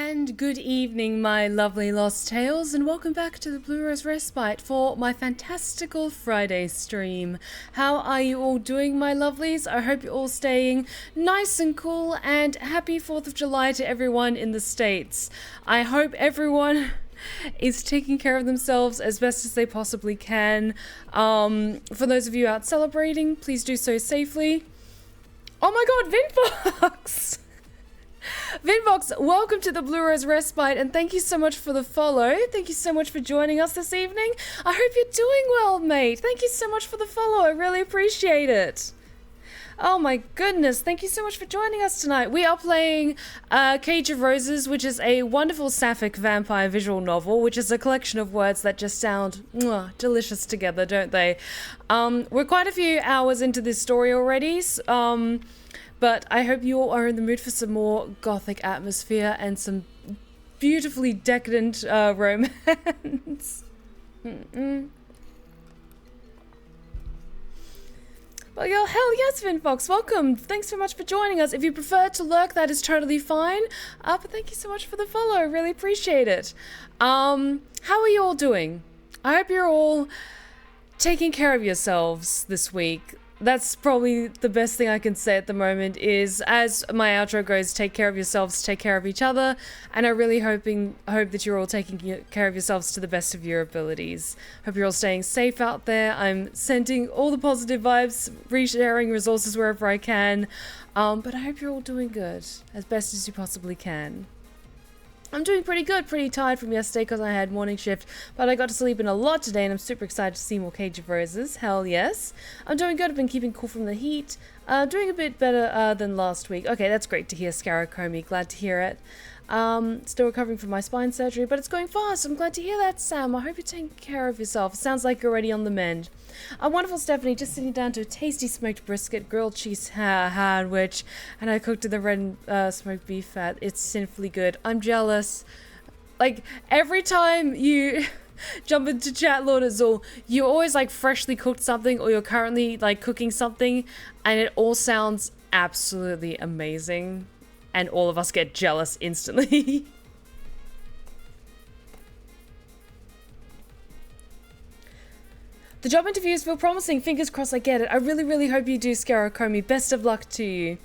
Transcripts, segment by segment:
And good evening, my lovely lost tales, and welcome back to the Blue Rose Respite for my fantastical Friday stream. How are you all doing, my lovelies? I hope you're all staying nice and cool, and happy 4th of July to everyone in the States. I hope everyone is taking care of themselves as best as they possibly can. For those of you out celebrating, please do so safely. Oh my god, Vinfox! Vinvox, welcome to the Blue Rose Respite, and thank you so much for the follow. Thank you so much for joining us this evening. I hope you're doing well, mate. Thank you so much for the follow. I really appreciate it. Oh my goodness, thank you so much for joining us tonight. We are playing Cage of Roses, which is a wonderful sapphic vampire visual novel, which is a collection of words that just sound delicious together, don't they? We're quite a few hours into this story already, but I hope you all are in the mood for some more gothic atmosphere and some beautifully decadent romance. Well, yo, hell yes, Vinfox, welcome. Thanks so much for joining us. If you prefer to lurk, that is totally fine. But thank you so much for the follow. I really appreciate it. How are you all doing? I hope you're all taking care of yourselves this week. That's probably the best thing I can say at the moment is, as my outro goes, take care of yourselves, take care of each other, and I really hope that you're all taking care of yourselves to the best of your abilities. Hope you're all staying safe out there. I'm sending all the positive vibes, resharing resources wherever I can, but I hope you're all doing good, as best as you possibly can. I'm doing pretty good, pretty tired from yesterday because I had morning shift, but I got to sleep in a lot today and I'm super excited to see more Cage of Roses. Hell yes. I'm doing good. I've been keeping cool from the heat. Doing a bit better than last week. Okay, that's great to hear, Scaracomi. Glad to hear it. Still recovering from my spine surgery, but it's going fast. I'm glad to hear that, Sam. I hope you're taking care of yourself. It sounds like you're already on the mend. Wonderful Stephanie, just sitting down to a tasty smoked brisket, grilled cheese sandwich, and I cooked in the red smoked beef fat. It's sinfully good. I'm jealous. Like, every time you jump into chat, Lord Azul, you always like freshly cooked something, or you're currently like cooking something, and it all sounds absolutely amazing. And all of us get jealous instantly. The job interviews feel promising. Fingers crossed I get it. I really, really hope you do, Scaracomi. Best of luck to you.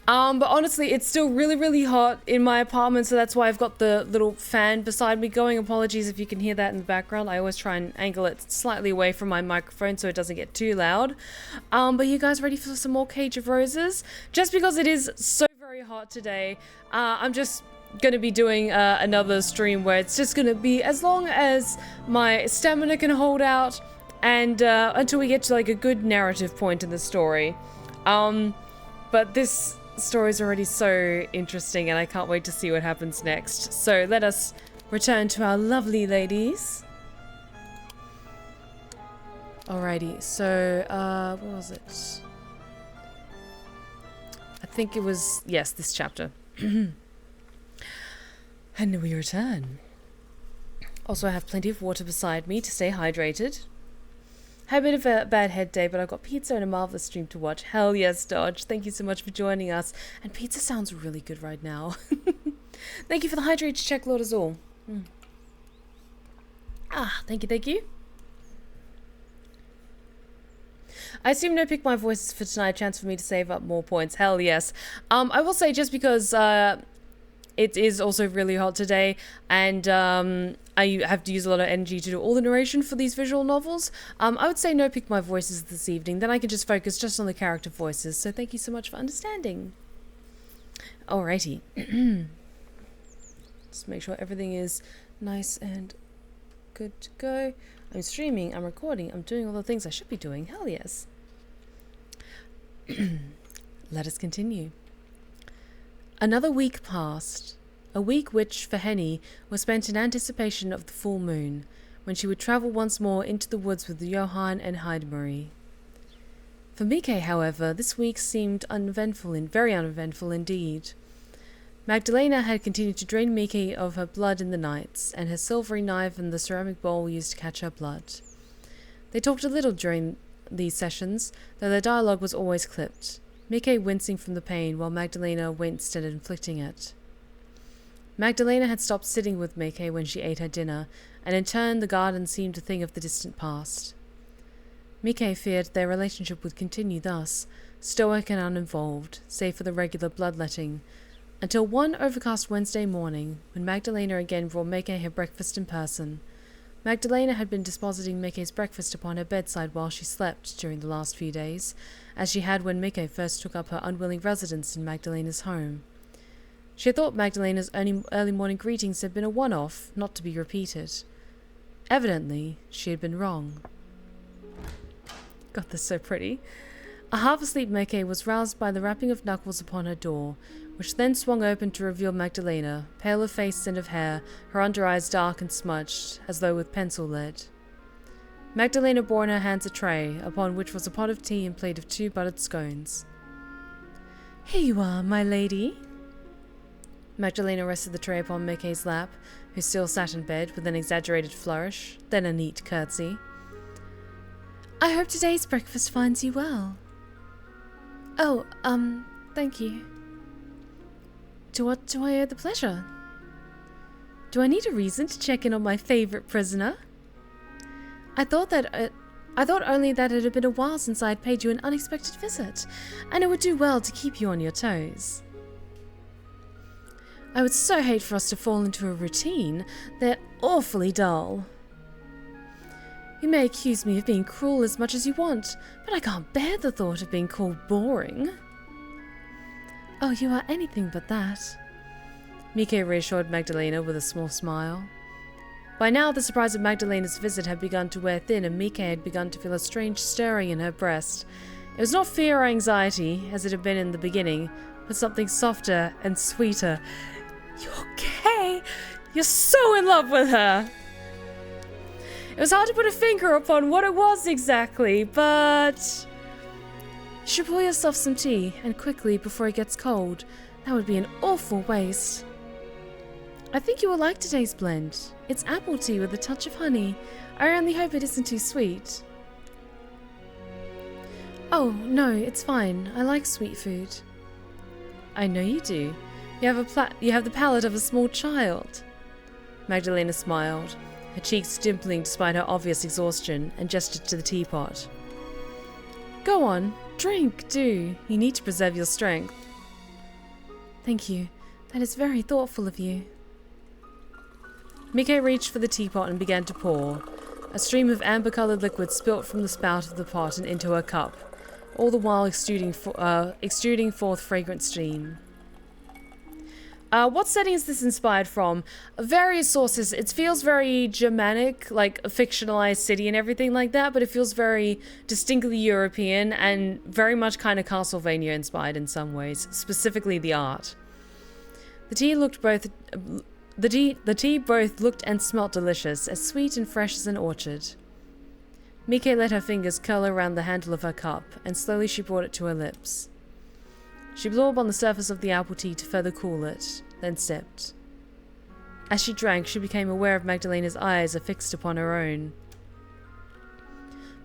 But honestly, it's still really, really hot in my apartment, so that's why I've got the little fan beside me going. Apologies if you can hear that in the background. I always try and angle it slightly away from my microphone so it doesn't get too loud. But you guys ready for some more Cage of Roses? Just because it is so very hot today, I'm just going to be doing another stream where it's just going to be as long as my stamina can hold out and until we get to like a good narrative point in the story. But this story is already so interesting and I can't wait to see what happens next. So let us return to our lovely ladies. Alrighty, so what was it? I think it was, yes, this chapter. And we return. Also, I have plenty of water beside me to stay hydrated. Had a bit of a bad head day, but I've got pizza and a marvelous stream to watch. Hell yes, Dodge. Thank you so much for joining us. And pizza sounds really good right now. Thank you for the hydrated check, Lord Azul. Thank you, thank you. I assume no pick my voices for tonight, chance for me to save up more points. Hell yes. I will say, just because it is also really hot today and I have to use a lot of energy to do all the narration for these visual novels, I would say no pick my voices this evening. Then I can just focus just on the character voices. So thank you so much for understanding. Alrighty. Just make sure everything is nice and good to go. I'm streaming, I'm recording, I'm doing all the things I should be doing. Hell yes. Let us continue. Another week passed. A week which, for Henny, was spent in anticipation of the full moon, when she would travel once more into the woods with Johan and Heidemarie. For Mieke, however, this week seemed very uneventful indeed. Magdalena had continued to drain Mieke of her blood in the nights, and her silvery knife and the ceramic bowl used to catch her blood. They talked a little during these sessions, though their dialogue was always clipped, Mieke wincing from the pain while Magdalena winced at inflicting it. Magdalena had stopped sitting with Mieke when she ate her dinner, and in turn the garden seemed a thing of the distant past. Mieke feared their relationship would continue thus, stoic and uninvolved, save for the regular bloodletting, until one overcast Wednesday morning, when Magdalena again brought Mieke her breakfast in person. Magdalena had been depositing Mike's breakfast upon her bedside while she slept during the last few days, as she had when Mieke first took up her unwilling residence in Magdalena's home. She had thought Magdalena's early morning greetings had been a one-off, not to be repeated. Evidently, she had been wrong. God, that's so pretty. A half-asleep Mieke was roused by the rapping of knuckles upon her door, which then swung open to reveal Magdalena, pale of face and of hair, her under-eyes dark and smudged, as though with pencil lead. Magdalena bore in her hands a tray, upon which was a pot of tea and plate of 2 buttered scones. "Here you are, my lady." Magdalena rested the tray upon Mike's lap, who still sat in bed, with an exaggerated flourish, then a neat curtsy. "I hope today's breakfast finds you well." "Oh, thank you." "To what do I owe the pleasure? Do I need a reason to check in on my favourite prisoner? I thought only that it had been a while since I had paid you an unexpected visit, and it would do well to keep you on your toes. I would so hate for us to fall into a routine. They're awfully dull. You may accuse me of being cruel as much as you want, but I can't bear the thought of being called boring." "Oh, you are anything but that." Mieke reassured Magdalena with a small smile. By now, the surprise of Magdalena's visit had begun to wear thin, and Mieke had begun to feel a strange stirring in her breast. It was not fear or anxiety, as it had been in the beginning, but something softer and sweeter. "You're gay! You're so in love with her!" It was hard to put a finger upon what it was exactly, but... "You should pour yourself some tea, and quickly, before it gets cold. That would be an awful waste." "I think you will like today's blend. It's apple tea with a touch of honey. I only hope it isn't too sweet." "Oh, no, it's fine. I like sweet food." "I know you do. You have the palate of a small child." Magdalena smiled, her cheeks dimpling despite her obvious exhaustion, and gestured to the teapot. "Go on, drink, do. You need to preserve your strength." "Thank you. That is very thoughtful of you." Mieke reached for the teapot and began to pour. A stream of amber-coloured liquid spilt from the spout of the pot and into her cup, all the while extruding forth fragrant steam. What setting is this inspired from? Various sources. It feels very Germanic, like a fictionalized city and everything like that, but it feels very distinctly European and very much kind of Castlevania inspired in some ways, specifically the art. The tea both looked and smelt delicious, as sweet and fresh as an orchard. Mieke let her fingers curl around the handle of her cup, and slowly she brought it to her lips. She blew up on the surface of the apple tea to further cool it, then sipped. As she drank, she became aware of Magdalena's eyes affixed upon her own.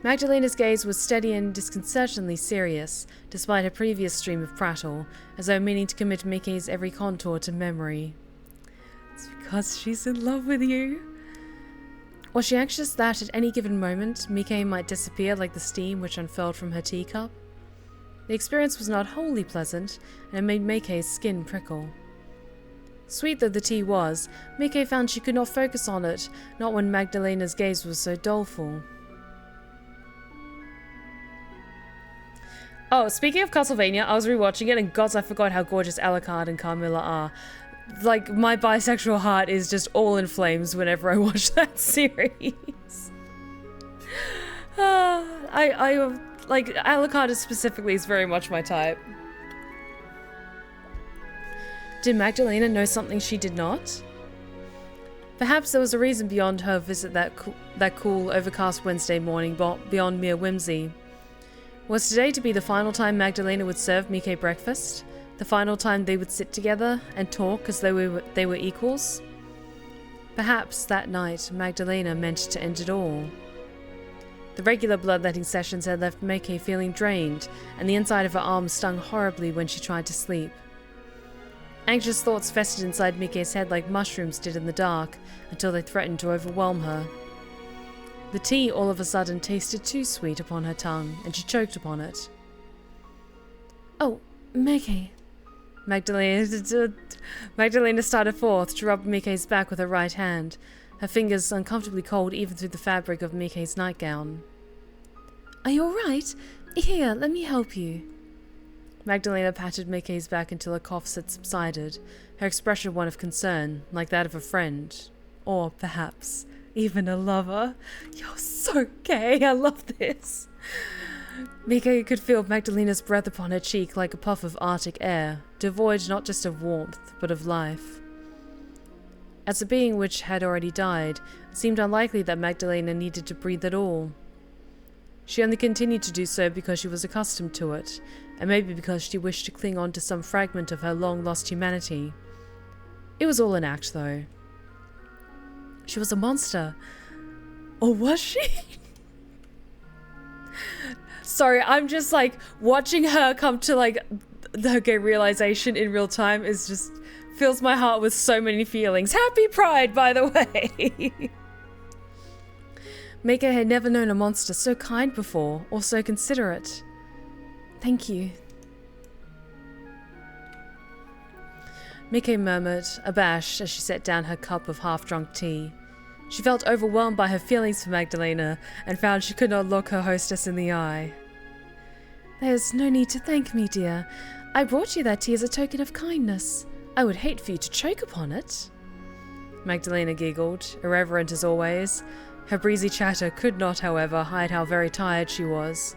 Magdalena's gaze was steady and disconcertingly serious, despite her previous stream of prattle, as though meaning to commit Mickey's every contour to memory. "It's because she's in love with you." Was she anxious that, at any given moment, Mieke might disappear like the steam which unfurled from her teacup? The experience was not wholly pleasant, and it made Mike's skin prickle. Sweet though the tea was, Mieke found she could not focus on it, not when Magdalena's gaze was so doleful. Oh, speaking of Castlevania, I was rewatching it, and gods, I forgot how gorgeous Alucard and Carmina are. Like, my bisexual heart is just all in flames whenever I watch that series. Like, Alucard specifically is very much my type. Did Magdalena know something she did not? Perhaps there was a reason beyond her visit that cool, overcast Wednesday morning, beyond mere whimsy. Was today to be the final time Magdalena would serve Mieke breakfast? The final time they would sit together and talk as though they were equals? Perhaps that night Magdalena meant to end it all. The regular bloodletting sessions had left Mieke feeling drained, and the inside of her arm stung horribly when she tried to sleep. Anxious thoughts festered inside Miike's head like mushrooms did in the dark, until they threatened to overwhelm her. The tea all of a sudden tasted too sweet upon her tongue, and she choked upon it. "Oh, Mieke." Magdalena started forth to rub Miike's back with her right hand, her fingers uncomfortably cold even through the fabric of Miike's nightgown. "Are you alright? Here, let me help you." Magdalena patted Miike's back until her coughs had subsided, her expression one of concern, like that of a friend. Or, perhaps, even a lover. You're so gay, I love this. Mieke could feel Magdalena's breath upon her cheek like a puff of Arctic air, devoid not just of warmth, but of life. As a being which had already died, it seemed unlikely that Magdalena needed to breathe at all. She only continued to do so because she was accustomed to it, and maybe because she wished to cling on to some fragment of her long-lost humanity. It was all an act, though. She was a monster. Or was she? Sorry, I'm just like, watching her come to like the gay realization in real time is just, fills my heart with so many feelings. Happy Pride, by the way! Mieke had never known a monster so kind before, or so considerate. Thank you. Mieke murmured, abashed, as she set down her cup of half-drunk tea. She felt overwhelmed by her feelings for Magdalena, and found she could not look her hostess in the eye. There's no need to thank me, dear. I brought you that tea as a token of kindness. I would hate for you to choke upon it. Magdalena giggled, irreverent as always. Her breezy chatter could not, however, hide how very tired she was.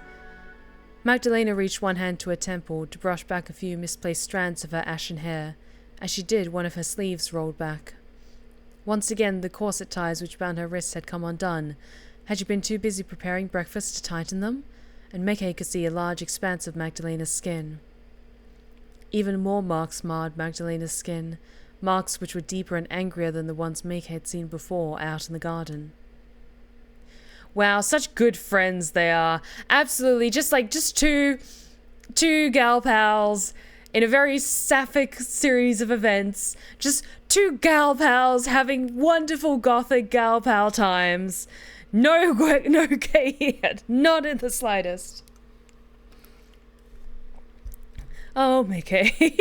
Magdalena reached one hand to her temple to brush back a few misplaced strands of her ashen hair. As she did, one of her sleeves rolled back. Once again, the corset ties which bound her wrists had come undone. Had she been too busy preparing breakfast to tighten them? And Mieke could see a large expanse of Magdalena's skin. Even more marks marred Magdalena's skin, marks which were deeper and angrier than the ones Mieke had seen before out in the garden. Wow, such good friends they are. Absolutely, just two gal pals in a very sapphic series of events. Just two gal pals having wonderful gothic gal pal times. No gay yet, not in the slightest. Oh, Mieke.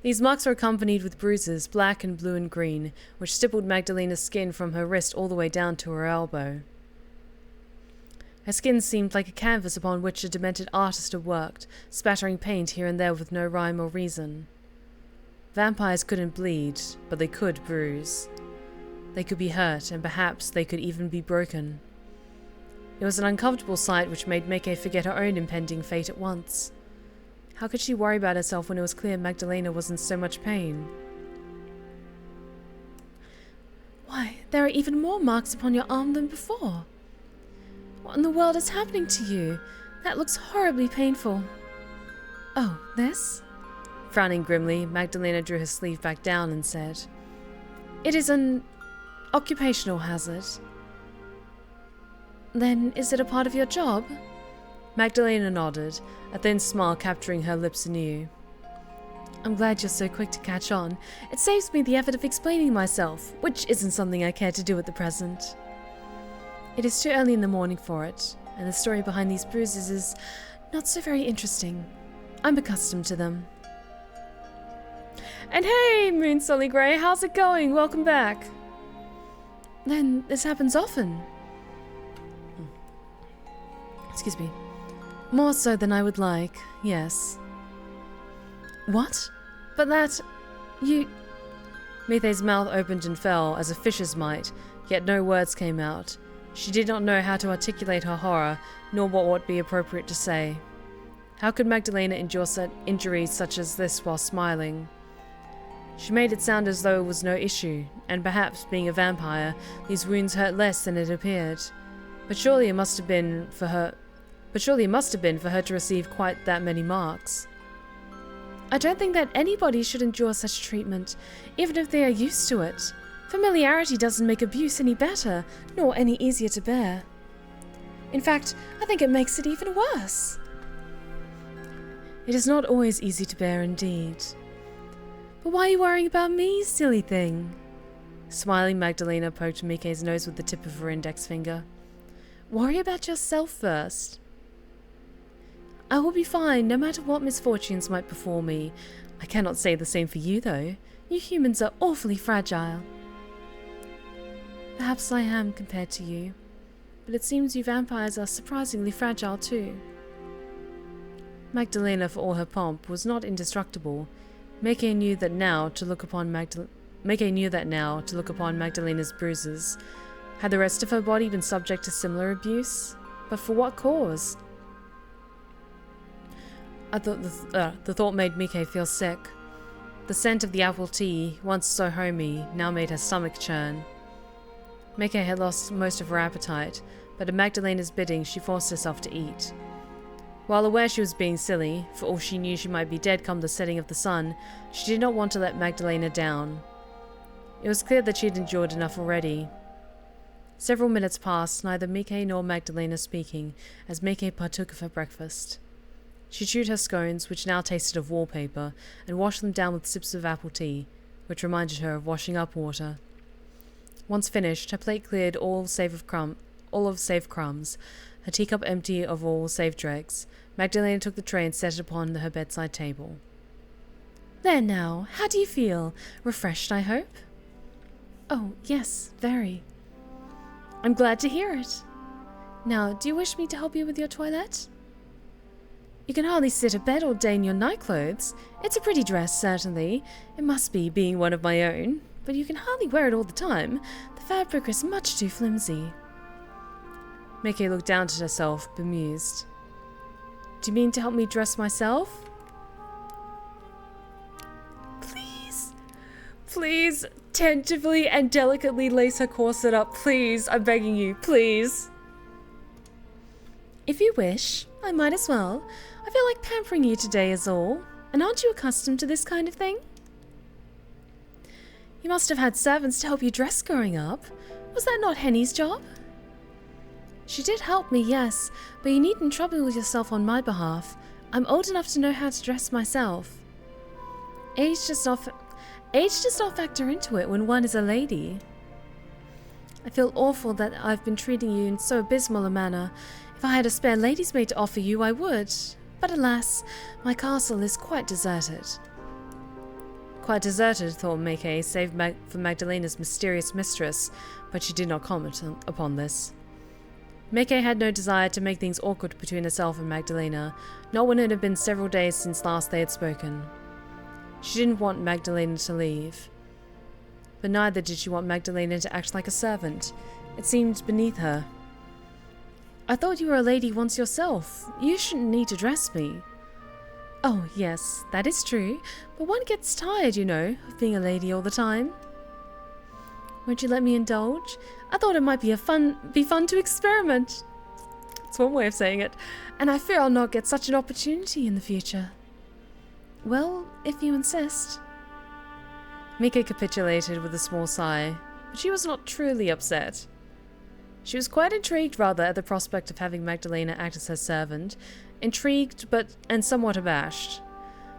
These marks were accompanied with bruises, black and blue and green, which stippled Magdalena's skin from her wrist all the way down to her elbow. Her skin seemed like a canvas upon which a demented artist had worked, spattering paint here and there with no rhyme or reason. Vampires couldn't bleed, but they could bruise. They could be hurt, and perhaps they could even be broken. It was an uncomfortable sight which made Mieke forget her own impending fate at once. How could she worry about herself when it was clear Magdalena was in so much pain? Why, there are even more marks upon your arm than before. What in the world is happening to you? That looks horribly painful. Oh, this? Frowning grimly, Magdalena drew her sleeve back down and said, "It is an occupational hazard." Then is it a part of your job? Magdalena nodded, a thin smile capturing her lips anew. I'm glad you're so quick to catch on. It saves me the effort of explaining myself, which isn't something I care to do at the present. It is too early in the morning for it, and the story behind these bruises is not so very interesting. I'm accustomed to them. And hey, Moon Sully Grey, how's it going? Welcome back. Then this happens often. Excuse me. More so than I would like, yes. What? But that... you... Mieke's mouth opened and fell, as a fish's might, yet no words came out. She did not know how to articulate her horror, nor what would be appropriate to say. How could Magdalena endure injuries such as this while smiling? She made it sound as though it was no issue, and perhaps, being a vampire, these wounds hurt less than it appeared. But surely it must have been for her to receive quite that many marks. I don't think that anybody should endure such treatment, even if they are used to it. Familiarity doesn't make abuse any better, nor any easier to bear. In fact, I think it makes it even worse. It is not always easy to bear indeed. But why are you worrying about me, silly thing? Smiling, Magdalena poked Miike's nose with the tip of her index finger. Worry about yourself first. I will be fine, no matter what misfortunes might befall me. I cannot say the same for you, though. You humans are awfully fragile. Perhaps I am compared to you, but it seems you vampires are surprisingly fragile too. Magdalena, for all her pomp, was not indestructible. Mieke knew that now to look upon Magdalena's bruises. Had the rest of her body been subject to similar abuse? But for what cause? The thought made Mieke feel sick. The scent of the apple tea, once so homey, now made her stomach churn. Mieke had lost most of her appetite, but at Magdalena's bidding she forced herself to eat. While aware she was being silly, for all she knew she might be dead come the setting of the sun, she did not want to let Magdalena down. It was clear that she had endured enough already. Several minutes passed, neither Mieke nor Magdalena speaking, as Mieke partook of her breakfast. She chewed her scones, which now tasted of wallpaper, and washed them down with sips of apple tea, which reminded her of washing up water. Once finished, her plate cleared all save crumbs, her teacup empty of all save dregs. Magdalena took the tray and set it upon her bedside table. There now, how do you feel? Refreshed, I hope? Oh, yes, very. I'm glad to hear it. Now, do you wish me to help you with your toilette? You can hardly sit abed all day in your nightclothes. It's a pretty dress, certainly. It must be, being one of my own. But you can hardly wear it all the time. The fabric is much too flimsy. Mieke looked down at herself, bemused. Do you mean to help me dress myself? Please, tentatively and delicately lace her corset up, please. I'm begging you, please. If you wish, I might as well. I feel like pampering you today is all. And aren't you accustomed to this kind of thing? You must have had servants to help you dress growing up. Was that not Henny's job? She did help me, yes, but you needn't trouble yourself on my behalf. I'm old enough to know how to dress myself. Age does not factor into it when one is a lady. I feel awful that I've been treating you in so abysmal a manner. If I had a spare lady's maid to offer you, I would. But alas, my castle is quite deserted. Quite deserted, thought Mieke, save for Magdalena's mysterious mistress, but she did not comment upon this. Mieke had no desire to make things awkward between herself and Magdalena, not when it had been several days since last they had spoken. She didn't want Magdalena to leave. But neither did she want Magdalena to act like a servant. It seemed beneath her. I thought you were a lady once yourself. You shouldn't need to dress me. Oh, yes, that is true, but one gets tired, you know, of being a lady all the time. Won't you let me indulge? I thought it might be fun to experiment. That's one way of saying it. And I fear I'll not get such an opportunity in the future. Well, if you insist. Mieke capitulated with a small sigh, but she was not truly upset. She was quite intrigued, rather, at the prospect of having Magdalena act as her servant. Intrigued, and somewhat abashed.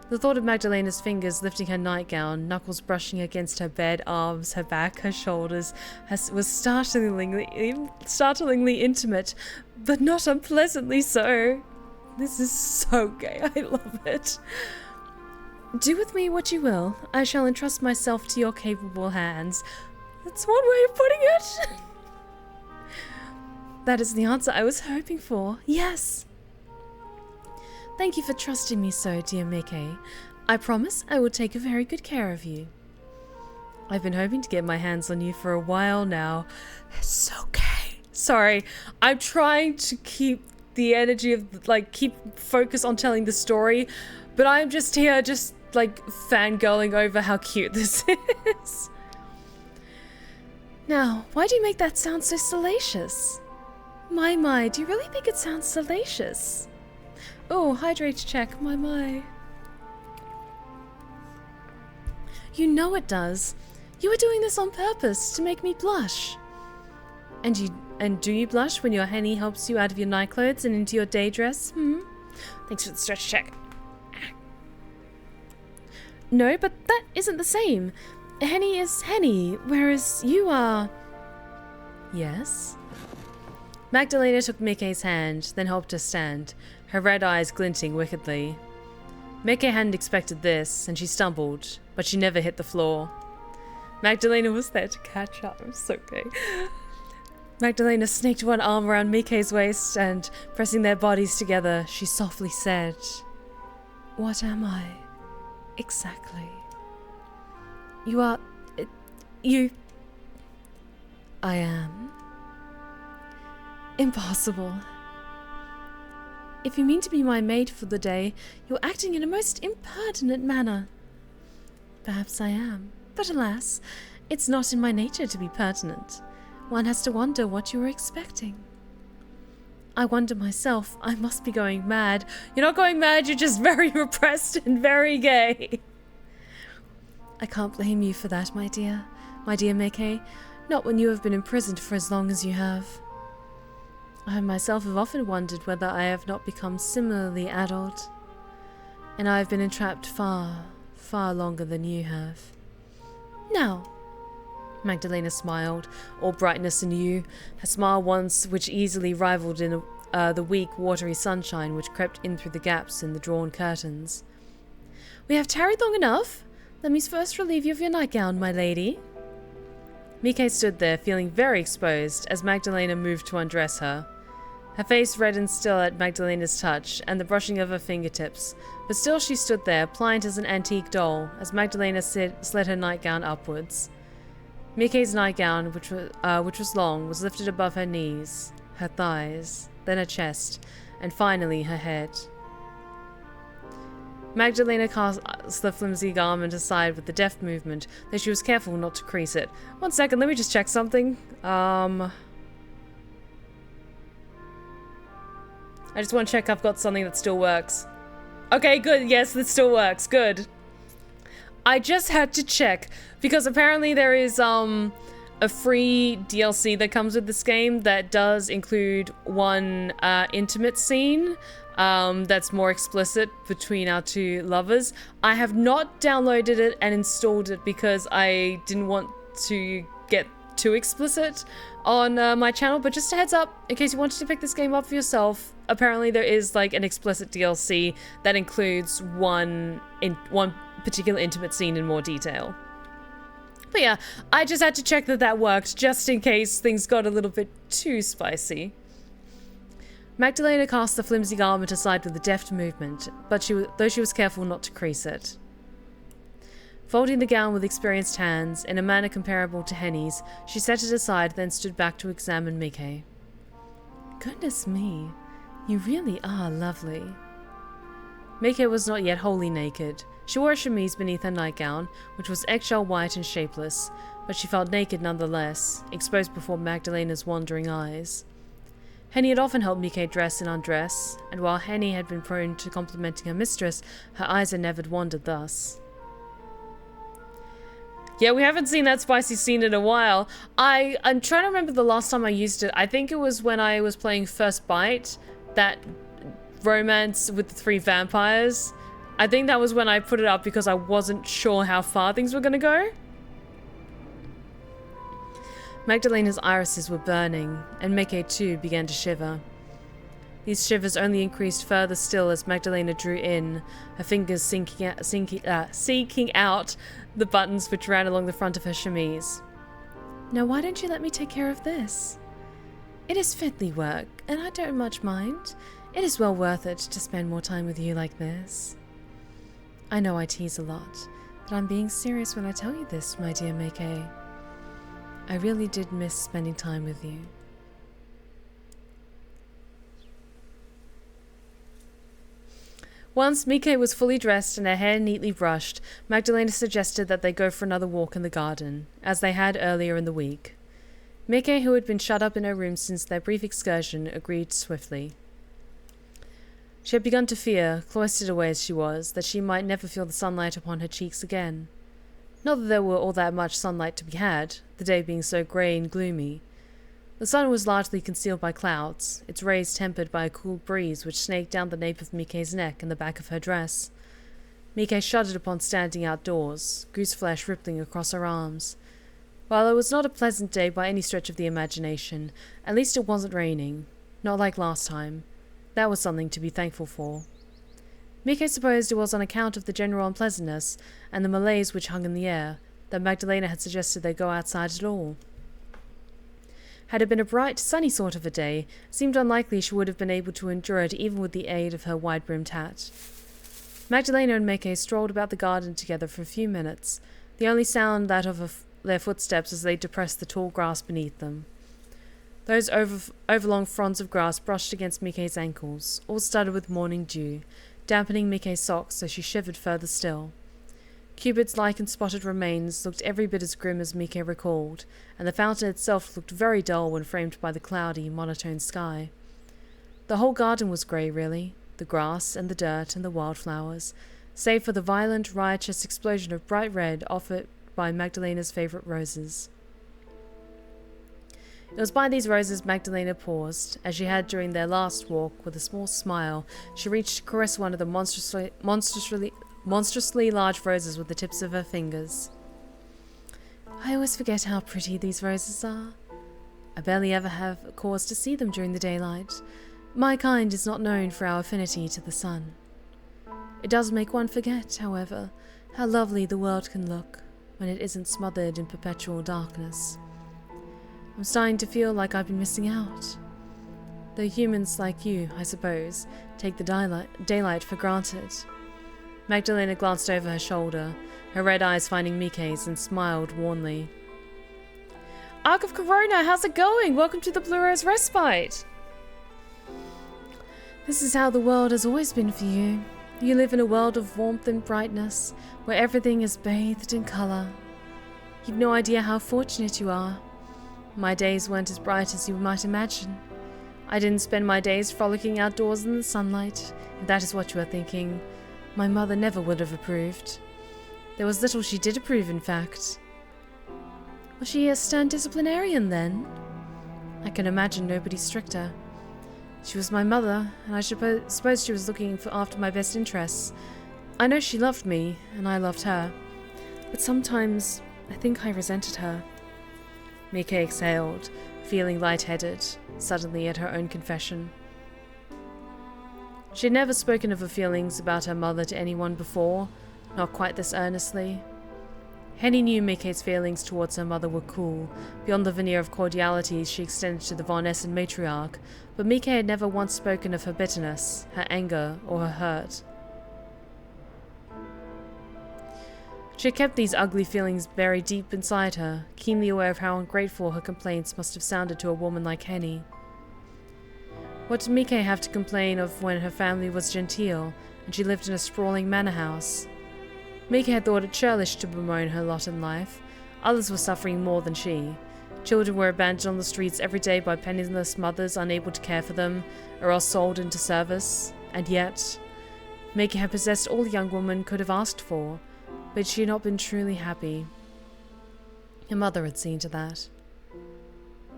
The thought of Magdalena's fingers lifting her nightgown, knuckles brushing against her bed, arms, her back, her shoulders, was startlingly intimate, but not unpleasantly so. This is so gay, I love it. Do with me what you will. I shall entrust myself to your capable hands. That's one way of putting it. That is the answer I was hoping for. Yes. Thank you for trusting me so, dear Mieke. I promise I will take very good care of you. I've been hoping to get my hands on you for a while now. It's okay. Sorry, I'm trying to keep the energy of, keep focus on telling the story, but I'm just here, fangirling over how cute this is. Now, why do you make that sound so salacious? My, do you really think it sounds salacious? Oh, hydrate check, my. You know it does. You were doing this on purpose, to make me blush. And do you blush when your Henny helps you out of your nightclothes and into your day dress? Thanks for the stretch check. No, but that isn't the same. Henny is Henny, whereas you are... Yes? Magdalena took Miike's hand, then helped her stand, her red eyes glinting wickedly. Mieke hadn't expected this, and she stumbled, but she never hit the floor. Magdalena was there to catch up. I'm so gay. Magdalena snaked one arm around Miike's waist, and, pressing their bodies together, she softly said, "What am I? Exactly." "You are... you..." "I am." "Impossible." "If you mean to be my maid for the day, you're acting in a most impertinent manner." "Perhaps I am, but alas, it's not in my nature to be pertinent. One has to wonder what you were expecting." "I wonder myself. I must be going mad." "You're not going mad, you're just very repressed and very gay." "I can't blame you for that, my dear Mieke, not when you have been imprisoned for as long as you have. I myself have often wondered whether I have not become similarly addled, and I have been entrapped far, far longer than you have." "Now," Magdalena smiled, all brightness and you, her smile once which easily rivaled in the weak, watery sunshine which crept in through the gaps in the drawn curtains. "We have tarried long enough. Let me first relieve you of your nightgown, my lady." Mieke stood there, feeling very exposed, as Magdalena moved to undress her. Her face reddened still at Magdalena's touch and the brushing of her fingertips, but still she stood there, pliant as an antique doll, as Magdalena slid her nightgown upwards. Miike's nightgown, which was long, was lifted above her knees, her thighs, then her chest, and finally her head. Magdalena cast the flimsy garment aside with a deft movement, though she was careful not to crease it. One second, let me just check something. I just want to check I've got something that still works. Okay, good. Yes, that still works. Good. I just had to check, because apparently there is a free DLC that comes with this game that does include one intimate scene that's more explicit between our two lovers. I have not downloaded it and installed it because I didn't want to get too explicit on my channel, but just a heads up, in case you wanted to pick this game up for yourself, apparently there is like an explicit DLC that includes one particular intimate scene in more detail. But yeah, I just had to check that that worked, just in case things got a little bit too spicy. Magdalena cast the flimsy garment aside with a deft movement, but though she was careful not to crease it. Folding the gown with experienced hands, in a manner comparable to Henny's, she set it aside, then stood back to examine Mieke. "Goodness me, you really are lovely." Mieke was not yet wholly naked. She wore a chemise beneath her nightgown, which was eggshell white and shapeless, but she felt naked nonetheless, exposed before Magdalena's wandering eyes. Henny had often helped Mieke dress and undress, and while Henny had been prone to complimenting her mistress, her eyes had never wandered thus. Yeah, we haven't seen that spicy scene in a while. I'm trying to remember the last time I used it. I think it was when I was playing First Bite, that romance with the 3 vampires. I think that was when I put it up because I wasn't sure how far things were going to go. Magdalena's irises were burning, and Mieke too began to shiver. These shivers only increased further still as Magdalena drew in, her fingers seeking out the buttons which ran along the front of her chemise. "Now why don't you let me take care of this? It is fiddly work, and I don't much mind. It is well worth it to spend more time with you like this." I know I tease a lot, but I'm being serious when I tell you this, my dear Mieke. I really did miss spending time with you. Once Mieke was fully dressed and her hair neatly brushed, Magdalena suggested that they go for another walk in the garden, as they had earlier in the week. Mieke, who had been shut up in her room since their brief excursion, agreed swiftly. She had begun to fear, cloistered away as she was, that she might never feel the sunlight upon her cheeks again. Not that there were all that much sunlight to be had, the day being so grey and gloomy. The sun was largely concealed by clouds, its rays tempered by a cool breeze which snaked down the nape of Miike's neck and the back of her dress. Mieke shuddered upon standing outdoors, goose flesh rippling across her arms. While it was not a pleasant day by any stretch of the imagination, at least it wasn't raining. Not like last time. That was something to be thankful for. Mieke supposed it was on account of the general unpleasantness and the malaise which hung in the air that Magdalena had suggested they go outside at all. Had it been a bright, sunny sort of a day, it seemed unlikely she would have been able to endure it even with the aid of her wide-brimmed hat. Magdalena and Mieke strolled about the garden together for a few minutes, the only sound that of their footsteps as they depressed the tall grass beneath them. Those overlong fronds of grass brushed against Miike's ankles, all studded with morning dew, dampening Miike's socks so she shivered further still. Cupid's lichen-spotted remains looked every bit as grim as Mieke recalled, and the fountain itself looked very dull when framed by the cloudy, monotone sky. The whole garden was grey, really, the grass and the dirt and the wildflowers, save for the violent, riotous explosion of bright red offered by Magdalena's favourite roses. It was by these roses Magdalena paused, as she had during their last walk. With a small smile, she reached to caress one of the monstrously large roses with the tips of her fingers. I always forget how pretty these roses are. I barely ever have cause to see them during the daylight. My kind is not known for our affinity to the sun. It does make one forget, however, how lovely the world can look when it isn't smothered in perpetual darkness. I'm starting to feel like I've been missing out. Though humans like you, I suppose, take the daylight for granted. Magdalena glanced over her shoulder, her red eyes finding Miike's, and smiled warmly. Ark of Corona, how's it going? Welcome to the Blue Rose Respite. This is how the world has always been for you. You live in a world of warmth and brightness, where everything is bathed in colour. You've no idea how fortunate you are. My days weren't as bright as you might imagine. I didn't spend my days frolicking outdoors in the sunlight, if that is what you are thinking. My mother never would have approved. There was little she did approve, in fact. Was she a stern disciplinarian, then? I can imagine nobody stricter. She was my mother, and I suppose she was looking after my best interests. I know she loved me, and I loved her. But sometimes I think I resented her. Mieke exhaled, feeling lightheaded, suddenly at her own confession. She had never spoken of her feelings about her mother to anyone before, not quite this earnestly. Henny knew Miike's feelings towards her mother were cool, beyond the veneer of cordiality she extended to the Von Essen matriarch, but Mieke had never once spoken of her bitterness, her anger, or her hurt. She had kept these ugly feelings buried deep inside her, keenly aware of how ungrateful her complaints must have sounded to a woman like Henny. What did Mieke have to complain of when her family was genteel, and she lived in a sprawling manor house? Mieke had thought it churlish to bemoan her lot in life. Others were suffering more than she. Children were abandoned on the streets every day by penniless mothers unable to care for them, or else sold into service. And yet, Mieke had possessed all a young woman could have asked for, but she had not been truly happy. Her mother had seen to that.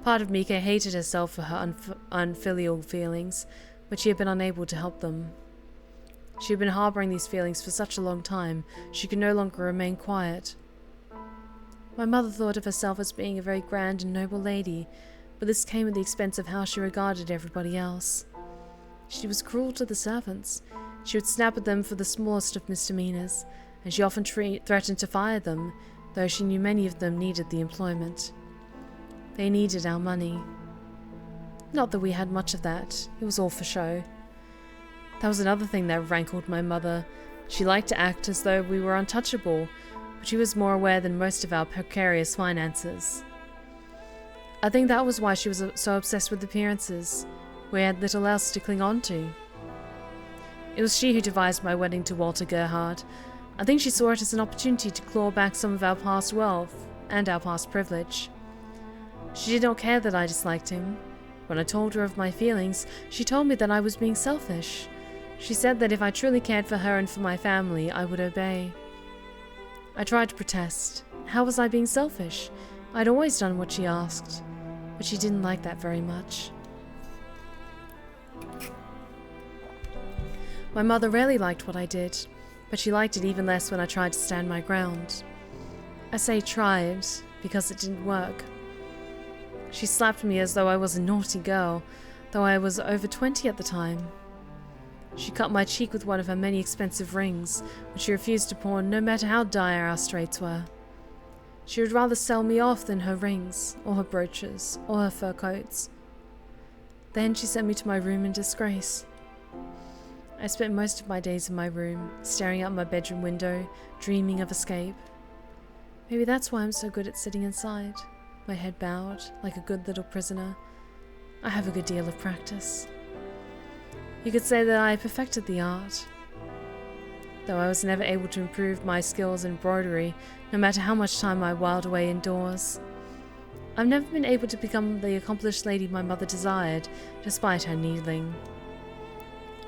Part of Mieke hated herself for her unfilial feelings, but she had been unable to help them. She had been harbouring these feelings for such a long time, she could no longer remain quiet. My mother thought of herself as being a very grand and noble lady, but this came at the expense of how she regarded everybody else. She was cruel to the servants. She would snap at them for the smallest of misdemeanours, and she often threatened to fire them, though she knew many of them needed the employment. They needed our money. Not that we had much of that, it was all for show. That was another thing that rankled my mother. She liked to act as though we were untouchable, but she was more aware than most of our precarious finances. I think that was why she was so obsessed with appearances. We had little else to cling on to. It was she who devised my wedding to Walter Gerhard. I think she saw it as an opportunity to claw back some of our past wealth, and our past privilege. She did not care that I disliked him. When I told her of my feelings, she told me that I was being selfish. She said that if I truly cared for her and for my family, I would obey. I tried to protest. How was I being selfish? I'd always done what she asked, but she didn't like that very much. My mother rarely liked what I did, but she liked it even less when I tried to stand my ground. I say tried, because it didn't work. She slapped me as though I was a naughty girl, though I was over 20 at the time. She cut my cheek with one of her many expensive rings, which she refused to pawn no matter how dire our straits were. She would rather sell me off than her rings, or her brooches, or her fur coats. Then she sent me to my room in disgrace. I spent most of my days in my room, staring out my bedroom window, dreaming of escape. Maybe that's why I'm so good at sitting inside, my head bowed, like a good little prisoner. I have a good deal of practice. You could say that I perfected the art. Though I was never able to improve my skills in embroidery, no matter how much time I whiled away indoors. I've never been able to become the accomplished lady my mother desired, despite her needling.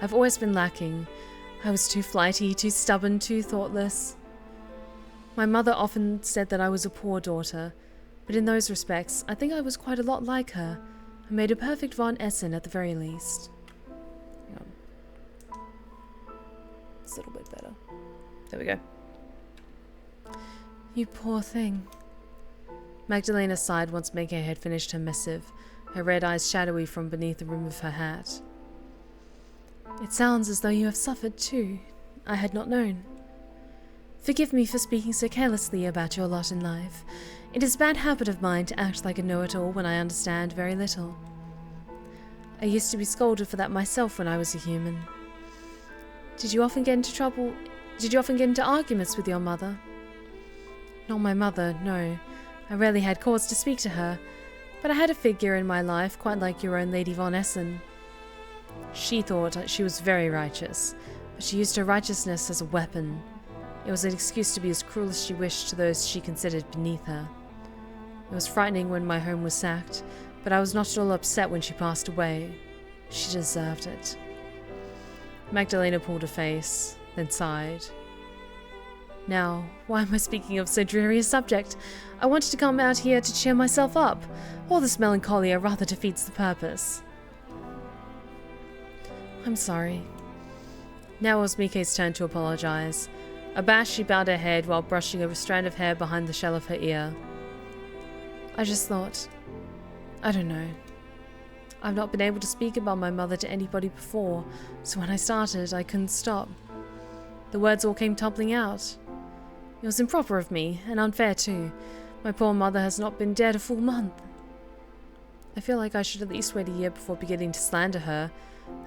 I've always been lacking. I was too flighty, too stubborn, too thoughtless. My mother often said that I was a poor daughter, but in those respects, I think I was quite a lot like her. I made a perfect Von Essen at the very least. Hang on. It's a little bit better. There we go. You poor thing. Magdalena sighed once Mieke had finished her missive, her red eyes shadowy from beneath the rim of her hat. It sounds as though you have suffered too. I had not known. Forgive me for speaking so carelessly about your lot in life. It is a bad habit of mine to act like a know-it-all when I understand very little. I used to be scolded for that myself when I was a human. Did you often get into arguments with your mother? Not my mother, no. I rarely had cause to speak to her, but I had a figure in my life quite like your own Lady Von Essen. She thought she was very righteous, but she used her righteousness as a weapon. It was an excuse to be as cruel as she wished to those she considered beneath her. It was frightening when my home was sacked, but I was not at all upset when she passed away. She deserved it. Magdalena pulled a face, then sighed. Now, why am I speaking of so dreary a subject? I wanted to come out here to cheer myself up. All this melancholia rather defeats the purpose. I'm sorry. Now it was Miike's turn to apologize. Abashed, she bowed her head while brushing a strand of hair behind the shell of her ear. I just thought... I don't know. I've not been able to speak about my mother to anybody before, so when I started, I couldn't stop. The words all came tumbling out. It was improper of me, and unfair too. My poor mother has not been dead a full month. I feel like I should at least wait a year before beginning to slander her.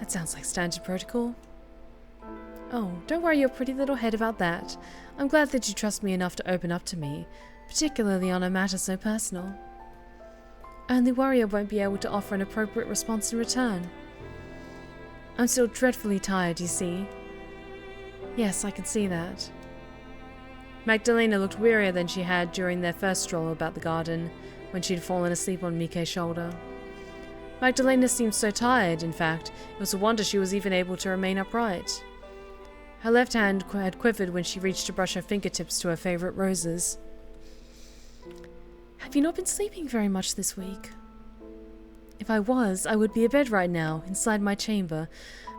That sounds like standard protocol. Oh, don't worry your pretty little head about that. I'm glad that you trust me enough to open up to me, particularly on a matter so personal. I only worry I won't be able to offer an appropriate response in return. I'm still dreadfully tired, you see. Yes, I can see that. Magdalena looked wearier than she had during their first stroll about the garden, when she had fallen asleep on Miike's shoulder. Magdalena seemed so tired, in fact, it was a wonder she was even able to remain upright. Her left hand had quivered when she reached to brush her fingertips to her favourite roses. Have you not been sleeping very much this week? If I was, I would be abed right now, inside my chamber,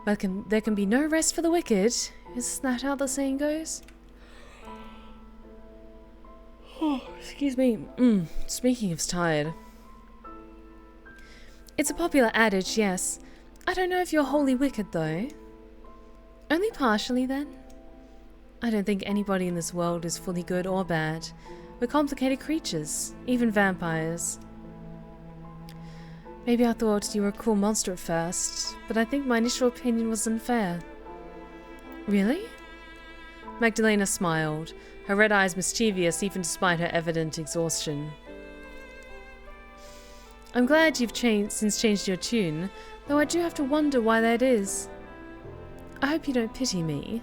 but there can be no rest for the wicked. Isn't that how the saying goes? Oh, excuse me. Speaking of tired. It's a popular adage, yes. I don't know if you're wholly wicked, though. Only partially, then? I don't think anybody in this world is fully good or bad. We're complicated creatures, even vampires. Maybe I thought you were a cruel monster at first, but I think my initial opinion was unfair. Really? Magdalena smiled, her red eyes mischievous even despite her evident exhaustion. I'm glad you've changed your tune, though I do have to wonder why that is. I hope you don't pity me.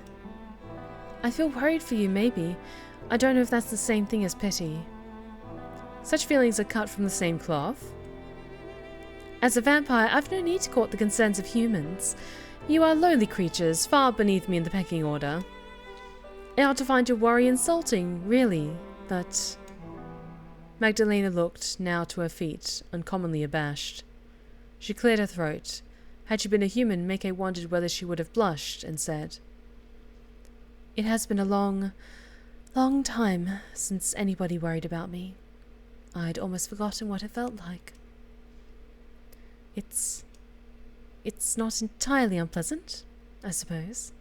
I feel worried for you, maybe. I don't know if that's the same thing as pity. Such feelings are cut from the same cloth. As a vampire, I've no need to court the concerns of humans. You are lowly creatures, far beneath me in the pecking order. I ought to find your worry insulting, really, but... Magdalena looked, now to her feet, uncommonly abashed. She cleared her throat. Had she been a human, Mieke wondered whether she would have blushed, and said, It has been a long, long time since anybody worried about me. I'd almost forgotten what it felt like. It's not entirely unpleasant, I suppose.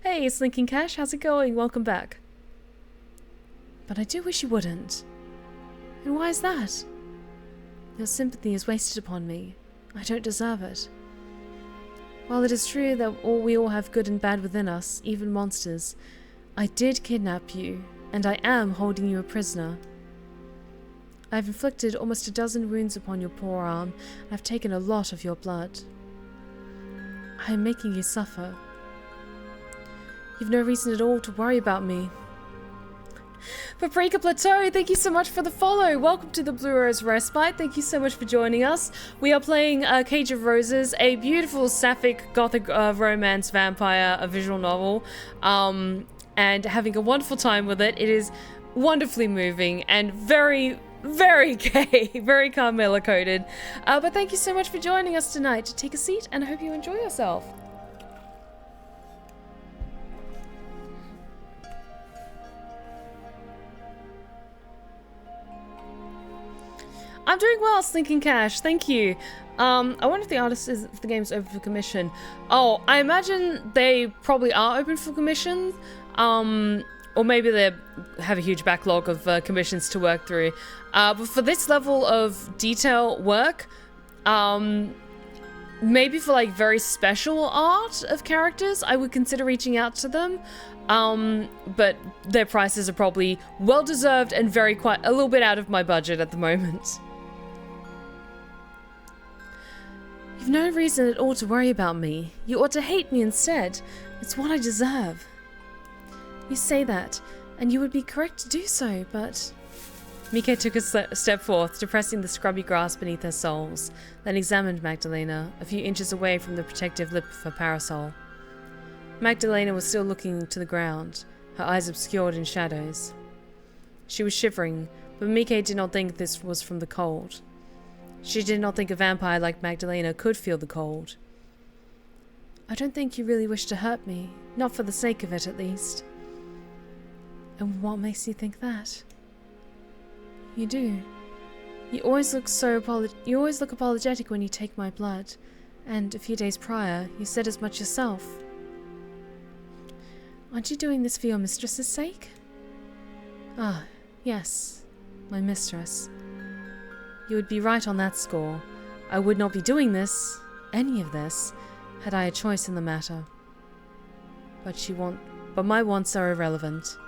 Hey, Slinking Cash, how's it going? Welcome back. But I do wish you wouldn't. And why is that? Your sympathy is wasted upon me. I don't deserve it. While it is true that we all have good and bad within us, even monsters, I did kidnap you, and I am holding you a prisoner. I have inflicted almost a dozen wounds upon your poor arm, and I've taken a lot of your blood. I am making you suffer. You've no reason at all to worry about me. Paprika Plateau, thank you so much for the follow. Welcome to the Blue Rose Respite. Thank you so much for joining us. We are playing Cage of Roses, a beautiful sapphic gothic romance vampire, a visual novel, and having a wonderful time with it. It is wonderfully moving and very, very gay, very Carmina coded. But thank you so much for joining us tonight. Take a seat and I hope you enjoy yourself. I'm doing well, Slinking Cash, thank you. I wonder if the artist is, if the game's open for commission. Oh, I imagine they probably are open for commission. Or maybe they have a huge backlog of commissions to work through. But for this level of detail work, maybe for like very special art of characters, I would consider reaching out to them. But their prices are probably well-deserved and quite a little bit out of my budget at the moment. You've no reason at all to worry about me. You ought to hate me instead. It's what I deserve. You say that, and you would be correct to do so, but... Mieke took a step forth, depressing the scrubby grass beneath her soles, then examined Magdalena, a few inches away from the protective lip of her parasol. Magdalena was still looking to the ground, her eyes obscured in shadows. She was shivering, but Mieke did not think this was from the cold. She did not think a vampire like Magdalena could feel the cold. I don't think you really wish to hurt me, not for the sake of it at least. And what makes you think that? You do. You always look apologetic when you take my blood, and a few days prior, you said as much yourself. Aren't you doing this for your mistress's sake? Ah, yes, my mistress. You would be right on that score. I would not be doing this, any of this, had I a choice in the matter. But my wants are irrelevant.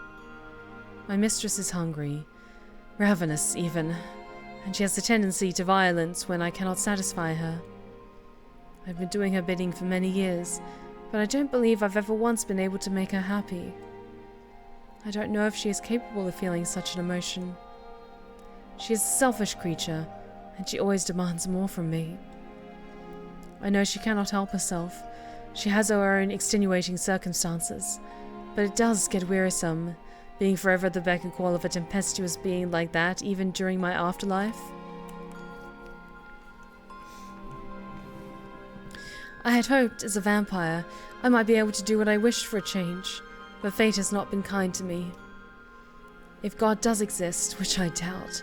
My mistress is hungry, ravenous even, and she has a tendency to violence when I cannot satisfy her. I've been doing her bidding for many years, but I don't believe I've ever once been able to make her happy. I don't know if she is capable of feeling such an emotion. She is a selfish creature, and she always demands more from me. I know she cannot help herself. She has her own extenuating circumstances, but it does get wearisome, being forever at the beck and call of a tempestuous being like that, even during my afterlife. I had hoped, as a vampire, I might be able to do what I wished for a change, but fate has not been kind to me. If God does exist, which I doubt,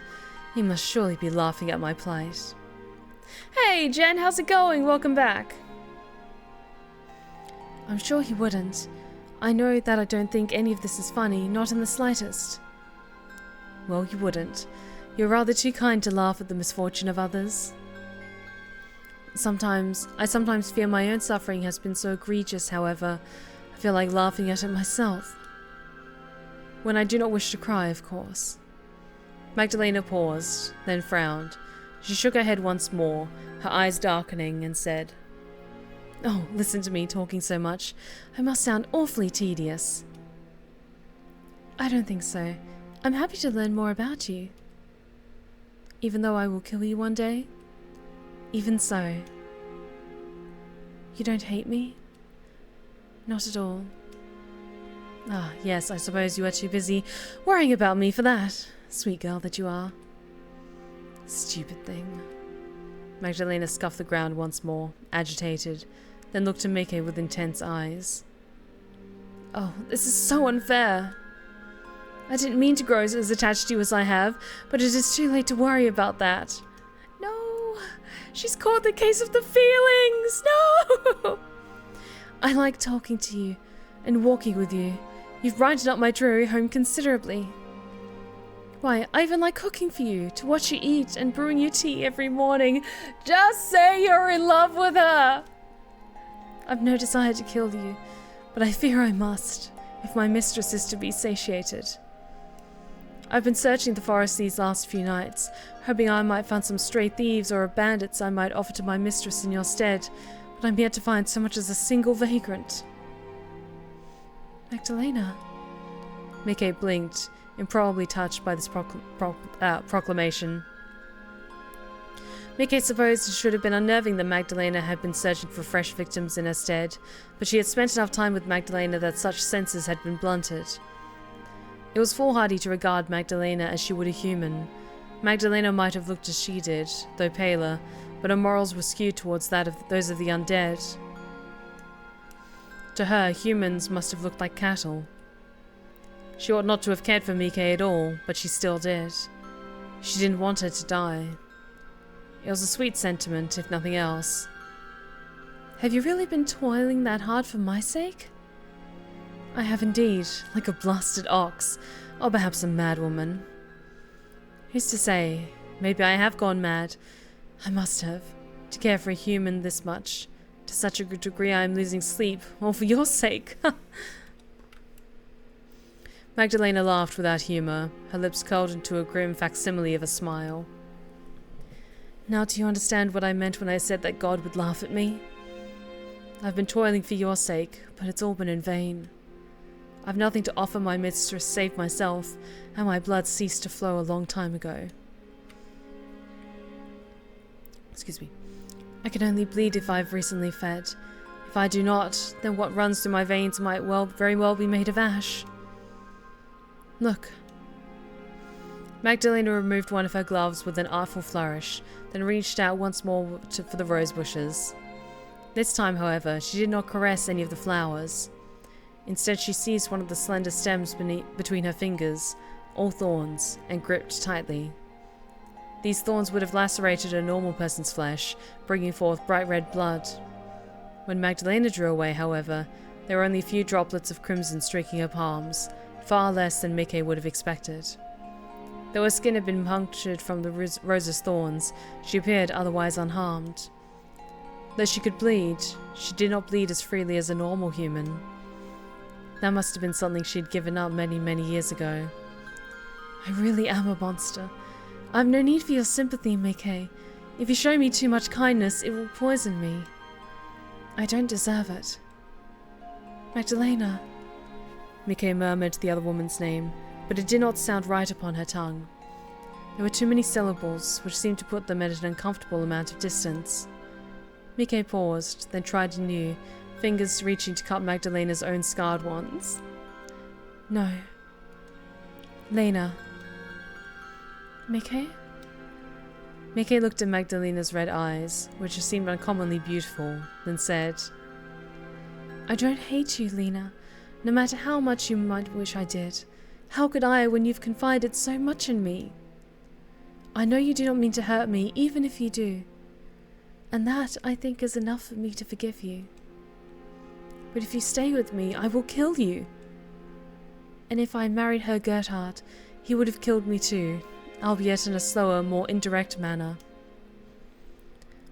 he must surely be laughing at my plight. Hey, Jen, how's it going? Welcome back. I'm sure he wouldn't. I know that I don't think any of this is funny, not in the slightest. Well, you wouldn't. You're rather too kind to laugh at the misfortune of others. I sometimes fear my own suffering has been so egregious, however, I feel like laughing at it myself. When I do not wish to cry, of course. Magdalena paused, then frowned. She shook her head once more, her eyes darkening, and said, "Oh, listen to me talking so much. I must sound awfully tedious." I don't think so. I'm happy to learn more about you. Even though I will kill you one day? Even so. You don't hate me? Not at all. Ah, yes, I suppose you are too busy worrying about me for that. Sweet girl that you are. Stupid thing. Magdalena scuffed the ground once more, agitated, then looked to Mieke with intense eyes. Oh, this is so unfair. I didn't mean to grow as attached to you as I have, but it is too late to worry about that. No, she's caught the case of the feelings. No! I like talking to you and walking with you. You've brightened up my dreary home considerably. Why, I even like cooking for you, to watch you eat and brewing you tea every morning. Just say you're in love with her! I've no desire to kill you, but I fear I must, if my mistress is to be satiated. I've been searching the forest these last few nights, hoping I might find some stray thieves or bandits I might offer to my mistress in your stead, but I'm yet to find so much as a single vagrant. Magdalena. Mieke blinked, improbably touched by this proclamation. Mieke supposed it should have been unnerving that Magdalena had been searching for fresh victims in her stead, but she had spent enough time with Magdalena that such senses had been blunted. It was foolhardy to regard Magdalena as she would a human. Magdalena might have looked as she did, though paler, but her morals were skewed towards those of the undead. To her, humans must have looked like cattle. She ought not to have cared for Mieke at all, but she still did. She didn't want her to die. It was a sweet sentiment, if nothing else. Have you really been toiling that hard for my sake? I have indeed, like a blasted ox, or perhaps a madwoman. Who's to say? Maybe I have gone mad. I must have, to care for a human this much. To such a degree I am losing sleep, all for your sake. Magdalena laughed without humour, her lips curled into a grim facsimile of a smile. Now do you understand what I meant when I said that God would laugh at me? I've been toiling for your sake, but it's all been in vain. I've nothing to offer my mistress save myself, and my blood ceased to flow a long time ago. Excuse me. I can only bleed if I've recently fed. If I do not, then what runs through my veins might very well be made of ash. Look. Magdalena removed one of her gloves with an artful flourish, then reached out once more for the rose bushes. This time, however, she did not caress any of the flowers. Instead, she seized one of the slender stems between her fingers, all thorns, and gripped tightly. These thorns would have lacerated a normal person's flesh, bringing forth bright red blood. When Magdalena drew away, however, there were only a few droplets of crimson streaking her palms, far less than Mieke would have expected. Though her skin had been punctured from the rose's thorns, she appeared otherwise unharmed. Though she could bleed, she did not bleed as freely as a normal human. That must have been something she had given up many, many years ago. I really am a monster. I have no need for your sympathy, Mieke. If you show me too much kindness, it will poison me. I don't deserve it. Magdalena. Mieke murmured the other woman's name, but it did not sound right upon her tongue. There were too many syllables, which seemed to put them at an uncomfortable amount of distance. Mieke paused, then tried anew, fingers reaching to cut Magdalena's own scarred ones. No. Lena. Mieke? Mieke looked at Magdalena's red eyes, which seemed uncommonly beautiful, then said, I don't hate you, Lena, no matter how much you might wish I did. How could I when you've confided so much in me? I know you do not mean to hurt me, even if you do. And that, I think, is enough for me to forgive you. But if you stay with me, I will kill you. And if I married Herr Gerthard, he would have killed me too, albeit in a slower, more indirect manner.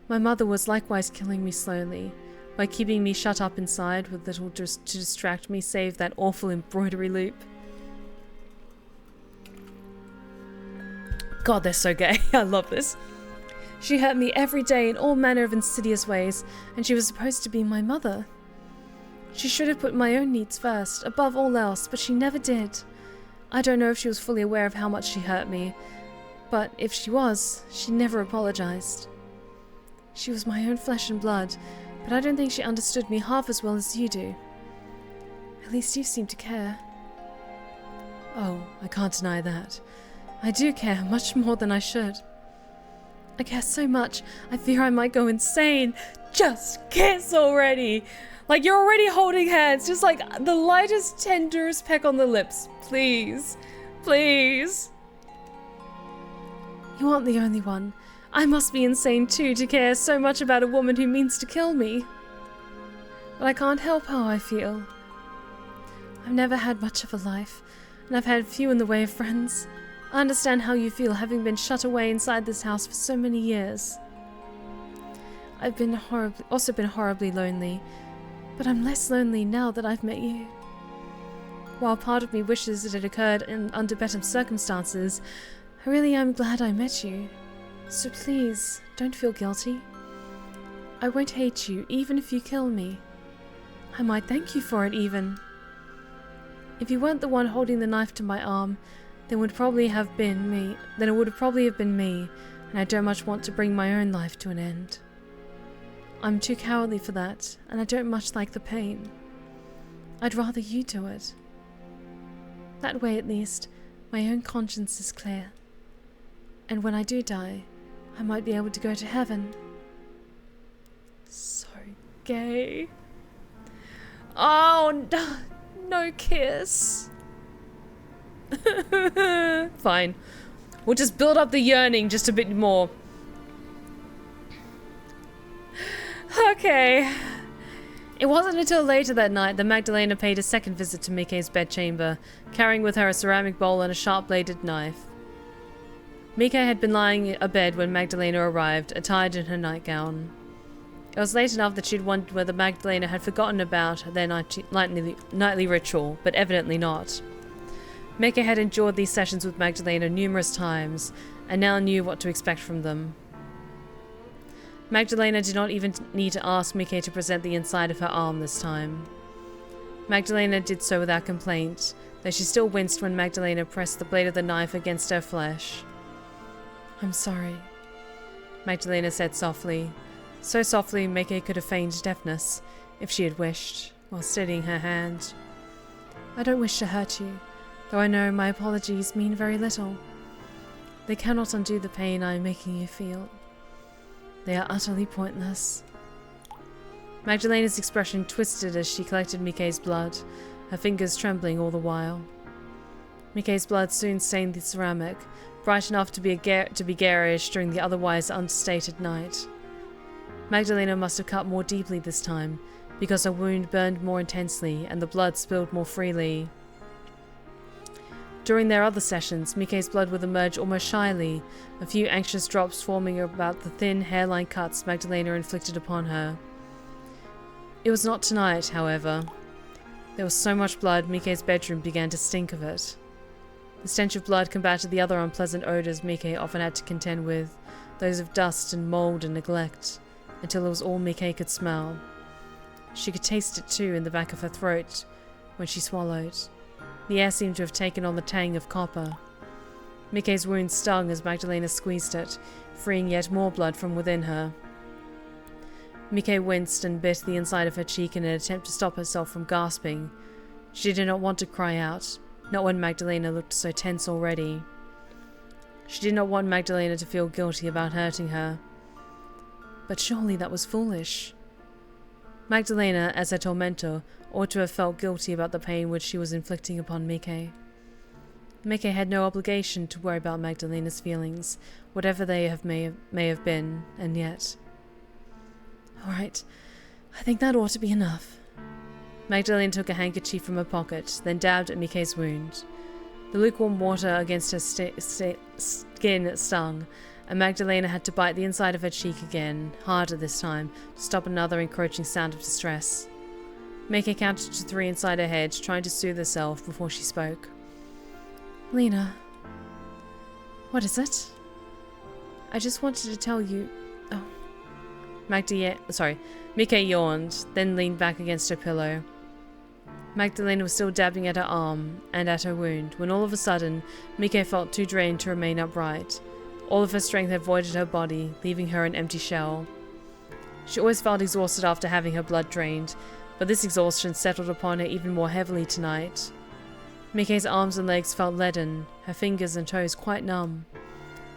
My mother was likewise killing me slowly, by keeping me shut up inside with little to distract me save that awful embroidery loop. God, they're so gay. I love this. She hurt me every day in all manner of insidious ways, and she was supposed to be my mother. She should have put my own needs first, above all else, but she never did. I don't know if she was fully aware of how much she hurt me, but if she was, she never apologized. She was my own flesh and blood, but I don't think she understood me half as well as you do. At least you seem to care. Oh, I can't deny that. I do care, much more than I should. I care so much, I fear I might go insane. Just kiss already! Like, you're already holding hands. Just like the lightest, tenderest peck on the lips. Please. Please. You aren't the only one. I must be insane too to care so much about a woman who means to kill me. But I can't help how I feel. I've never had much of a life, and I've had few in the way of friends. I understand how you feel having been shut away inside this house for so many years. I've been also been horribly lonely, but I'm less lonely now that I've met you. While part of me wishes it had occurred under better circumstances, I really am glad I met you. So please, don't feel guilty. I won't hate you, even if you kill me. I might thank you for it, even. If you weren't the one holding the knife to my arm, then it would probably have been me. And I don't much want to bring my own life to an end. I'm too cowardly for that, and I don't much like the pain. I'd rather you do it. That way, at least, my own conscience is clear. And when I do die, I might be able to go to heaven. So gay. Oh, no kiss. Fine. We'll just build up the yearning just a bit more. Okay. It wasn't until later that night that Magdalena paid a second visit to Miike's bedchamber, carrying with her a ceramic bowl and a sharp-bladed knife. Mieke had been lying abed when Magdalena arrived, attired in her nightgown. It was late enough that she'd wondered whether Magdalena had forgotten about their nightly ritual, but evidently not. Mieke had endured these sessions with Magdalena numerous times, and now knew what to expect from them. Magdalena did not even need to ask Mieke to present the inside of her arm this time. Magdalena did so without complaint, though she still winced when Magdalena pressed the blade of the knife against her flesh. I'm sorry, Magdalena said softly. So softly Mieke could have feigned deafness, if she had wished, while steadying her hand. I don't wish to hurt you, though I know my apologies mean very little. They cannot undo the pain I am making you feel. They are utterly pointless. Magdalena's expression twisted as she collected Miike's blood, her fingers trembling all the while. Miike's blood soon stained the ceramic, bright enough to be garish during the otherwise unstated night. Magdalena must have cut more deeply this time, because her wound burned more intensely and the blood spilled more freely. During their other sessions, Miike's blood would emerge almost shyly, a few anxious drops forming about the thin hairline cuts Magdalena inflicted upon her. It was not tonight, however. There was so much blood, Miike's bedroom began to stink of it. The stench of blood combated the other unpleasant odors Mieke often had to contend with, those of dust and mold and neglect, until it was all Mieke could smell. She could taste it too in the back of her throat when she swallowed. The air seemed to have taken on the tang of copper. Miike's wound stung as Magdalena squeezed it, freeing yet more blood from within her. Mieke winced and bit the inside of her cheek in an attempt to stop herself from gasping. She did not want to cry out, not when Magdalena looked so tense already. She did not want Magdalena to feel guilty about hurting her. But surely that was foolish. Magdalena, as her tormentor, ought to have felt guilty about the pain which she was inflicting upon Mieke. Mieke had no obligation to worry about Magdalena's feelings, whatever they may have been, and yet... All right, I think that ought to be enough. Magdalena took a handkerchief from her pocket, then dabbed at Miike's wound. The lukewarm water against her skin stung, and Magdalena had to bite the inside of her cheek again, harder this time, to stop another encroaching sound of distress. Mieke counted to 3 inside her head, trying to soothe herself before she spoke. Lena. What is it? I just wanted to tell you... Oh. Mieke yawned, then leaned back against her pillow. Magdalena was still dabbing at her arm and at her wound, when all of a sudden, Mieke felt too drained to remain upright. All of her strength had voided her body, leaving her an empty shell. She always felt exhausted after having her blood drained, but this exhaustion settled upon her even more heavily tonight. Miike's arms and legs felt leaden, her fingers and toes quite numb.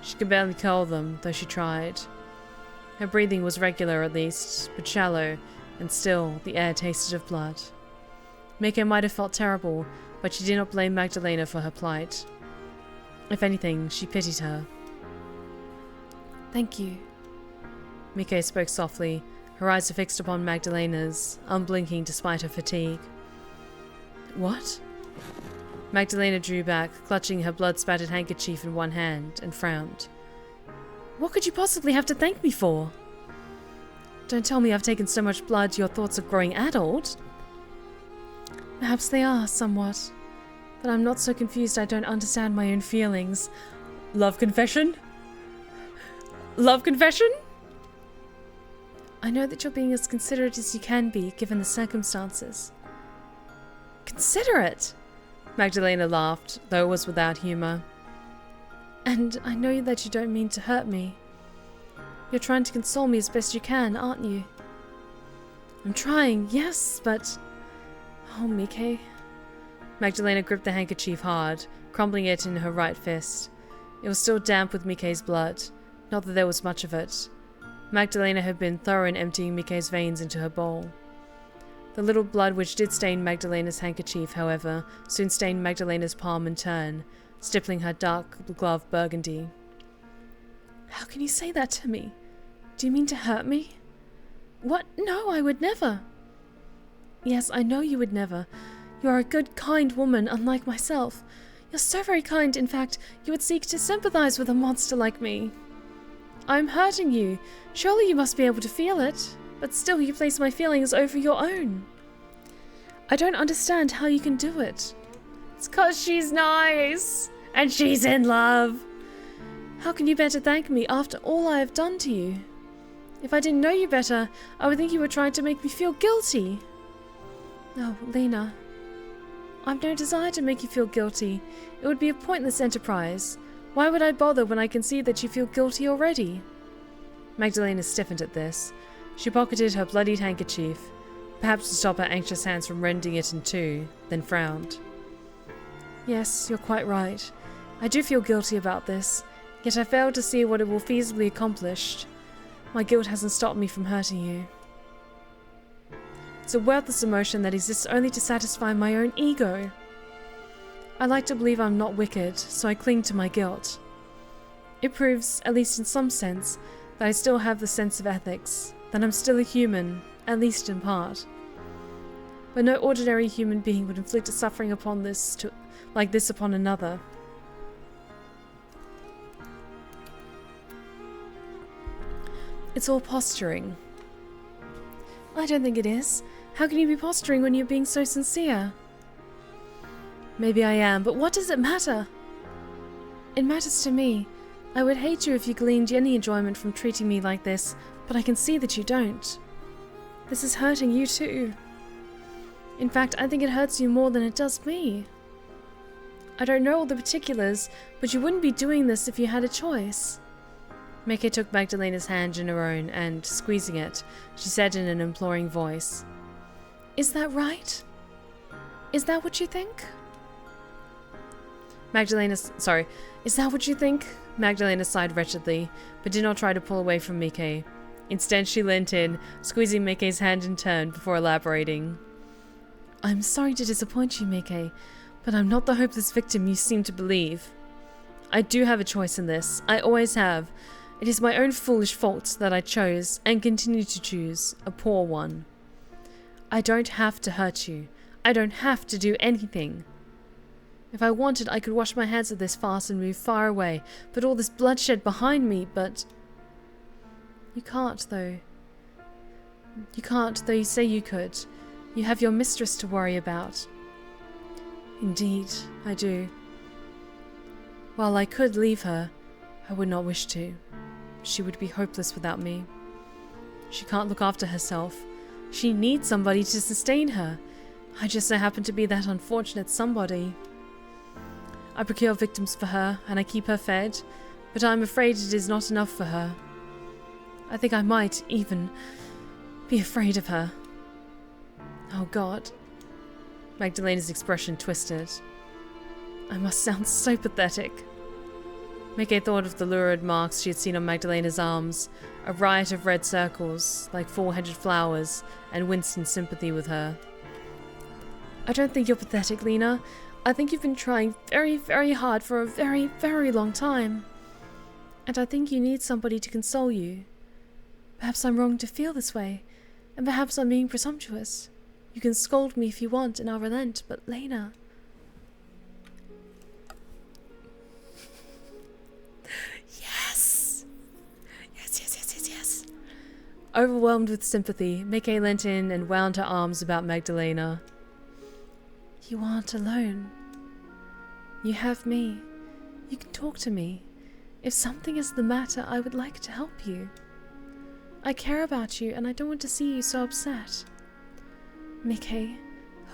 She could barely curl them, though she tried. Her breathing was regular at least, but shallow, and still the air tasted of blood. Mieke might have felt terrible, but she did not blame Magdalena for her plight. If anything, she pitied her. "Thank you." Mieke spoke softly, her eyes fixed upon Magdalena's, unblinking despite her fatigue. "What?" Magdalena drew back, clutching her blood-spattered handkerchief in one hand, and frowned. "What could you possibly have to thank me for?" "Don't tell me I've taken so much blood your thoughts are growing addled." "Perhaps they are, somewhat. But I'm not so confused I don't understand my own feelings." "Love confession? Love confession?" "I know that you're being as considerate as you can be, given the circumstances." "Considerate?" Magdalena laughed, though it was without humor. "And I know that you don't mean to hurt me. You're trying to console me as best you can, aren't you?" "I'm trying, yes, but..." "Oh, Mieke." Magdalena gripped the handkerchief hard, crumpling it in her right fist. It was still damp with Miike's blood, not that there was much of it. Magdalena had been thorough in emptying Miike's veins into her bowl. The little blood which did stain Magdalena's handkerchief, however, soon stained Magdalena's palm in turn, stippling her dark glove burgundy. "How can you say that to me? Do you mean to hurt me?" "What? No, I would never." "Yes, I know you would never. You are a good, kind woman, unlike myself. You're so very kind, in fact, you would seek to sympathize with a monster like me. I'm hurting you. Surely you must be able to feel it. But still you place my feelings over your own. I don't understand how you can do it." "It's 'cause she's nice. And she's in love." "How can you better thank me after all I have done to you? If I didn't know you better, I would think you were trying to make me feel guilty." "No, Lena. I've no desire to make you feel guilty. It would be a pointless enterprise. Why would I bother when I can see that you feel guilty already?" Magdalena stiffened at this. She pocketed her bloodied handkerchief, perhaps to stop her anxious hands from rending it in two, then frowned. "Yes, you're quite right. I do feel guilty about this, yet I fail to see what it will feasibly accomplish. My guilt hasn't stopped me from hurting you. It's a worthless emotion that exists only to satisfy my own ego. I like to believe I'm not wicked, so I cling to my guilt. It proves, at least in some sense, that I still have the sense of ethics, that I'm still a human, at least in part. But no ordinary human being would inflict a suffering like this upon another. It's all posturing." "I don't think it is. How can you be posturing when you're being so sincere?" "Maybe I am, but what does it matter?" "It matters to me. I would hate you if you gleaned any enjoyment from treating me like this, but I can see that you don't. This is hurting you too. In fact, I think it hurts you more than it does me. I don't know all the particulars, but you wouldn't be doing this if you had a choice." Mieke took Magdalena's hand in her own and, squeezing it, she said in an imploring voice, "Is that right? Is that what you think?" Is that what you think? Magdalena sighed wretchedly, but did not try to pull away from Mieke. Instead, she leant in, squeezing Miike's hand in turn before elaborating. "I'm sorry to disappoint you, Mieke, but I'm not the hopeless victim you seem to believe. I do have a choice in this. I always have. It is my own foolish fault that I chose, and continue to choose, a poor one. I don't have to hurt you. I don't have to do anything. If I wanted, I could wash my hands of this farce and move far away, put all this bloodshed behind me, but... You can't, though. You can't, though you say you could. You have your mistress to worry about." "Indeed, I do. While I could leave her, I would not wish to. She would be hopeless without me. She can't look after herself. She needs somebody to sustain her. I just so happen to be that unfortunate somebody. I procure victims for her, and I keep her fed, but I'm afraid it is not enough for her. I think I might, even, be afraid of her. Oh God." Magdalena's expression twisted. "I must sound so pathetic." Mieke thought of the lurid marks she had seen on Magdalena's arms, a riot of red circles, like four-headed flowers, and winced in sympathy with her. I don't think you're pathetic, Lena. I think you've been trying very, very hard for a very, very long time. And I think you need somebody to console you. Perhaps I'm wrong to feel this way, and perhaps I'm being presumptuous. You can scold me if you want, and I'll relent, but Lena... Yes! Yes. Overwhelmed with sympathy, Mieke leant in and wound her arms about Magdalena. You aren't alone. You have me. You can talk to me. If something is the matter, I would like to help you. I care about you, and I don't want to see you so upset. Mieke.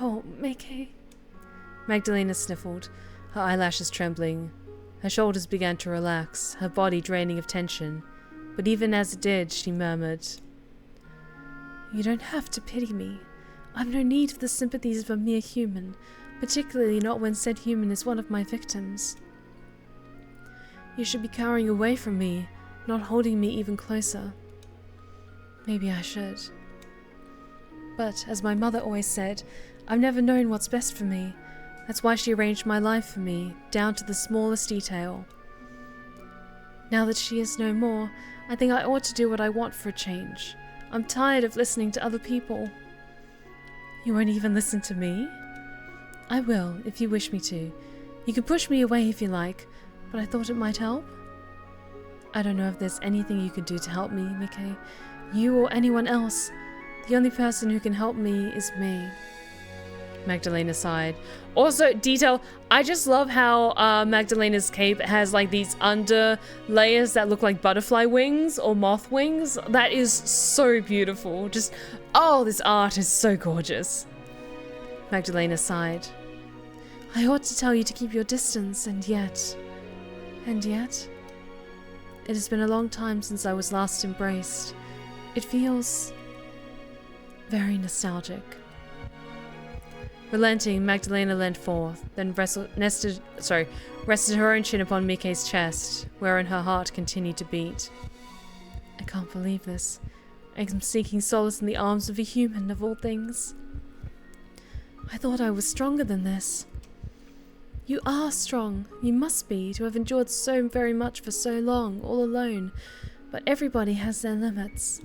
Oh, Mieke. Magdalena sniffled, her eyelashes trembling. Her shoulders began to relax, her body draining of tension. But even as it did, she murmured, You don't have to pity me. I've no need for the sympathies of a mere human, particularly not when said human is one of my victims. You should be cowering away from me, not holding me even closer. Maybe I should. But, as my mother always said, I've never known what's best for me. That's why she arranged my life for me, down to the smallest detail. Now that she is no more, I think I ought to do what I want for a change. I'm tired of listening to other people. You won't even listen to me? I will, if you wish me to. You can push me away if you like, but I thought it might help. I don't know if there's anything you can do to help me, Mieke. You or anyone else. The only person who can help me is me. Magdalena sighed. Also, detail, I just love how Magdalena's cape has like these under layers that look like butterfly wings or moth wings. That is so beautiful. Just, oh, this art is so gorgeous. Magdalena sighed. I ought to tell you to keep your distance, and yet... It has been a long time since I was last embraced. It feels... very nostalgic. Relenting, Magdalena leant forth, then rested her own chin upon Miike's chest, wherein her heart continued to beat. I can't believe this. I am seeking solace in the arms of a human, of all things. I thought I was stronger than this. You are strong. You must be, to have endured so very much for so long, all alone. But everybody has their limits.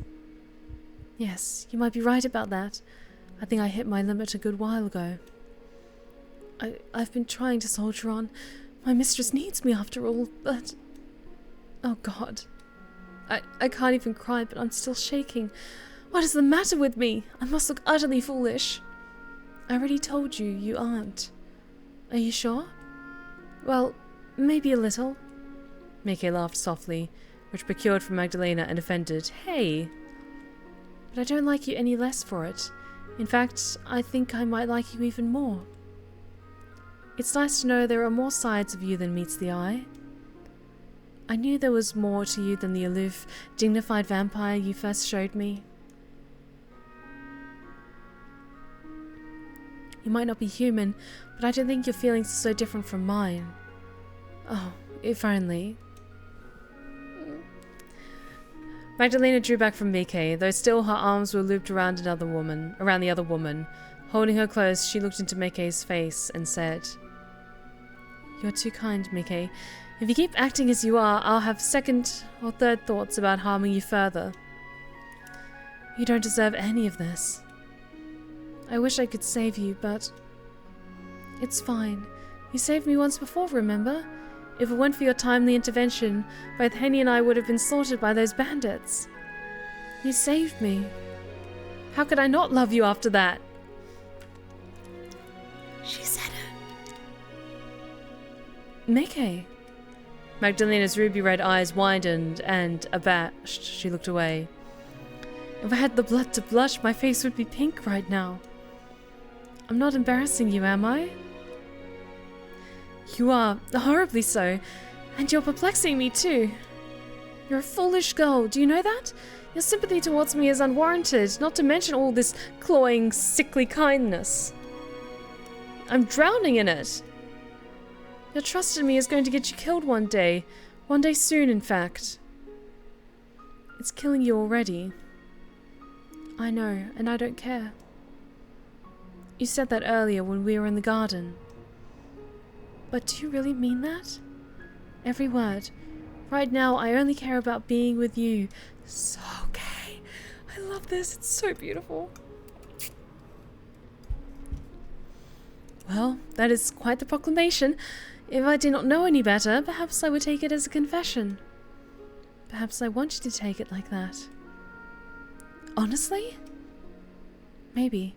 Yes, you might be right about that. I think I hit my limit a good while ago. I've been trying to soldier on. My mistress needs me after all, but... Oh God. I can't even cry, but I'm still shaking. What is the matter with me? I must look utterly foolish. I already told you, you aren't. Are you sure? Well, maybe a little. Mieke laughed softly, which procured from Magdalena an offended, Hey! But I don't like you any less for it. In fact, I think I might like you even more. It's nice to know there are more sides of you than meets the eye. I knew there was more to you than the aloof, dignified vampire you first showed me. You might not be human, but I don't think your feelings are so different from mine. Oh, if only. Magdalena drew back from Mieke, though still her arms were looped around the other woman. Holding her close, she looked into Miike's face and said, You're too kind, Mieke. If you keep acting as you are, I'll have second or third thoughts about harming you further. You don't deserve any of this. I wish I could save you, but... It's fine. You saved me once before, remember? If it weren't for your timely intervention, both Henny and I would have been slaughtered by those bandits. You saved me. How could I not love you after that? She said it. Mieke. Magdalena's ruby-red eyes widened, and, abashed, she looked away. If I had the blood to blush, my face would be pink right now. I'm not embarrassing you, am I? You are, horribly so, and you're perplexing me too. You're a foolish girl, do you know that? Your sympathy towards me is unwarranted, not to mention all this cloying, sickly kindness. I'm drowning in it. Your trust in me is going to get you killed one day. One day soon, in fact. It's killing you already. I know, and I don't care. You said that earlier when we were in the garden. But do you really mean that? Every word. Right now, I only care about being with you. So gay. I love this. It's so beautiful. Well, that is quite the proclamation. If I did not know any better, perhaps I would take it as a confession. Perhaps I want you to take it like that. Honestly? Maybe.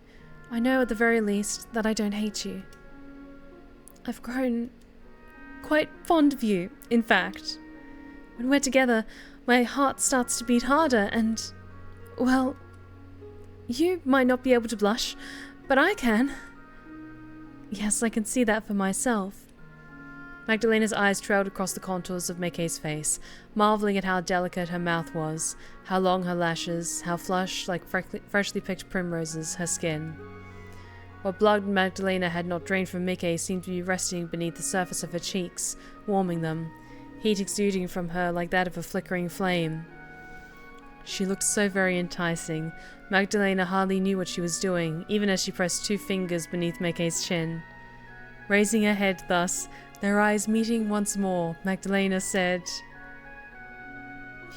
I know at the very least that I don't hate you. I've grown quite fond of you, in fact. When we're together, my heart starts to beat harder and, well, you might not be able to blush, but I can. Yes, I can see that for myself. Magdalena's eyes trailed across the contours of Mike's face, marveling at how delicate her mouth was, how long her lashes, how flush, like freshly picked primroses, her skin. What blood Magdalena had not drained from Mieke seemed to be resting beneath the surface of her cheeks, warming them, heat exuding from her like that of a flickering flame. She looked so very enticing. Magdalena hardly knew what she was doing, even as she pressed 2 fingers beneath Mike's chin. Raising her head thus, their eyes meeting once more, Magdalena said,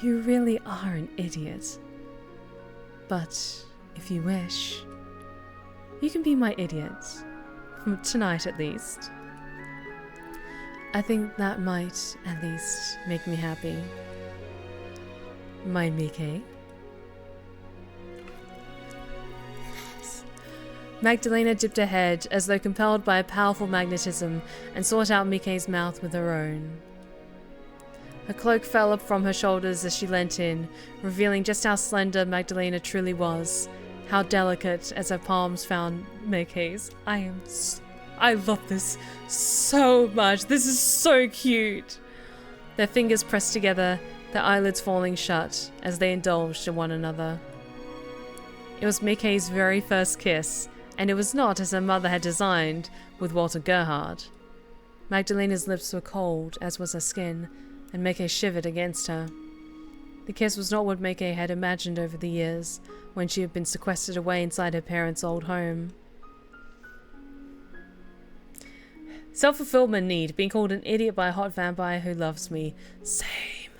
"You really are an idiot. But, if you wish, you can be my idiot. From tonight, at least. I think that might, at least, make me happy. My Mieke." Magdalena dipped her head, as though compelled by a powerful magnetism, and sought out Mike's mouth with her own. Her cloak fell up from her shoulders as she leant in, revealing just how slender Magdalena truly was, how delicate as her palms found Mike's. I love this so much. This is so cute. Their fingers pressed together, their eyelids falling shut as they indulged in one another. It was Mike's very first kiss, and it was not as her mother had designed, with Walter Gerhard. Magdalena's lips were cold, as was her skin, and Mieke shivered against her. The kiss was not what Mieke had imagined over the years, when she had been sequestered away inside her parents' old home. Self-fulfillment need, being called an idiot by a hot vampire who loves me. Same.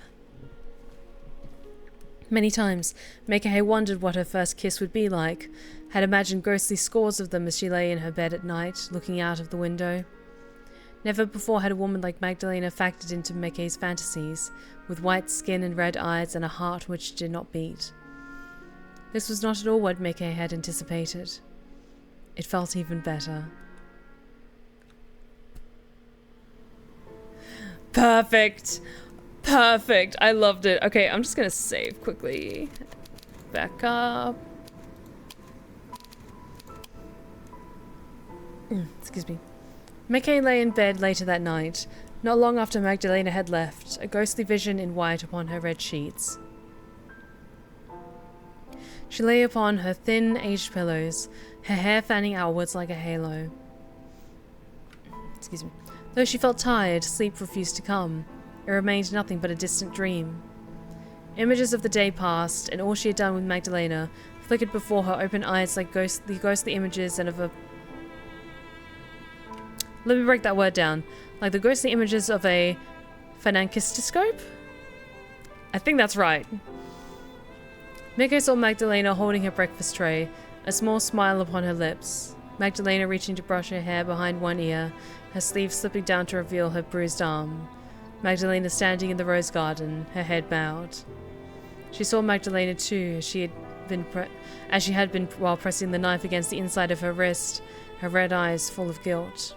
Many times, Mieke had wondered what her first kiss would be like, had imagined ghostly scores of them as she lay in her bed at night, looking out of the window. Never before had a woman like Magdalena factored into Mike's fantasies, with white skin and red eyes and a heart which did not beat. This was not at all what Mieke had anticipated. It felt even better. Perfect! Perfect! I loved it. Okay, I'm just gonna save quickly. Back up. Excuse me. Mieke lay in bed later that night, not long after Magdalena had left, a ghostly vision in white upon her red sheets. She lay upon her thin, aged pillows, her hair fanning outwards like a halo. Excuse me. Though she felt tired, sleep refused to come. It remained nothing but a distant dream. Images of the day passed, and all she had done with Magdalena flickered before her open eyes like ghostly images and of a... Let me break that word down. Like the ghostly images of a phalangistiscope? I think that's right. Mieke saw Magdalena holding her breakfast tray, a small smile upon her lips. Magdalena reaching to brush her hair behind one ear, her sleeve slipping down to reveal her bruised arm. Magdalena standing in the rose garden, her head bowed. She saw Magdalena too, as she had been while pressing the knife against the inside of her wrist, her red eyes full of guilt.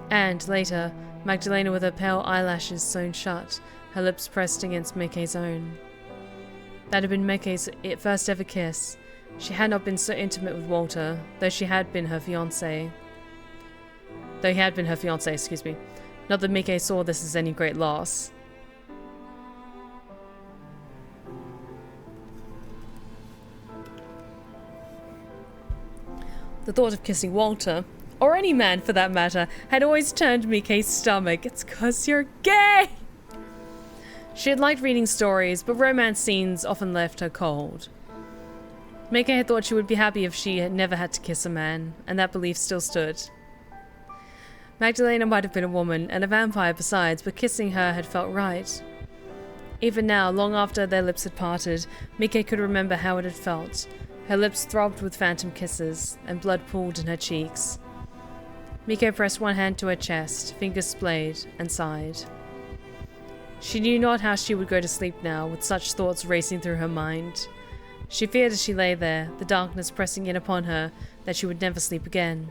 And, later, Magdalena with her pale eyelashes sewn shut, her lips pressed against Mike's own. That had been Mike's first ever kiss. She had not been so intimate with Walter, though he had been her fiancé, excuse me. Not that Mieke saw this as any great loss. The thought of kissing Walter, or any man for that matter, had always turned Miike's stomach. It's 'cause you're gay! She had liked reading stories, but romance scenes often left her cold. Mieke had thought she would be happy if she had never had to kiss a man, and that belief still stood. Magdalena might have been a woman, and a vampire besides, but kissing her had felt right. Even now, long after their lips had parted, Mieke could remember how it had felt. Her lips throbbed with phantom kisses, and blood pooled in her cheeks. Mieke pressed one hand to her chest, fingers splayed, and sighed. She knew not how she would go to sleep now, with such thoughts racing through her mind. She feared as she lay there, the darkness pressing in upon her, that she would never sleep again.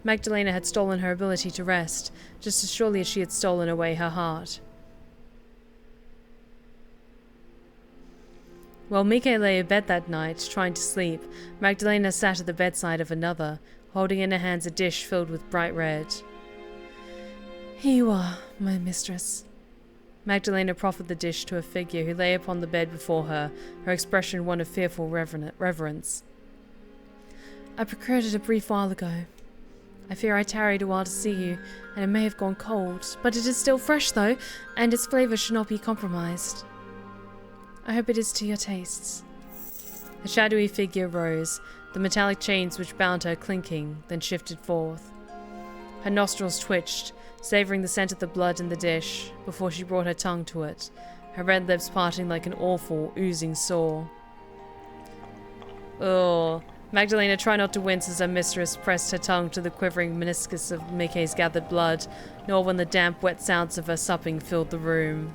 Magdalena had stolen her ability to rest, just as surely as she had stolen away her heart. While Mieke lay in bed that night, trying to sleep, Magdalena sat at the bedside of another, holding in her hands a dish filled with bright red. "Here you are, my mistress." Magdalena proffered the dish to a figure who lay upon the bed before her, her expression one of fearful reverence. "I procured it a brief while ago. I fear I tarried a while to see you, and it may have gone cold, but it is still fresh, though, and its flavour should not be compromised. I hope it is to your tastes." The shadowy figure rose, the metallic chains which bound her clinking, then shifted forth. Her nostrils twitched, savouring the scent of the blood in the dish, before she brought her tongue to it, her red lips parting like an awful, oozing sore. Ugh. Magdalena tried not to wince as her mistress pressed her tongue to the quivering meniscus of Miike's gathered blood, nor when the damp, wet sounds of her supping filled the room.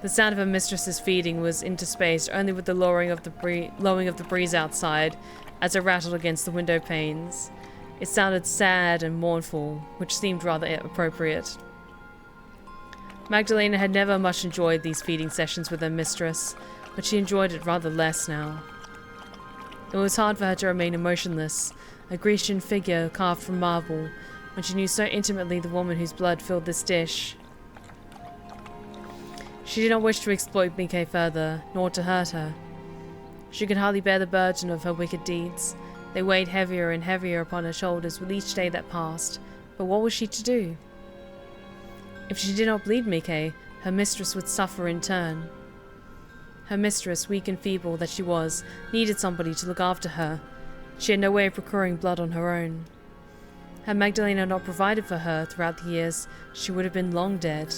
The sound of her mistress's feeding was interspaced only with the lowing of the breeze outside, as it rattled against the window panes. It sounded sad and mournful, which seemed rather appropriate. Magdalena had never much enjoyed these feeding sessions with her mistress, but she enjoyed it rather less now. It was hard for her to remain emotionless, a Grecian figure carved from marble, when she knew so intimately the woman whose blood filled this dish. She did not wish to exploit Mieke further, nor to hurt her. She could hardly bear the burden of her wicked deeds. They weighed heavier and heavier upon her shoulders with each day that passed, but what was she to do? If she did not bleed Mieke, her mistress would suffer in turn. Her mistress, weak and feeble that she was, needed somebody to look after her. She had no way of procuring blood on her own. Had Magdalena not provided for her throughout the years, she would have been long dead.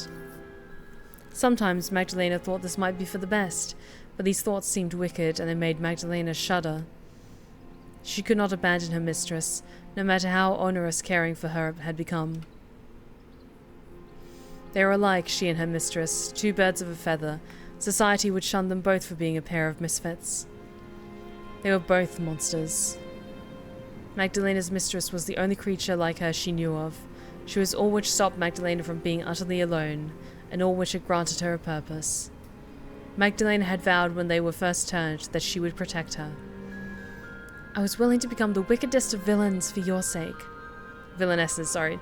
Sometimes Magdalena thought this might be for the best, but these thoughts seemed wicked, and they made Magdalena shudder. She could not abandon her mistress, no matter how onerous caring for her had become. They were alike, she and her mistress, two birds of a feather. Society would shun them both for being a pair of misfits. They were both monsters. Magdalena's mistress was the only creature like her she knew of. She was all which stopped Magdalena from being utterly alone, and all which had granted her a purpose. Magdalena had vowed when they were first turned that she would protect her. "I was willing to become the wickedest of villains for your sake." Villainesses, sorry.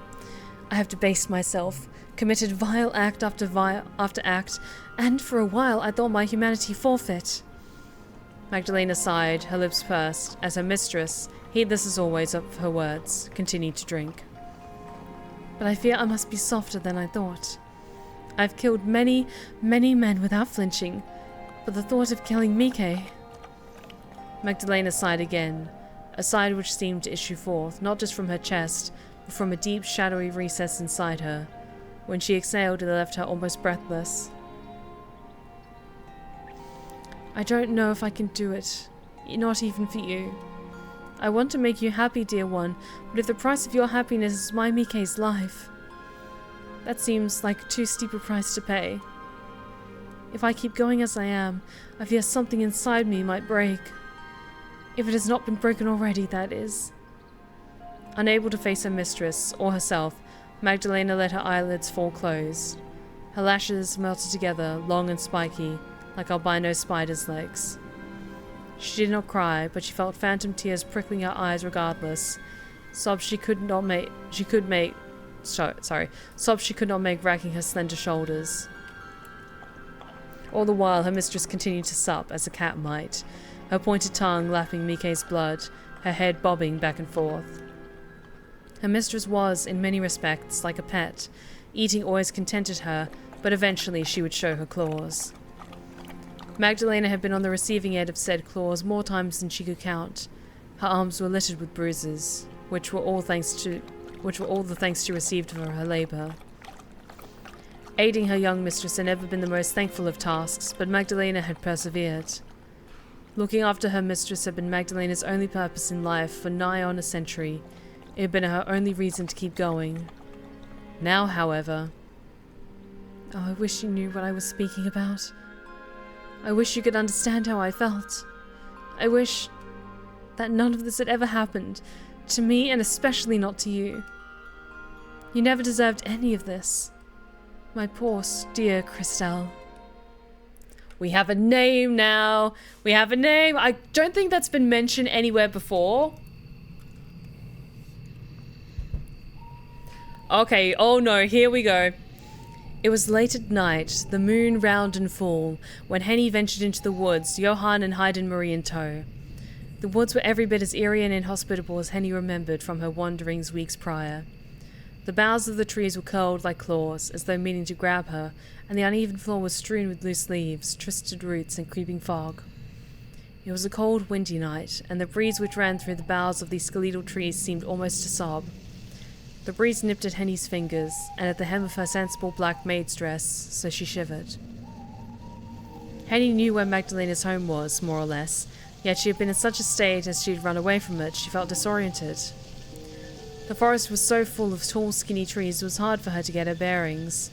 "I have debased myself, committed vile act after act, and for a while I thought my humanity forfeit." Magdalena sighed, her lips pursed, as her mistress, heedless as always of her words, continued to drink. "But I fear I must be softer than I thought. I've killed many, many men without flinching, but the thought of killing Mieke..." Magdalena sighed again, a sigh which seemed to issue forth, not just from her chest, but from a deep, shadowy recess inside her. When she exhaled, it left her almost breathless. "I don't know if I can do it, not even for you. I want to make you happy, dear one, but if the price of your happiness is my Miike's life, that seems like too steep a price to pay. If I keep going as I am, I fear something inside me might break. If it has not been broken already, that is." Unable to face her mistress, or herself, Magdalena let her eyelids fall closed. Her lashes melted together, long and spiky, like albino spiders' legs. She did not cry, but she felt phantom tears prickling her eyes regardless. Sobs she could not make racking her slender shoulders. All the while her mistress continued to sup, as a cat might, her pointed tongue lapping Miike's blood, her head bobbing back and forth. Her mistress was, in many respects, like a pet. Eating always contented her, but eventually she would show her claws. Magdalena had been on the receiving end of said claws more times than she could count. Her arms were littered with bruises, which were all the thanks she received for her labour. Aiding her young mistress had never been the most thankful of tasks, but Magdalena had persevered. Looking after her mistress had been Magdalena's only purpose in life for nigh on a century. It had been her only reason to keep going. Now, however... Oh, I wish you knew what I was speaking about. I wish you could understand how I felt. I wish that none of this had ever happened, to me and especially not to you. You never deserved any of this. My poor, dear Christelle. We have a name now. We have a name. I don't think that's been mentioned anywhere before. Okay, oh no, here we go. It was late at night, the moon round and full, when Henny ventured into the woods, Johann and Hayden Marie in tow. The woods were every bit as eerie and inhospitable as Henny remembered from her wanderings weeks prior. The boughs of the trees were curled like claws, as though meaning to grab her, and the uneven floor was strewn with loose leaves, twisted roots, and creeping fog. It was a cold, windy night, and the breeze which ran through the boughs of these skeletal trees seemed almost to sob. The breeze nipped at Henny's fingers, and at the hem of her sensible black maid's dress, so she shivered. Henny knew where Magdalena's home was, more or less, yet she had been in such a state as she had run away from it, she felt disoriented. The forest was so full of tall, skinny trees it was hard for her to get her bearings.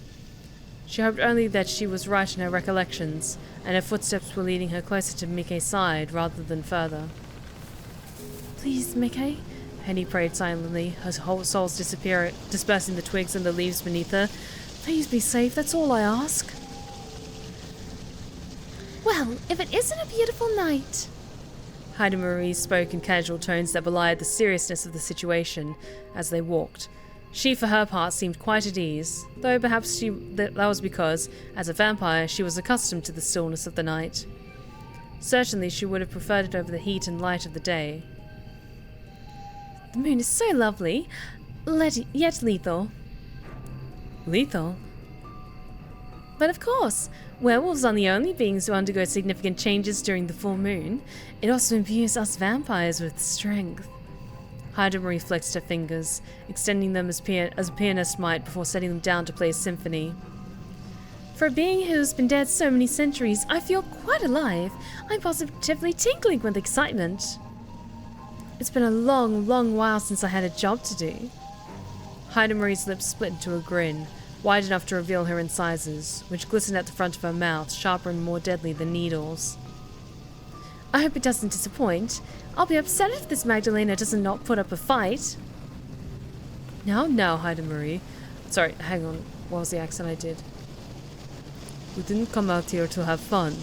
She hoped only that she was right in her recollections, and her footsteps were leading her closer to Miike's side rather than further. "Please, Mieke," Henny prayed silently, her whole soul dispersing the twigs and the leaves beneath her. "Please be safe, that's all I ask." "Well, if it isn't a beautiful night," Hayden Marie spoke in casual tones that belied the seriousness of the situation as they walked. She, for her part, seemed quite at ease, though perhaps that was because, as a vampire, she was accustomed to the stillness of the night. Certainly she would have preferred it over the heat and light of the day. "The moon is so lovely, yet lethal." "Lethal?" "But of course, werewolves aren't the only beings who undergo significant changes during the full moon. It also imbues us vampires with strength." Hayden Marie flexed her fingers, extending them as a pianist might before setting them down to play a symphony. "For a being who's been dead so many centuries, I feel quite alive. I'm positively tinkling with excitement." "It's been a long, long while since I had a job to do." Hayden Marie's lips split into a grin, wide enough to reveal her incisors, which glistened at the front of her mouth, sharper and more deadly than needles. "I hope it doesn't disappoint. I'll be upset if this Magdalena doesn't not put up a fight." Now, Hayden Marie. Sorry, hang on. What was the accent I did? "We didn't come out here to have fun.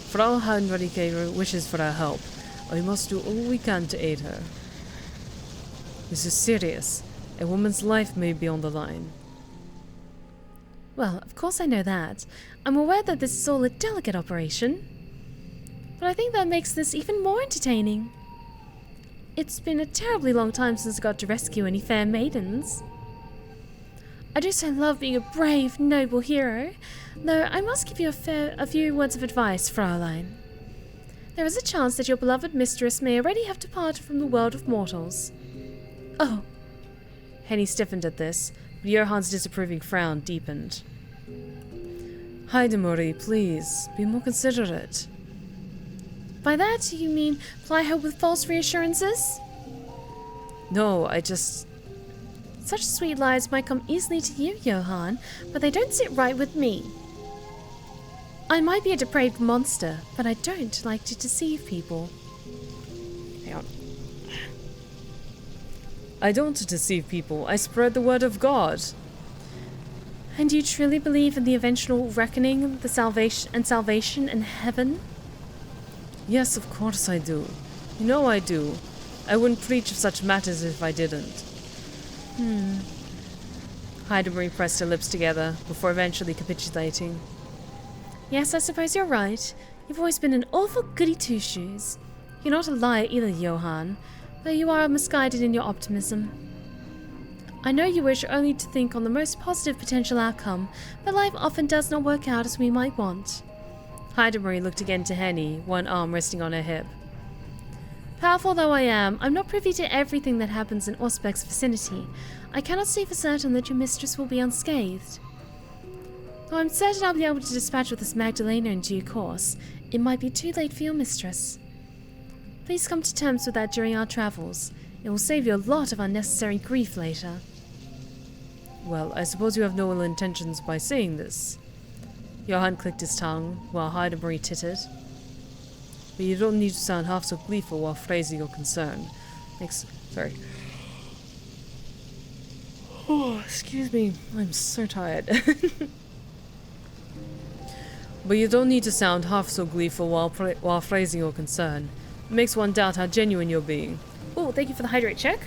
Frau Henrique wishes for our help. We must do all we can to aid her. This is serious. A woman's life may be on the line." "Well, of course I know that. I'm aware that this is all a delicate operation. But I think that makes this even more entertaining. It's been a terribly long time since I got to rescue any fair maidens. I do so love being a brave, noble hero, though I must give you a few words of advice, Fraulein. There is a chance that your beloved mistress may already have departed from the world of mortals." "Oh." Henny stiffened at this, but Johann's disapproving frown deepened. "Hayden Marie, please, be more considerate." "By that, you mean ply her with false reassurances?" "No, I just..." "Such sweet lies might come easily to you, Johann, but they don't sit right with me. I might be a depraved monster, but I don't like to deceive people." Hang on. "I don't deceive people. I spread the word of God." "And do you truly believe in the eventual reckoning, the salvation and heaven?" "Yes, of course I do. You know I do. I wouldn't preach of such matters if I didn't." Hayden Marie pressed her lips together before eventually capitulating. "Yes, I suppose you're right. You've always been an awful goody two-shoes. You're not a liar either, Johann, though you are misguided in your optimism." I know you wish only to think on the most positive potential outcome, but life often does not work out as we might want. Hayden looked again to Henny, one arm resting on her hip. Powerful though I am, I'm not privy to everything that happens in Auspeck's vicinity. I cannot say for certain that your mistress will be unscathed. Though I'm certain I'll be able to dispatch with this Magdalena in due course, it might be too late for your mistress. Please come to terms with that during our travels. It will save you a lot of unnecessary grief later. Well, I suppose you have no ill intentions by saying this. Johan clicked his tongue, while Hayden tittered. But you don't need to sound half so gleeful while phrasing your concern. Sorry. Oh, excuse me. I'm so tired. But you don't need to sound half so gleeful while phrasing your concern. It makes one doubt how genuine you're being. Oh, thank you for the hydrate check.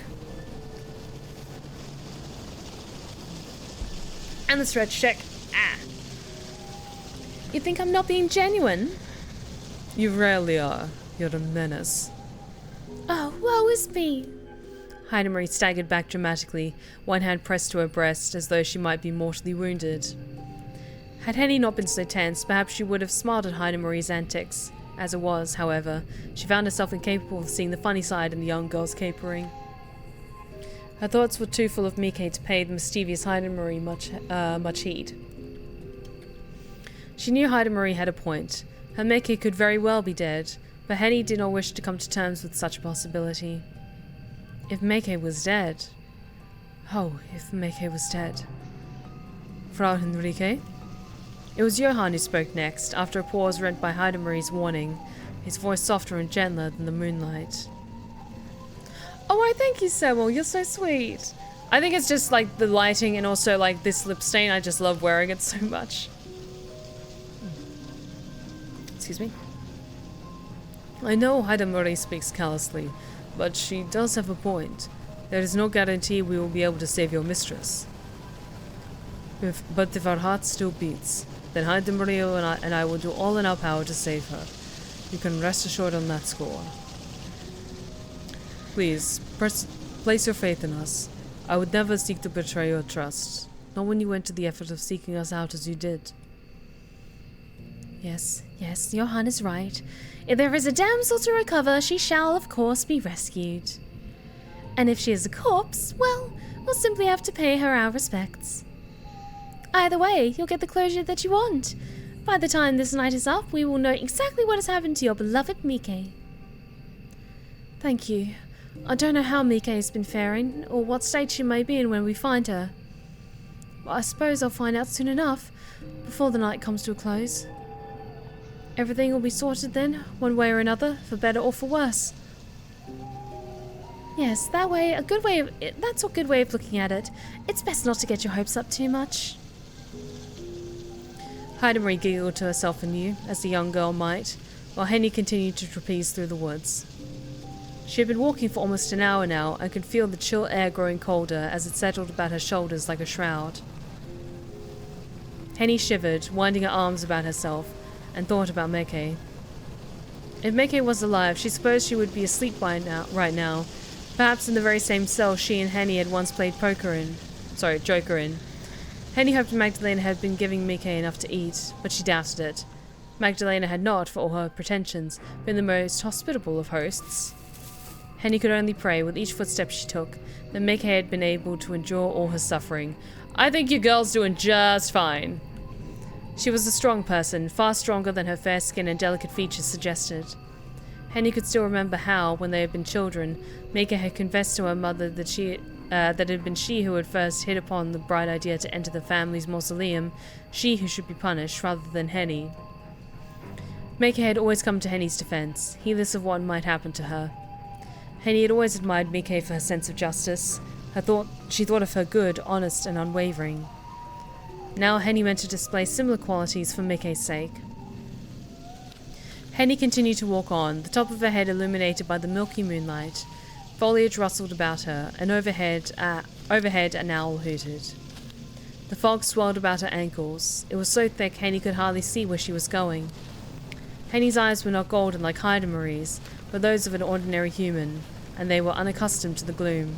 And the stretch check. Ah. You think I'm not being genuine? You rarely are. You're a menace. Oh, woe is me. Hayden staggered back dramatically, one hand pressed to her breast as though she might be mortally wounded. Had Henny not been so tense, perhaps she would have smiled at Hayden's antics. As it was, however, she found herself incapable of seeing the funny side in the young girl's capering. Her thoughts were too full of Mieke to pay the mischievous Hayden much heed. She knew Hayden had a point. Her Mieke could very well be dead, but Henny did not wish to come to terms with such a possibility. If Mieke was dead... Oh, if Mieke was dead. Frau Henrique? It was Johan who spoke next, after a pause rent by Hayden's warning, his voice softer and gentler than the moonlight. Oh, I thank you, Samuel. You're so sweet. I think it's just like the lighting and also like this lip stain. I just love wearing it so much. Excuse me. I know Hayden speaks callously, but she does have a point. There is no guarantee we will be able to save your mistress. But if our heart still beats, then Hayden and I will do all in our power to save her. You can rest assured on that score. Please, place your faith in us. I would never seek to betray your trust, not when you went to the effort of seeking us out as you did. Yes, Johan is right. If there is a damsel to recover, she shall, of course, be rescued. And if she is a corpse, well, we'll simply have to pay her our respects. Either way, you'll get the closure that you want. By the time this night is up, we will know exactly what has happened to your beloved Mieke. Thank you. I don't know how Mieke has been faring, or what state she may be in when we find her. But I suppose I'll find out soon enough, before the night comes to a close. Everything will be sorted then, one way or another, for better or for worse. Yes, that's a good way of looking at it. It's best not to get your hopes up too much. Hayden giggled to herself anew, as the young girl might, while Henny continued to trapeze through the woods. She had been walking for almost an hour now, and could feel the chill air growing colder as it settled about her shoulders like a shroud. Henny shivered, winding her arms about herself, and thought about Mieke. If Mieke was alive, she supposed she would be asleep right now, perhaps in the very same cell she and Henny had once played Joker in. Henny hoped Magdalena had been giving Mieke enough to eat, but she doubted it. Magdalena had not, for all her pretensions, been the most hospitable of hosts. Henny could only pray, with each footstep she took, that Mieke had been able to endure all her suffering. I think your girl's doing just fine. She was a strong person, far stronger than her fair skin and delicate features suggested. Henny could still remember how, when they had been children, Mieke had confessed to her mother that it had been she who had first hit upon the bright idea to enter the family's mausoleum, she who should be punished rather than Henny. Mieke had always come to Henny's defense, heedless of what might happen to her. Henny had always admired Mieke for her sense of justice. She thought of her good, honest, and unwavering. Now Henny meant to display similar qualities for Mike's sake. Henny continued to walk on, the top of her head illuminated by the milky moonlight. Foliage rustled about her, and overhead an owl hooted. The fog swirled about her ankles. It was so thick Henny could hardly see where she was going. Henny's eyes were not golden like Hayden's, but those of an ordinary human, and they were unaccustomed to the gloom.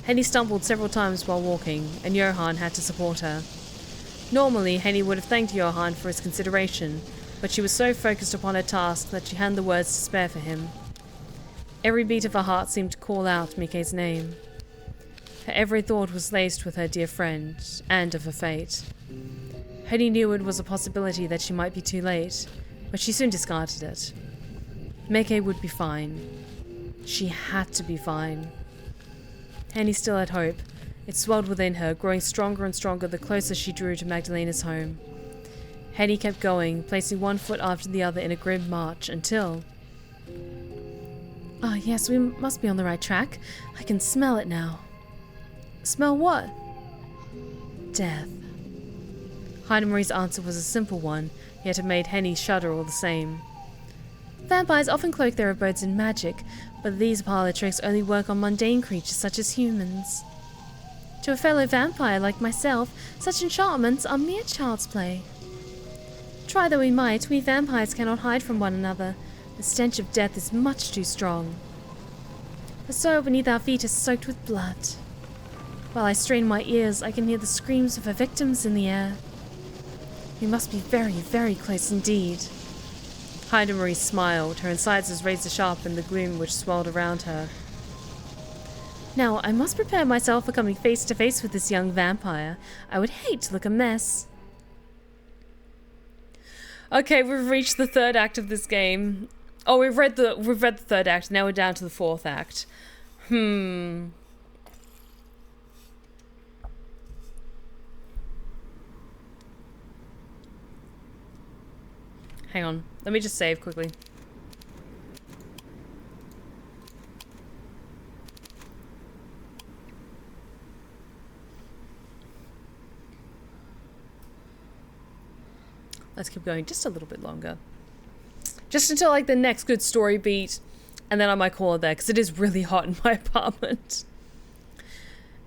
Henny stumbled several times while walking, and Johan had to support her. Normally, Henny would have thanked Johan for his consideration, but she was so focused upon her task that she hadn't the words to spare for him. Every beat of her heart seemed to call out Mieke's name. Her every thought was laced with her dear friend, and of her fate. Henny knew it was a possibility that she might be too late, but she soon discarded it. Mieke would be fine. She had to be fine. Henny still had hope. It swelled within her, growing stronger and stronger the closer she drew to Magdalena's home. Henny kept going, placing one foot after the other in a grim march, until... Ah, yes, we must be on the right track. I can smell it now. Smell what? Death. Heidemarie's answer was a simple one, yet it made Henny shudder all the same. Vampires often cloak their abodes in magic, but these parlor tricks only work on mundane creatures such as humans. To a fellow vampire like myself, such enchantments are mere child's play. Try though we might, we vampires cannot hide from one another. The stench of death is much too strong. The soil beneath our feet is soaked with blood. While I strain my ears, I can hear the screams of her victims in the air. We must be very, very close indeed. Heidemarie smiled, her incisors razor-sharp in the gloom which swirled around her. Now, I must prepare myself for coming face to face with this young vampire. I would hate to look a mess. Okay, we've reached the third act of this game. Oh, we've read the third act, now we're down to the fourth act. Hang on, let me just save quickly. Let's keep going just a little bit longer. Just until like the next good story beat, and then I might call it there, because it is really hot in my apartment.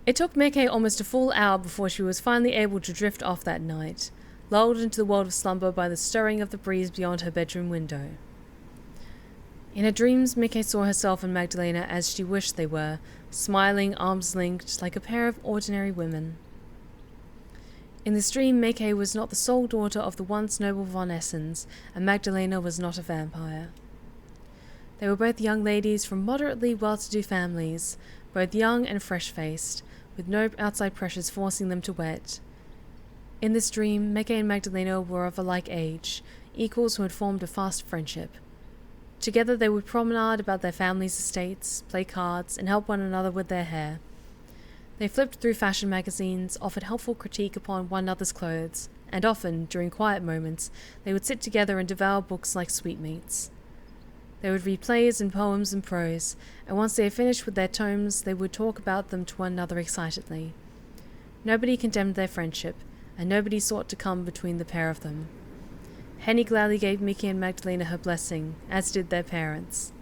It took Mieke almost a full hour before she was finally able to drift off that night, lulled into the world of slumber by the stirring of the breeze beyond her bedroom window. In her dreams, Mieke saw herself and Magdalena as she wished they were, smiling, arms linked, like a pair of ordinary women. In this dream, Mieke was not the sole daughter of the once noble von Essens, and Magdalena was not a vampire. They were both young ladies from moderately well-to-do families, both young and fresh-faced, with no outside pressures forcing them to wed. In this dream, Mieke and Magdalena were of a like age, equals who had formed a fast friendship. Together they would promenade about their families' estates, play cards, and help one another with their hair. They flipped through fashion magazines, offered helpful critique upon one another's clothes, and often, during quiet moments, they would sit together and devour books like sweetmeats. They would read plays and poems and prose, and once they had finished with their tomes, they would talk about them to one another excitedly. Nobody condemned their friendship, and nobody sought to come between the pair of them. Henny gladly gave Mieke and Magdalena her blessing, as did their parents.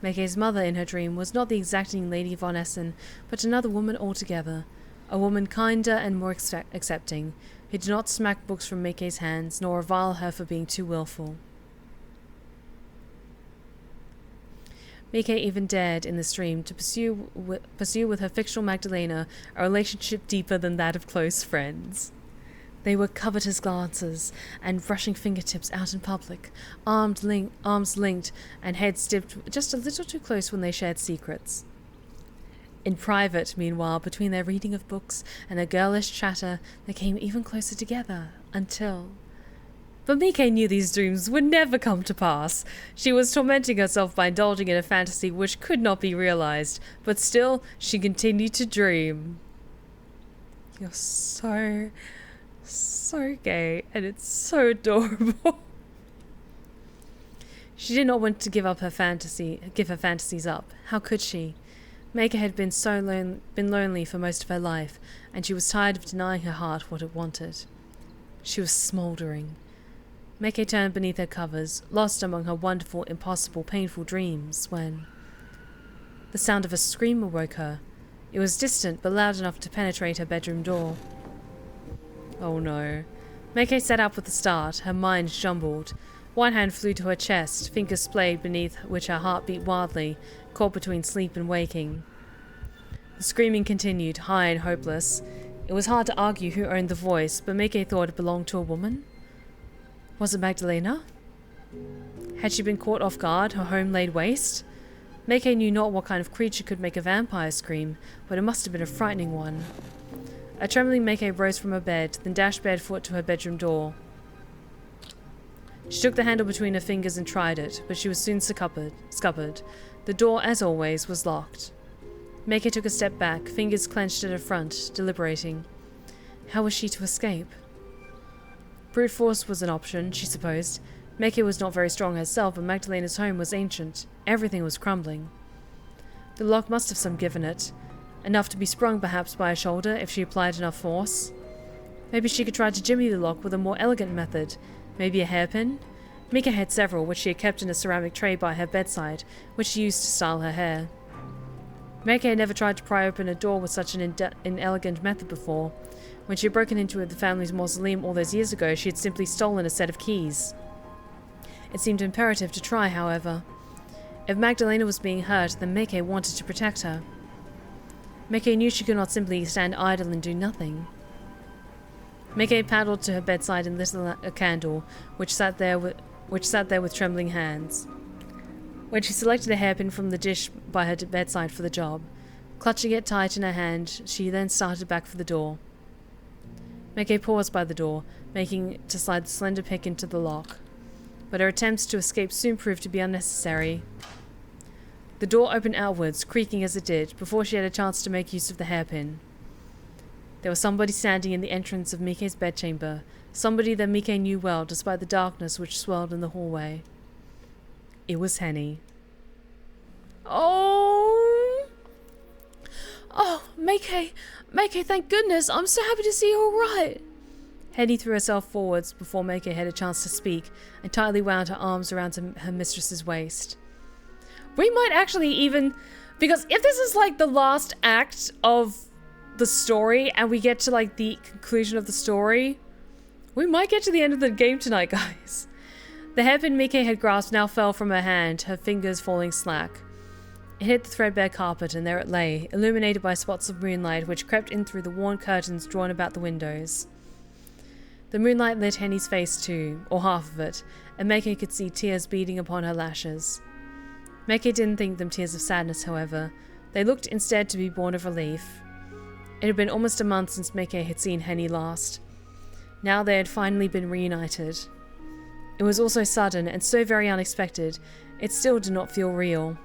Mieke's mother in her dream was not the exacting Lady von Essen, but another woman altogether, a woman kinder and more accepting, who did not smack books from Mieke's hands, nor revile her for being too willful. Mieke even dared, in this dream, to pursue with her fictional Magdalena a relationship deeper than that of close friends. They were covetous glances and brushing fingertips out in public, arms linked and heads dipped just a little too close when they shared secrets. In private, meanwhile, between their reading of books and their girlish chatter, they came even closer together, until... But Mieke knew these dreams would never come to pass. She was tormenting herself by indulging in a fantasy which could not be realized, but still she continued to dream. You're so gay, and it's so adorable. She did not want to give her fantasies up. How could she? Mieke had been lonely for most of her life, and she was tired of denying her heart what it wanted. She was smouldering. Mieke turned beneath her covers, lost among her wonderful, impossible, painful dreams, when... The sound of a scream awoke her. It was distant, but loud enough to penetrate her bedroom door. Oh no. Mieke sat up with a start, her mind jumbled. One hand flew to her chest, fingers splayed beneath which her heart beat wildly, caught between sleep and waking. The screaming continued, high and hopeless. It was hard to argue who owned the voice, but Mieke thought it belonged to a woman. Was it Magdalena? Had she been caught off guard, her home laid waste? Mieke knew not what kind of creature could make a vampire scream, but it must have been a frightening one. A trembling Mieke rose from her bed, then dashed barefoot to her bedroom door. She took the handle between her fingers and tried it, but she was soon scuppered. The door, as always, was locked. Mieke took a step back, fingers clenched at her front, deliberating. How was she to escape? Brute force was an option, she supposed. Mieke was not very strong herself, but Magdalena's home was ancient. Everything was crumbling. The lock must have some give in it. Enough to be sprung perhaps by a shoulder if she applied enough force. Maybe she could try to jimmy the lock with a more elegant method. Maybe a hairpin? Mieke had several, which she had kept in a ceramic tray by her bedside, which she used to style her hair. Mieke had never tried to pry open a door with such an inelegant method before. When she had broken into the family's mausoleum all those years ago, she had simply stolen a set of keys. It seemed imperative to try, however. If Magdalena was being hurt, then Mieke wanted to protect her. Mieke knew she could not simply stand idle and do nothing. Mieke paddled to her bedside and lit a candle, which sat there with trembling hands. When she selected a hairpin from the dish by her bedside for the job, clutching it tight in her hand, she then started back for the door. Mieke paused by the door, making to slide the slender pick into the lock. But her attempts to escape soon proved to be unnecessary. The door opened outwards, creaking as it did, before she had a chance to make use of the hairpin. There was somebody standing in the entrance of Miike's bedchamber, somebody that Mieke knew well despite the darkness which swelled in the hallway. It was Henny. Oh, Mieke, thank goodness. I'm so happy to see you all right. Henny threw herself forwards before Mieke had a chance to speak and tightly wound her arms around her mistress's waist. We might actually even, because if this is like the last act of the story and we get to like the conclusion of the story, we might get to the end of the game tonight, guys. The hairpin Mieke had grasped now fell from her hand, her fingers falling slack. It hit the threadbare carpet, and there it lay, illuminated by spots of moonlight which crept in through the worn curtains drawn about the windows. The moonlight lit Henny's face too, or half of it, and Mieke could see tears beading upon her lashes. Mieke didn't think them tears of sadness, however. They looked instead to be born of relief. It had been almost a month since Mieke had seen Henny last. Now they had finally been reunited. It was all so sudden and so very unexpected, it still did not feel real.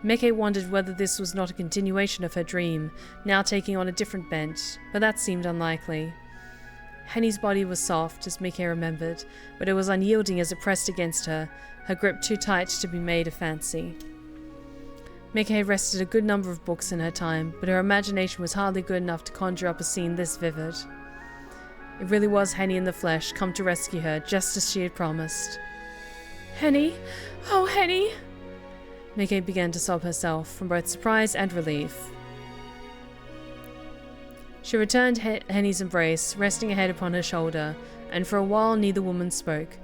Mieke wondered whether this was not a continuation of her dream, now taking on a different bent, but that seemed unlikely. Henny's body was soft, as Mieke remembered, but it was unyielding as it pressed against her grip too tight to be made a fancy. Mieke had rested a good number of books in her time, but her imagination was hardly good enough to conjure up a scene this vivid. It really was Henny in the flesh, come to rescue her, just as she had promised. Henny? Oh, Henny! Mieke began to sob herself, from both surprise and relief. She returned Henny's embrace, resting her head upon her shoulder, and for a while neither woman spoke.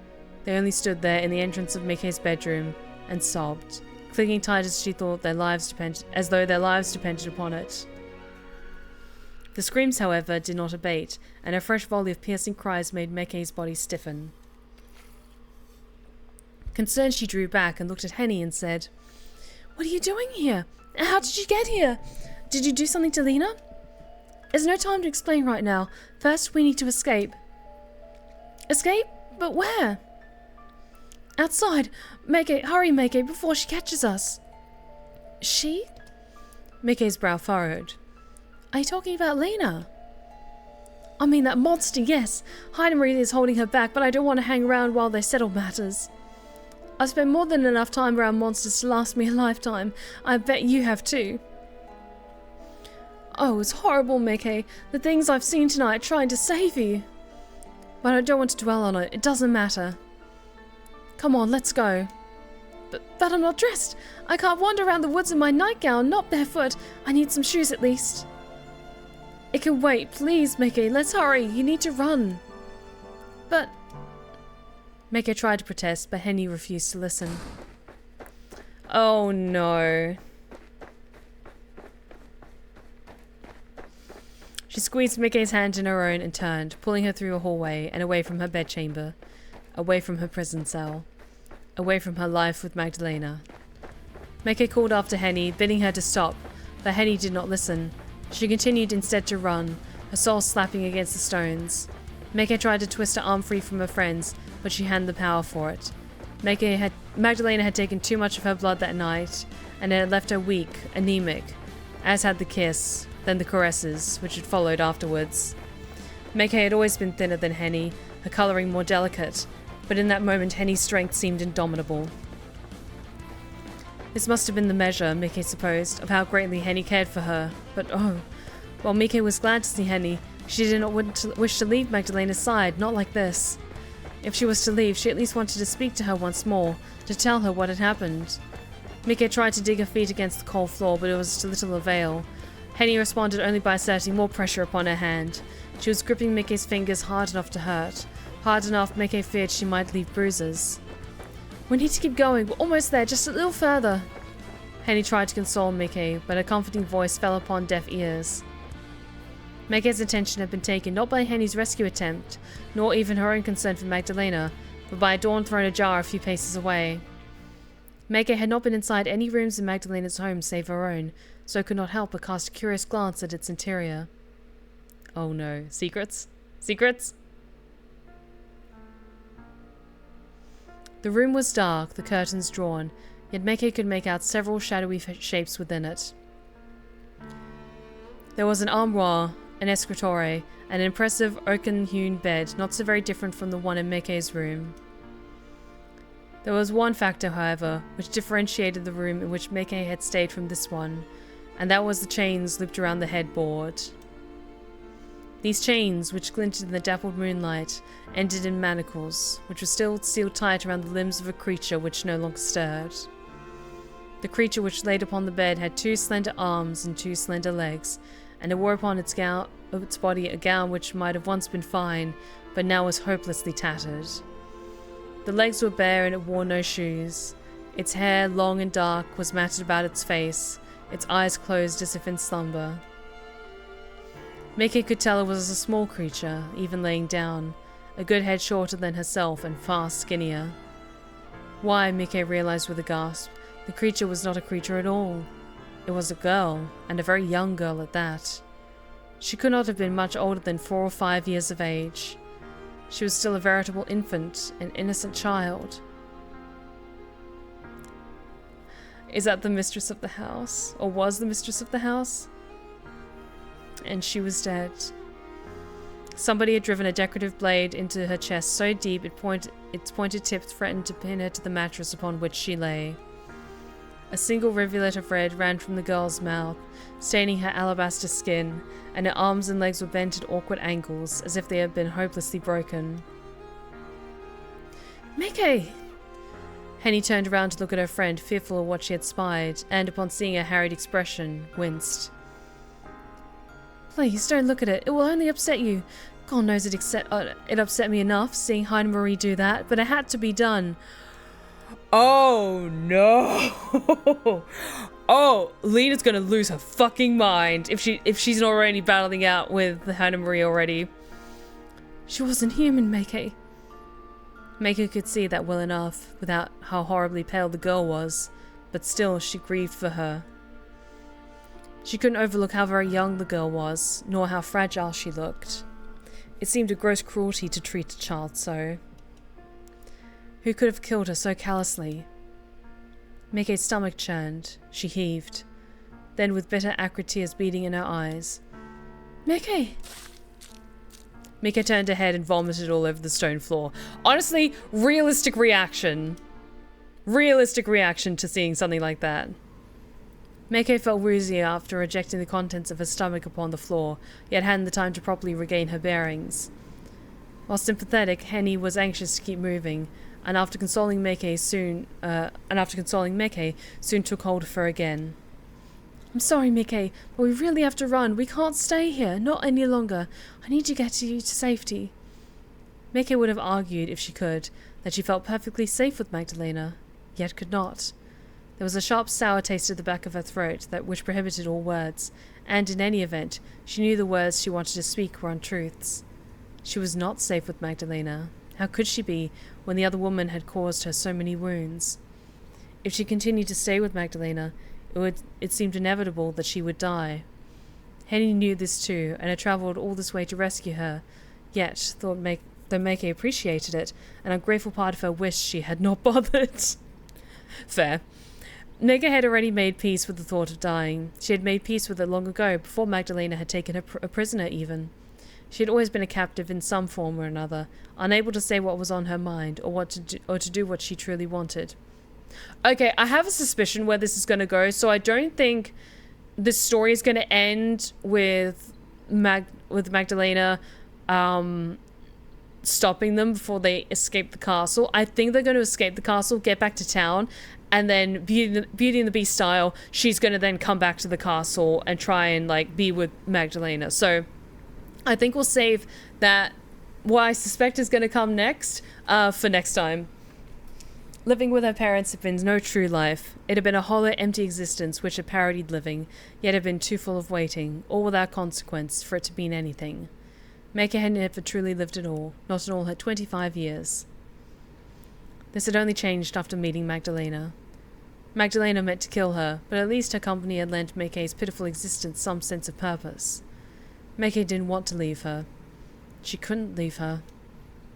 They only stood there in the entrance of Miike's bedroom and sobbed, clinging tight as she thought as though their lives depended upon it. The screams, however, did not abate, and a fresh volley of piercing cries made Miike's body stiffen. Concerned, she drew back and looked at Henny and said, "What are you doing here? How did you get here? Did you do something to Lena?" "There's no time to explain right now. First, we need to escape." "Escape? But where?" "Outside. Mieke, hurry, Mieke, before she catches us." "She?" Miike's brow furrowed. "Are you talking about Lena?" "I mean that monster, yes. Hayden is holding her back, but I don't want to hang around while they settle matters. I've spent more than enough time around monsters to last me a lifetime. I bet you have too." "Oh, it's horrible, Mieke. The things I've seen tonight trying to save you." "But I don't want to dwell on it. It doesn't matter. Come on, let's go." But I'm not dressed. I can't wander around the woods in my nightgown, not barefoot. I need some shoes at least." "It can wait. Please, Mieke, let's hurry. You need to run." "But..." Mieke tried to protest, but Henny refused to listen. Oh no. She squeezed Miike's hand in her own and turned, pulling her through a hallway and away from her bedchamber, away from her prison cell, away from her life with Magdalena. Mieke called after Henny, bidding her to stop, but Henny did not listen. She continued instead to run, her soul slapping against the stones. Mieke tried to twist her arm free from her friends, but she hadn't the power for it. Magdalena had taken too much of her blood that night, and it had left her weak, anemic, as had the kiss, then the caresses, which had followed afterwards. Mieke had always been thinner than Henny, her colouring more delicate, but in that moment Henny's strength seemed indomitable. This must have been the measure, Mieke supposed, of how greatly Henny cared for her, but oh, while Mieke was glad to see Henny, she did not wish to leave Magdalena's side, not like this. If she was to leave, she at least wanted to speak to her once more, to tell her what had happened. Mieke tried to dig her feet against the cold floor, but it was to little avail. Henny responded only by exerting more pressure upon her hand. She was gripping Miike's fingers hard enough to hurt, hard enough Mieke feared she might leave bruises. We need to keep going, we're almost there, just a little further. Henny tried to console Mieke, but her comforting voice fell upon deaf ears. Miike's attention had been taken not by Henny's rescue attempt, nor even her own concern for Magdalena, but by a door thrown ajar a few paces away. Mieke had not been inside any rooms in Magdalena's home save her own, so could not help but cast a curious glance at its interior. Oh no, secrets? Secrets? The room was dark, the curtains drawn, yet Mieke could make out several shadowy shapes within it. There was an armoire, an escritoire, and an impressive oaken-hewn bed, not so very different from the one in Miike's room. There was one factor, however, which differentiated the room in which Mieke had stayed from this one, and that was the chains looped around the headboard. These chains, which glinted in the dappled moonlight, ended in manacles, which were still sealed tight around the limbs of a creature which no longer stirred. The creature which laid upon the bed had 2 slender arms and 2 slender legs, and it wore upon its body a gown which might have once been fine, but now was hopelessly tattered. The legs were bare and it wore no shoes. Its hair, long and dark, was matted about its face, its eyes closed as if in slumber. Mieke could tell it was a small creature, even laying down, a good head shorter than herself and far skinnier. Why, Mieke realized with a gasp, the creature was not a creature at all. It was a girl, and a very young girl at that. She could not have been much older than 4 or 5 years of age. She was still a veritable infant, an innocent child. Is that the mistress of the house? Or was the mistress of the house? And she was dead. Somebody had driven a decorative blade into her chest so deep its pointed tip threatened to pin her to the mattress upon which she lay. A single rivulet of red ran from the girl's mouth, staining her alabaster skin, and her arms and legs were bent at awkward angles, as if they had been hopelessly broken. Mieke! Henny turned around to look at her friend, fearful of what she had spied, and upon seeing her harried expression, winced. Please, don't look at it. It will only upset you. God knows it upset me enough, seeing Hayden Marie do that, but it had to be done. Oh no! Oh, Lena's gonna lose her fucking mind if she's not already battling out with Hayden Marie already. She wasn't human, Mieke. Mieke could see that well enough, without how horribly pale the girl was, but still she grieved for her. She couldn't overlook how very young the girl was, nor how fragile she looked. It seemed a gross cruelty to treat a child so. Who could have killed her so callously? Miike's stomach churned. She heaved. Then, with bitter acrid tears beating in her eyes, Mieke! Mieke turned her head and vomited all over the stone floor. Honestly, realistic reaction. Realistic reaction to seeing something like that. Mieke felt woozy after ejecting the contents of her stomach upon the floor, yet hadn't the time to properly regain her bearings. While sympathetic, Henny was anxious to keep moving, and after consoling Mieke, soon took hold of her again. I'm sorry, Mieke, but we really have to run. We can't stay here, not any longer. I need to get you to safety. Mieke would have argued, if she could, that she felt perfectly safe with Magdalena, yet could not. There was a sharp, sour taste at the back of her throat which prohibited all words, and in any event, she knew the words she wanted to speak were untruths. She was not safe with Magdalena. How could she be, when the other woman had caused her so many wounds? If she continued to stay with Magdalena, it seemed inevitable that she would die. Henny knew this too, and had travelled all this way to rescue her, yet, though Mieke appreciated it, an ungrateful part of her wished she had not bothered. Fair. Mieke had already made peace with the thought of dying. She had made peace with it long ago, before Magdalena had taken her a prisoner even. She had always been a captive in some form or another, unable to say what was on her mind, or to do what she truly wanted. Okay, I have a suspicion where this is going to go, so I don't think this story is going to end with Magdalena stopping them before they escape the castle. I think they're going to escape the castle, get back to town, and then Beauty and the Beast style, she's going to then come back to the castle and try and like be with Magdalena. So I think we'll save that, what I suspect is going to come next, for next time. Living with her parents had been no true life. It had been a hollow, empty existence which had parodied living, yet had been too full of waiting, all without consequence, for it to mean anything. Mieke had never truly lived at all, not in all her 25 years. This had only changed after meeting Magdalena. Magdalena meant to kill her, but at least her company had lent Miike's pitiful existence some sense of purpose. Mieke didn't want to leave her. She couldn't leave her.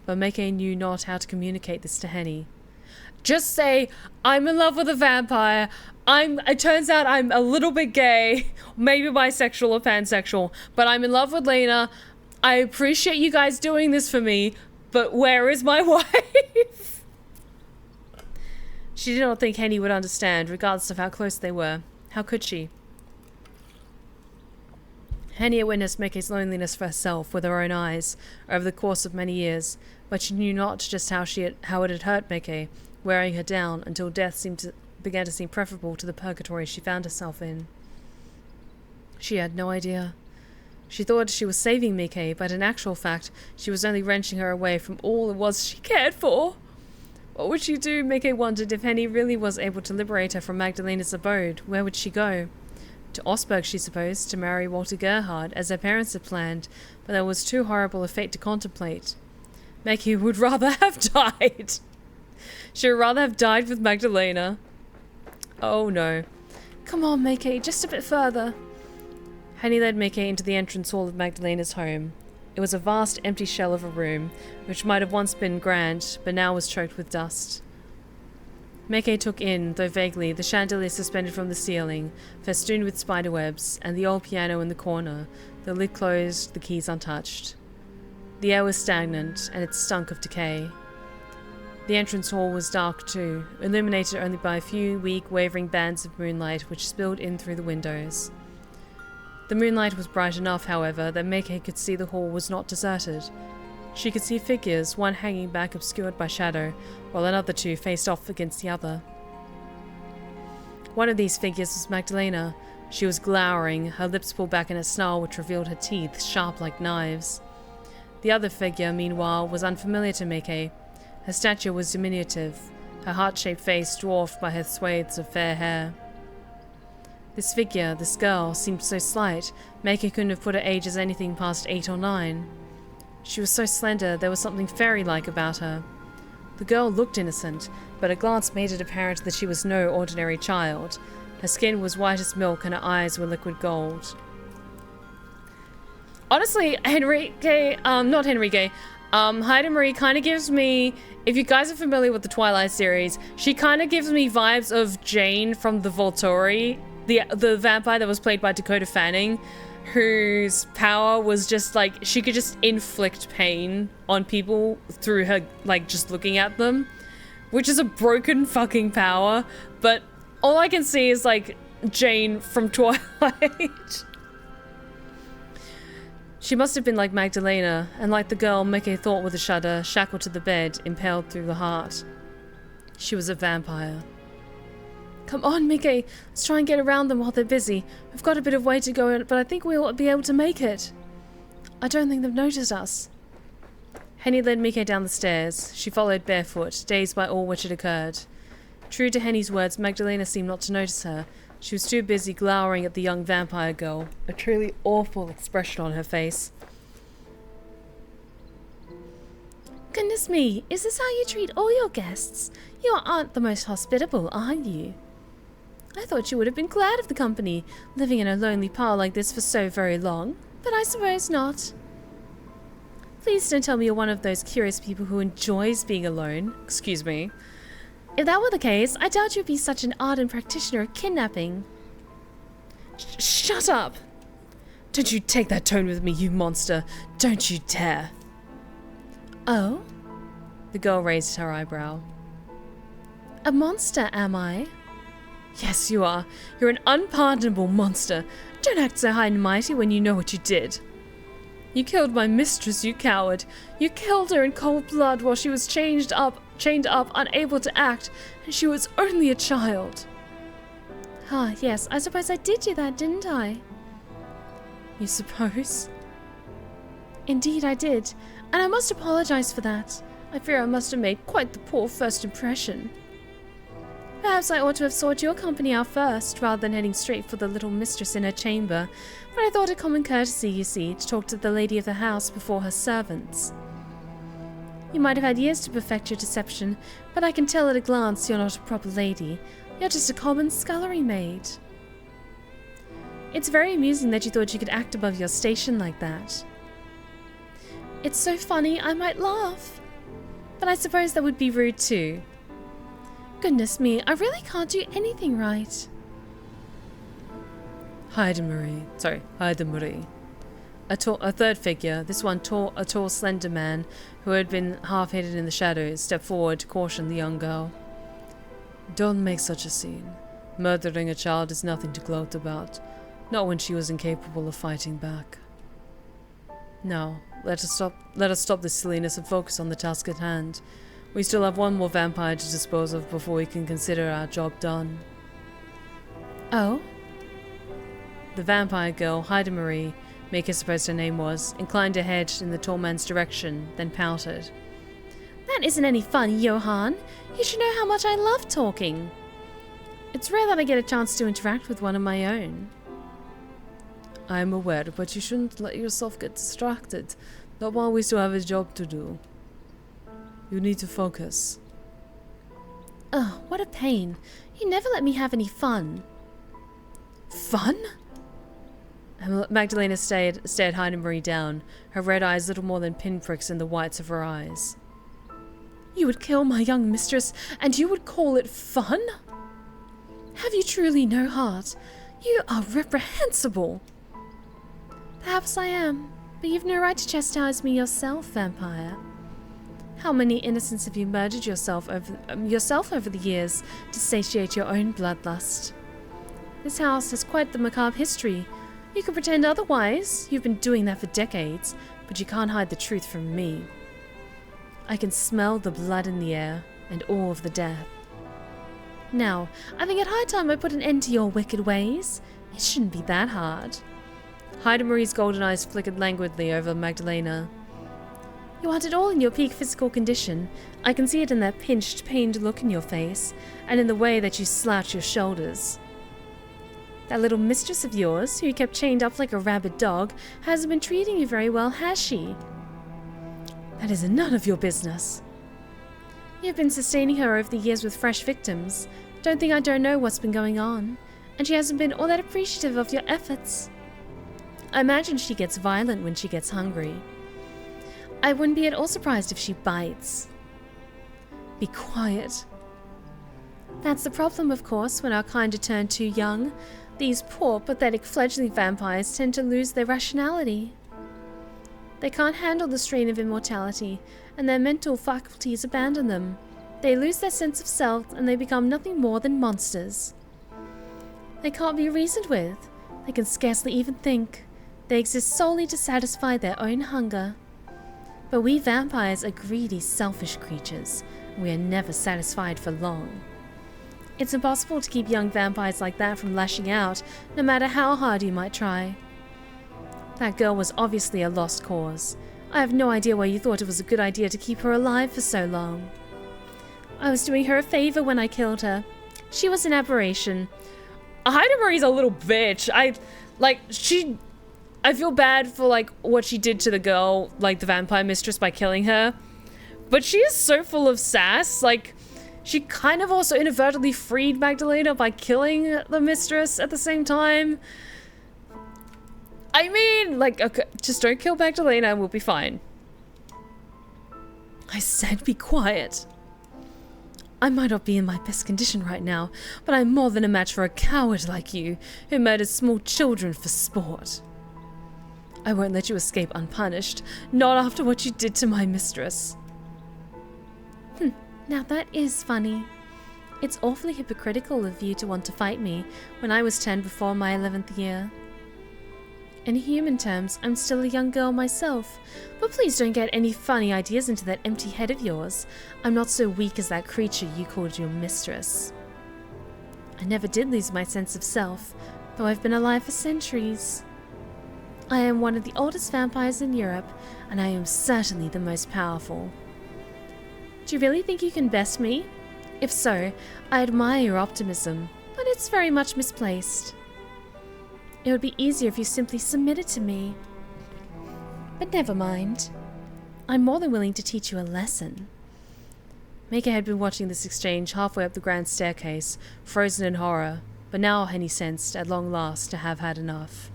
But Mieke knew not how to communicate this to Henny. Just say, I'm in love with a vampire. It turns out I'm a little bit gay, maybe bisexual or pansexual, but I'm in love with Lena. I appreciate you guys doing this for me, but where is my wife? She did not think Henny would understand, regardless of how close they were. How could she? Henny had witnessed Miike's loneliness for herself with her own eyes over the course of many years, but she knew not just how it had hurt Mieke, wearing her down until death began to seem preferable to the purgatory she found herself in. She had no idea. She thought she was saving Mieke, but in actual fact, she was only wrenching her away from all it was she cared for. What would she do, Mieke wondered, if Henny really was able to liberate her from Magdalena's abode? Where would she go? To Osberg, she supposed, to marry Walter Gerhard, as her parents had planned, but that was too horrible a fate to contemplate. Mieke would rather have died. She would rather have died with Magdalena. Oh no. Come on, Mieke, just a bit further. Henny led Mieke into the entrance hall of Magdalena's home. It was a vast, empty shell of a room, which might have once been grand, but now was choked with dust. Mieke took in, though vaguely, the chandelier suspended from the ceiling, festooned with spiderwebs, and the old piano in the corner, the lid closed, the keys untouched. The air was stagnant, and it stunk of decay. The entrance hall was dark too, illuminated only by a few weak, wavering bands of moonlight which spilled in through the windows. The moonlight was bright enough, however, that Mieke could see the hall was not deserted. She could see figures, one hanging back obscured by shadow, while another two faced off against the other. One of these figures was Magdalena. She was glowering, her lips pulled back in a snarl which revealed her teeth, sharp like knives. The other figure, meanwhile, was unfamiliar to Mieke. Her stature was diminutive, her heart-shaped face dwarfed by her swathes of fair hair. This figure, this girl, seemed so slight, Mieke couldn't have put her age as anything past 8 or 9. She was so slender, there was something fairy-like about her. The girl looked innocent, but a glance made it apparent that she was no ordinary child. Her skin was white as milk and her eyes were liquid gold. Honestly, Hayden Marie kind of gives me, if you guys are familiar with the Twilight series, she kind of gives me vibes of Jane from the Volturi, the vampire that was played by Dakota Fanning, whose power was just like, she could just inflict pain on people through her, like, just looking at them, which is a broken fucking power, but all I can see is, like, Jane from Twilight. She must have been like Magdalena, and like the girl Mieke thought with a shudder, shackled to the bed, impaled through the heart. She was a vampire. Come on, Mieke, let's try and get around them while they're busy. We've got a bit of way to go, but I think we'll be able to make it. I don't think they've noticed us. Henny led Mieke down the stairs. She followed barefoot, dazed by all which had occurred. True to Henny's words, Magdalena seemed not to notice her. She was too busy glowering at the young vampire girl, a truly awful expression on her face. Goodness me, is this how you treat all your guests? You aren't the most hospitable, are you? I thought you would have been glad of the company, living in a lonely pile like this for so very long, but I suppose not. Please don't tell me you're one of those curious people who enjoys being alone. Excuse me. If that were the case, I doubt you'd be such an ardent practitioner of kidnapping. Shut up! Don't you take that tone with me, you monster. Don't you dare. Oh? The girl raised her eyebrow. A monster, am I? Yes, you are. You're an unpardonable monster. Don't act so high and mighty when you know what you did. You killed my mistress, you coward. You killed her in cold blood while she was chained up, unable to act, and she was only a child. Ah, yes, I suppose I did do that, didn't I? You suppose? Indeed I did, and I must apologize for that. I fear I must have made quite the poor first impression. Perhaps I ought to have sought your company out first, rather than heading straight for the little mistress in her chamber, but I thought it common courtesy, you see, to talk to the lady of the house before her servants. You might have had years to perfect your deception, but I can tell at a glance you're not a proper lady. You're just a common scullery maid. It's very amusing that you thought you could act above your station like that. It's so funny I might laugh. But I suppose that would be rude too. Goodness me, I really can't do anything right. Hayden Marie. A third figure, this one a tall, slender man, who had been half hidden in the shadows, stepped forward to caution the young girl. Don't make such a scene. Murdering a child is nothing to gloat about, not when she was incapable of fighting back. Now, let us stop this silliness and focus on the task at hand. We still have one more vampire to dispose of before we can consider our job done. Oh? The vampire girl, Hayden Marie, Mieke supposed her name was, inclined her head in the tall man's direction, then pouted. That isn't any fun, Johan. You should know how much I love talking. It's rare that I get a chance to interact with one of my own. I am aware, but you shouldn't let yourself get distracted, not while we still have a job to do. You need to focus. Ugh, what a pain. You never let me have any fun. Fun? Magdalena stared Hayden Marie down, her red eyes little more than pinpricks in the whites of her eyes. You would kill my young mistress, and you would call it fun? Have you truly no heart? You are reprehensible. Perhaps I am, but you've no right to chastise me yourself, vampire. How many innocents have you murdered yourself over the years to satiate your own bloodlust? This house has quite the macabre history. You can pretend otherwise. You've been doing that for decades, but you can't hide the truth from me. I can smell the blood in the air and all of the death. Now, I think it high time I put an end to your wicked ways. It shouldn't be that hard. Hayden Marie's golden eyes flickered languidly over Magdalena. You want it all in your peak physical condition. I can see it in that pinched, pained look in your face, and in the way that you slouch your shoulders. That little mistress of yours, who you kept chained up like a rabid dog, hasn't been treating you very well, has she? That is none of your business. You've been sustaining her over the years with fresh victims. Don't think I don't know what's been going on. And she hasn't been all that appreciative of your efforts. I imagine she gets violent when she gets hungry. I wouldn't be at all surprised if she bites. Be quiet. That's the problem, of course, when our kind are turned too young. These poor, pathetic fledgling vampires tend to lose their rationality. They can't handle the strain of immortality, and their mental faculties abandon them. They lose their sense of self, and they become nothing more than monsters. They can't be reasoned with. They can scarcely even think. They exist solely to satisfy their own hunger. But we vampires are greedy, selfish creatures. We are never satisfied for long. It's impossible to keep young vampires like that from lashing out, no matter how hard you might try. That girl was obviously a lost cause. I have no idea why you thought it was a good idea to keep her alive for so long. I was doing her a favor when I killed her. She was an aberration. Hayden a little bitch. I feel bad for, like, what she did to the girl, like, the vampire mistress by killing her. But she is so full of sass. Like, she kind of also inadvertently freed Magdalena by killing the mistress at the same time. I mean, like, okay, just don't kill Magdalena and we'll be fine. I said be quiet. I might not be in my best condition right now, but I'm more than a match for a coward like you who murders small children for sport. I won't let you escape unpunished, not after what you did to my mistress. Now that is funny. It's awfully hypocritical of you to want to fight me when I was 10 before my 11th year. In human terms, I'm still a young girl myself, but please don't get any funny ideas into that empty head of yours. I'm not so weak as that creature you called your mistress. I never did lose my sense of self, though I've been alive for centuries. I am one of the oldest vampires in Europe, and I am certainly the most powerful. Do you really think you can best me? If so, I admire your optimism, but it's very much misplaced. It would be easier if you simply submitted to me. But never mind. I'm more than willing to teach you a lesson. Mieke had been watching this exchange halfway up the grand staircase, frozen in horror, but now Henny sensed, at long last, to have had enough.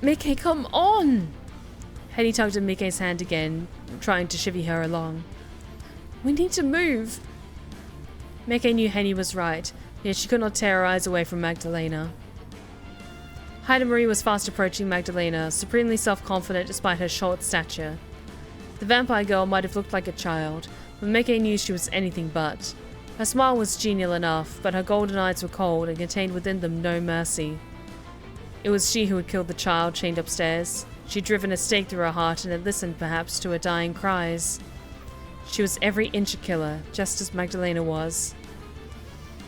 Mieke, come on! Henny tugged at Mike's hand again, trying to chivvy her along. We need to move. Mieke knew Henny was right, yet she could not tear her eyes away from Magdalena. Hayden was fast approaching Magdalena, supremely self-confident despite her short stature. The vampire girl might have looked like a child, but Mieke knew she was anything but. Her smile was genial enough, but her golden eyes were cold and contained within them no mercy. It was she who had killed the child chained upstairs. She'd driven a stake through her heart and had listened, perhaps, to her dying cries. She was every inch a killer, just as Magdalena was.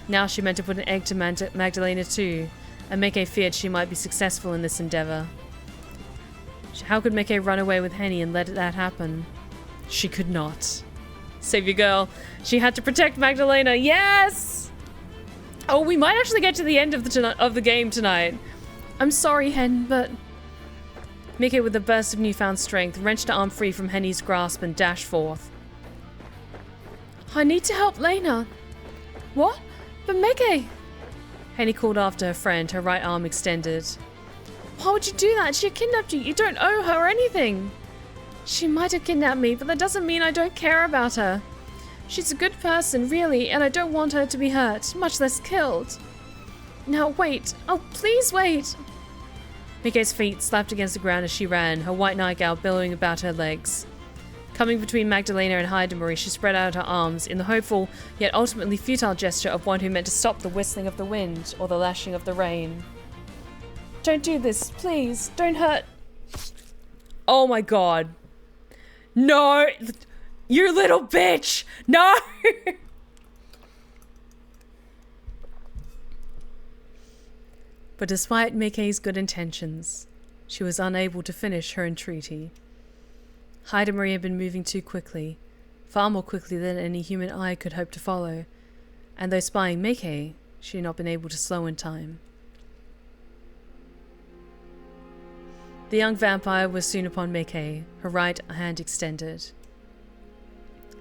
Now she meant to put an egg to Magdalena too, and Mieke feared she might be successful in this endeavor. How could Mieke run away with Henny and let that happen? She could not. Save your girl. She had to protect Magdalena. Yes! Oh, we might actually get to the end of the game tonight. I'm sorry, Hen, but... Mieke, with a burst of newfound strength, wrenched her arm free from Henny's grasp and dashed forth. I need to help Lena. What? But Mieke! Henny called after her friend, her right arm extended. Why would you do that? She kidnapped you. You don't owe her anything. She might have kidnapped me, but that doesn't mean I don't care about her. She's a good person, really, and I don't want her to be hurt, much less killed. Now wait. Oh, please wait. Mike's feet slapped against the ground as she ran, her white nightgown billowing about her legs. Coming between Magdalena and Hayden, she spread out her arms in the hopeful, yet ultimately futile gesture of one who meant to stop the whistling of the wind or the lashing of the rain. Don't do this, please. Don't hurt. Oh my god. No! You little bitch! No! But despite Mike's good intentions, she was unable to finish her entreaty. Hayden had been moving too quickly, far more quickly than any human eye could hope to follow, and though spying Mieke, she had not been able to slow in time. The young vampire was soon upon Mieke, her right hand extended.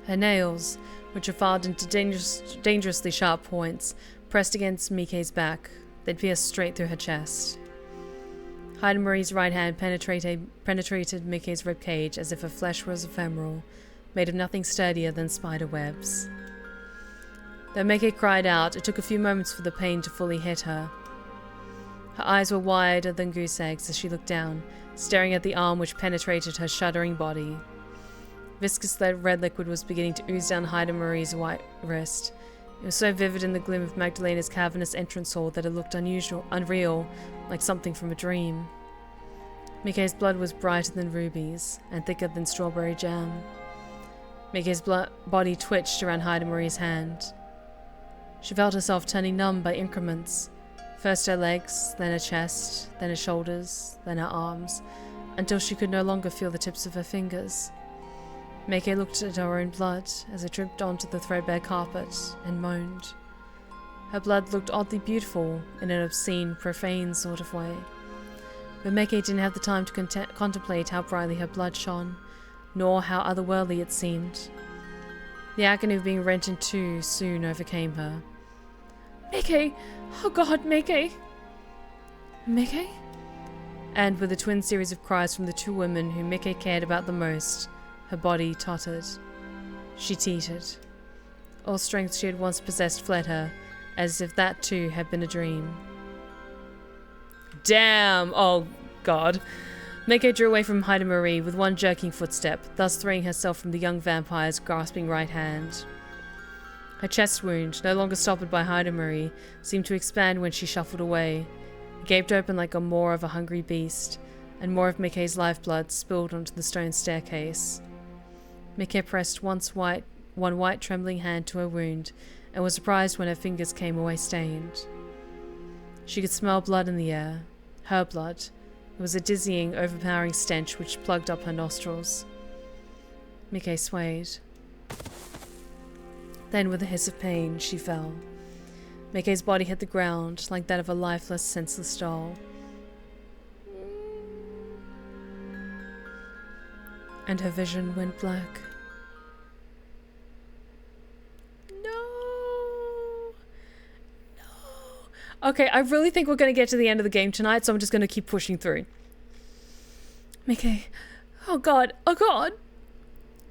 Her nails, which were filed into dangerously sharp points, pressed against Mike's back, then pierced straight through her chest. Hayden right hand penetrated Mike's ribcage as if her flesh was ephemeral, made of nothing sturdier than spider webs. Though Mieke cried out, it took a few moments for the pain to fully hit her. Her eyes were wider than goose eggs as she looked down, staring at the arm which penetrated her shuddering body. Viscous red liquid was beginning to ooze down Hayden white wrist. It was so vivid in the gloom of Magdalena's cavernous entrance hall that it looked unreal, like something from a dream. Mike's blood was brighter than rubies, and thicker than strawberry jam. Mike's body twitched around Hayden hand. She felt herself turning numb by increments. First her legs, then her chest, then her shoulders, then her arms, until she could no longer feel the tips of her fingers. Mieke looked at her own blood as it dripped onto the threadbare carpet and moaned. Her blood looked oddly beautiful in an obscene, profane sort of way. But Mieke didn't have the time to contemplate how brightly her blood shone, nor how otherworldly it seemed. The agony of being rent in two soon overcame her. Mieke! Oh God, Mieke! Mieke? And with a twin series of cries from the two women whom Mieke cared about the most, her body tottered. She teetered. All strength she had once possessed fled her, as if that too had been a dream. Damn! Oh God. Mieke drew away from Hayden with one jerking footstep, thus freeing herself from the young vampire's grasping right hand. Her chest wound, no longer stopped by Hayden, seemed to expand when she shuffled away. It gaped open like a maw of a hungry beast, and more of Mike's lifeblood spilled onto the stone staircase. Mieke pressed one white trembling hand to her wound, and was surprised when her fingers came away stained. She could smell blood in the air. Her blood. It was a dizzying, overpowering stench which plugged up her nostrils. Mieke swayed. Then, with a hiss of pain, she fell. Mike's body hit the ground, like that of a lifeless, senseless doll. And her vision went black. Okay, I really think we're going to get to the end of the game tonight, so I'm just going to keep pushing through. Mieke. Oh God. Oh God.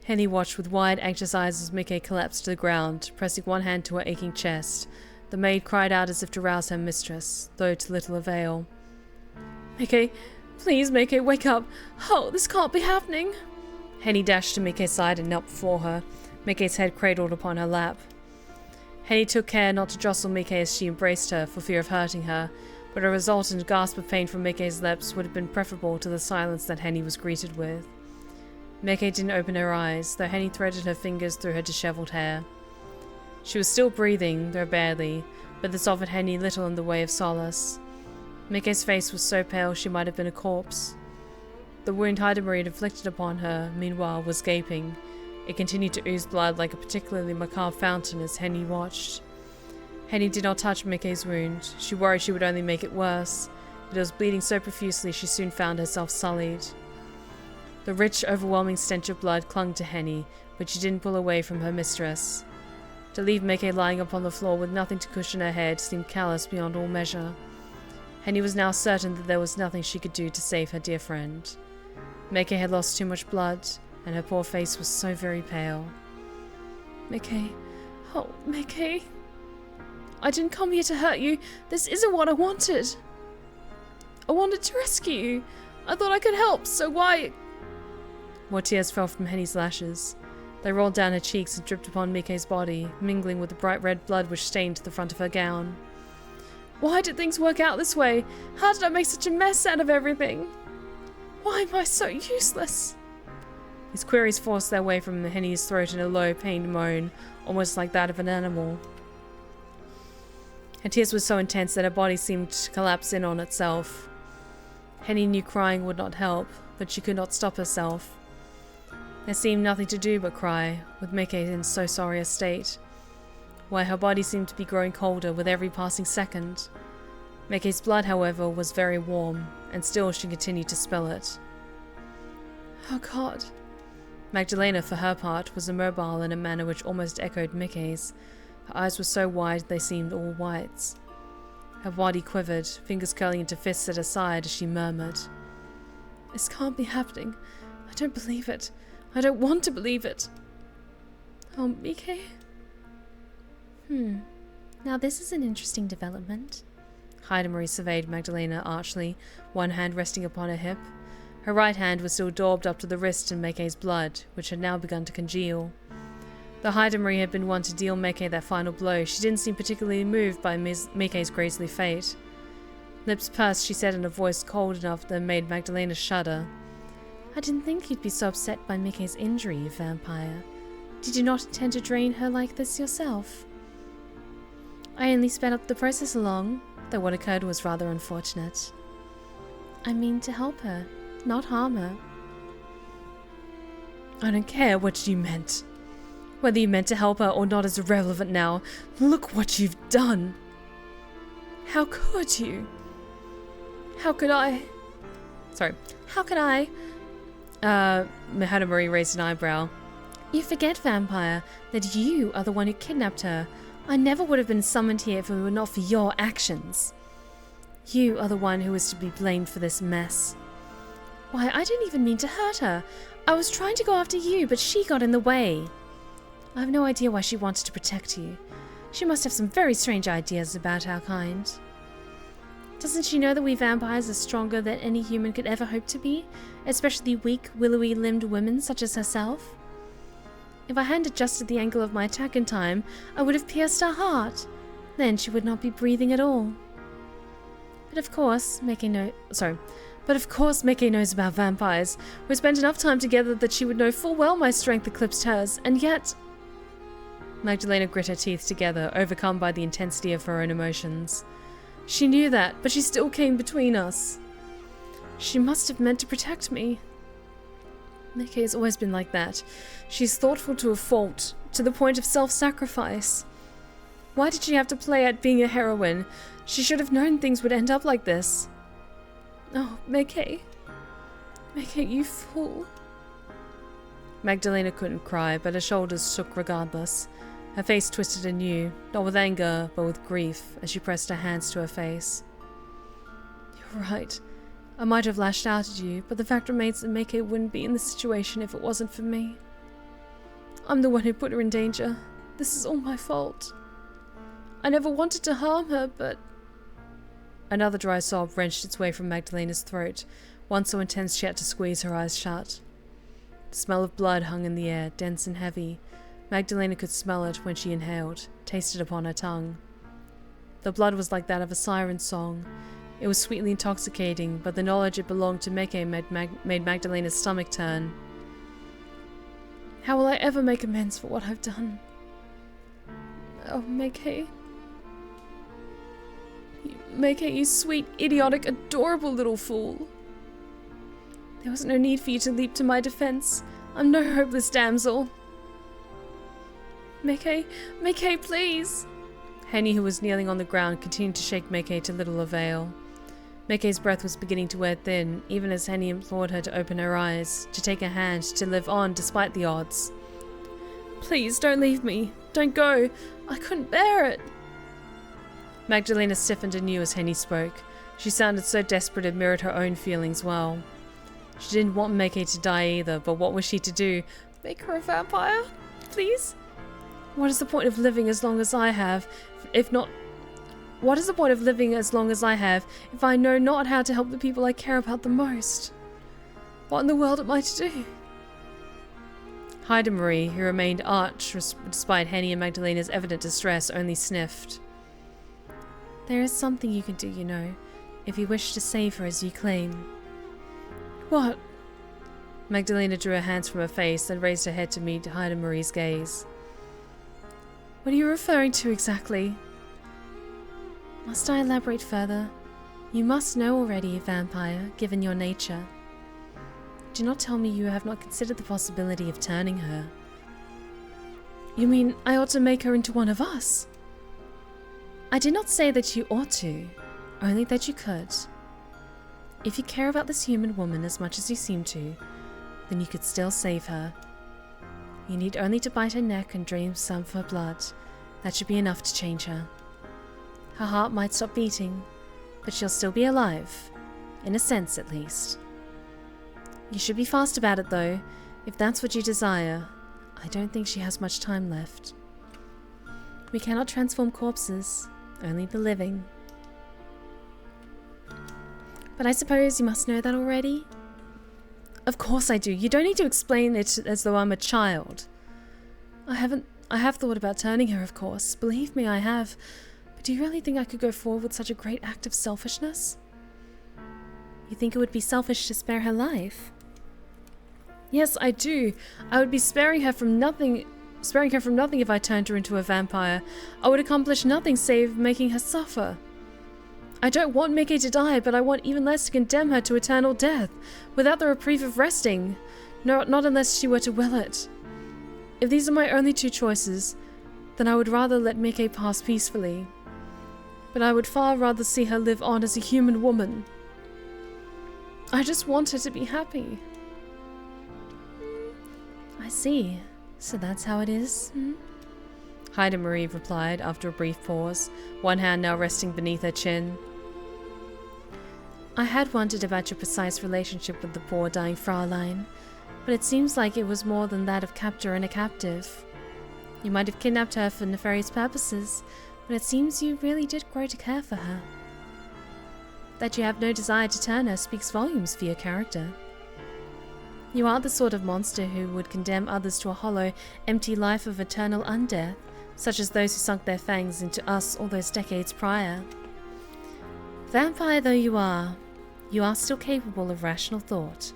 Henny watched with wide, anxious eyes as Mieke collapsed to the ground, pressing one hand to her aching chest. The maid cried out as if to rouse her mistress, though to little avail. Mieke. Please, Mieke, wake up. Oh, this can't be happening. Henny dashed to Mike's side and knelt before her, Mike's head cradled upon her lap. Henny took care not to jostle Mieke as she embraced her for fear of hurting her, but a resultant gasp of pain from Mike's lips would have been preferable to the silence that Henny was greeted with. Mieke didn't open her eyes, though Henny threaded her fingers through her dishevelled hair. She was still breathing, though barely, but this offered Henny little in the way of solace. Mike's face was so pale she might have been a corpse. The wound Hayden had inflicted upon her, meanwhile, was gaping. It continued to ooze blood like a particularly macabre fountain as Henny watched. Henny did not touch Mike's wound. She worried she would only make it worse, but it was bleeding so profusely she soon found herself sullied. The rich, overwhelming stench of blood clung to Henny, but she didn't pull away from her mistress. To leave Mieke lying upon the floor with nothing to cushion her head seemed callous beyond all measure. Henny was now certain that there was nothing she could do to save her dear friend. Mieke had lost too much blood, and her poor face was so very pale. Mieke. Oh, Mieke. I didn't come here to hurt you. This isn't what I wanted. I wanted to rescue you. I thought I could help, so why... More tears fell from Henny's lashes. They rolled down her cheeks and dripped upon Mike's body, mingling with the bright red blood which stained the front of her gown. Why did things work out this way? How did I make such a mess out of everything? Why am I so useless? His queries forced their way from Henny's throat in a low, pained moan, almost like that of an animal. Her tears were so intense that her body seemed to collapse in on itself. Henny knew crying would not help, but she could not stop herself. There seemed nothing to do but cry, with Mieke in so sorry a state. Why, her body seemed to be growing colder with every passing second. Mike's blood, however, was very warm, and still she continued to spill it. Oh God. Magdalena, for her part, was immobile in a manner which almost echoed Mike's. Her eyes were so wide they seemed all whites. Her body quivered, fingers curling into fists at her side as she murmured. This can't be happening. I don't believe it. I don't want to believe it. Oh, Mieke. Now this is an interesting development. Hayden surveyed Magdalena archly, one hand resting upon her hip. Her right hand was still daubed up to the wrist in Mike's blood, which had now begun to congeal. Though Hayden had been one to deal Mieke that final blow, she didn't seem particularly moved by Mike's grisly fate. Lips pursed, she said in a voice cold enough that made Magdalena shudder. I didn't think you'd be so upset by Mike's injury, you vampire. Did you not intend to drain her like this yourself? I only sped up the process along, though what occurred was rather unfortunate. I mean to help her, not harm her. I don't care what you meant. Whether you meant to help her or not is irrelevant now. Look what you've done. How could you? How could I? Sorry. How could I? Hannah Marie raised an eyebrow. You forget, vampire, that you are the one who kidnapped her. I never would have been summoned here if it were not for your actions. You are the one who is to be blamed for this mess. Why, I didn't even mean to hurt her. I was trying to go after you, but she got in the way. I have no idea why she wanted to protect you. She must have some very strange ideas about our kind. Doesn't she know that we vampires are stronger than any human could ever hope to be? Especially weak, willowy-limbed women such as herself? If I hadn't adjusted the angle of my attack in time, I would have pierced her heart. Then she would not be breathing at all. But of course, Mieke knows about vampires. We spent enough time together that she would know full well my strength eclipsed hers, and yet... Magdalena grit her teeth together, overcome by the intensity of her own emotions. She knew that, but she still came between us. She must have meant to protect me. Mieke has always been like that. She's thoughtful to a fault, to the point of self-sacrifice. Why did she have to play at being a heroine? She should have known things would end up like this. Oh, Mieke. Mieke, you fool. Magdalena couldn't cry, but her shoulders shook regardless. Her face twisted anew, not with anger, but with grief, as she pressed her hands to her face. You're right. I might have lashed out at you, but the fact remains that Mieke wouldn't be in this situation if it wasn't for me. I'm the one who put her in danger. This is all my fault. I never wanted to harm her, but... Another dry sob wrenched its way from Magdalena's throat, one so intense she had to squeeze her eyes shut. The smell of blood hung in the air, dense and heavy. Magdalena could smell it when she inhaled, tasted upon her tongue. The blood was like that of a siren song. It was sweetly intoxicating, but the knowledge it belonged to Mieke made Magdalena's stomach turn. How will I ever make amends for what I've done? Oh, Mieke. Mieke, you sweet, idiotic, adorable little fool. There was no need for you to leap to my defense. I'm no hopeless damsel. Mieke, please! Henny, who was kneeling on the ground, continued to shake Mieke to little avail. Mike's breath was beginning to wear thin, even as Henny implored her to open her eyes, to take a hand, to live on despite the odds. Please, don't leave me. Don't go. I couldn't bear it. Magdalena stiffened anew as Henny spoke. She sounded so desperate it mirrored her own feelings well. She didn't want Mieke to die either, but what was she to do? Make her a vampire? Please? What is the point of living as long as I have, if not... What is the point of living as long as I have, if I know not how to help the people I care about the most? What in the world am I to do? Hayden, who remained arch despite Henny and Magdalena's evident distress, only sniffed. There is something you can do, you know, if you wish to save her as you claim. What? Magdalena drew her hands from her face and raised her head to meet Hayden gaze. What are you referring to exactly? Must I elaborate further? You must know already, vampire, given your nature. Do not tell me you have not considered the possibility of turning her. You mean I ought to make her into one of us? I did not say that you ought to, only that you could. If you care about this human woman as much as you seem to, then you could still save her. You need only to bite her neck and drain some of her blood. That should be enough to change her. Her heart might stop beating, but she'll still be alive. In a sense, at least. You should be fast about it, though. If that's what you desire, I don't think she has much time left. We cannot transform corpses, only the living. But I suppose you must know that already? Of course I do. You don't need to explain it as though I'm a child. I have thought about turning her, of course. Believe me, I have. But do you really think I could go forward with such a great act of selfishness? You think it would be selfish to spare her life? Yes, I do. I would be sparing her from nothing if I turned her into a vampire. I would accomplish nothing save making her suffer. I don't want Mieke to die, but I want even less to condemn her to eternal death, without the reprieve of resting. No, not unless she were to will it. If these are my only two choices, then I would rather let Mieke pass peacefully. But I would far rather see her live on as a human woman. I just want her to be happy. I see. So that's how it is? Hayden Marie replied after a brief pause, one hand now resting beneath her chin. I had wondered about your precise relationship with the poor dying Fraulein, but it seems like it was more than that of captor and a captive. You might have kidnapped her for nefarious purposes, but it seems you really did grow to care for her. That you have no desire to turn her speaks volumes for your character. You are the sort of monster who would condemn others to a hollow, empty life of eternal undeath, such as those who sunk their fangs into us all those decades prior. Vampire though you are still capable of rational thought.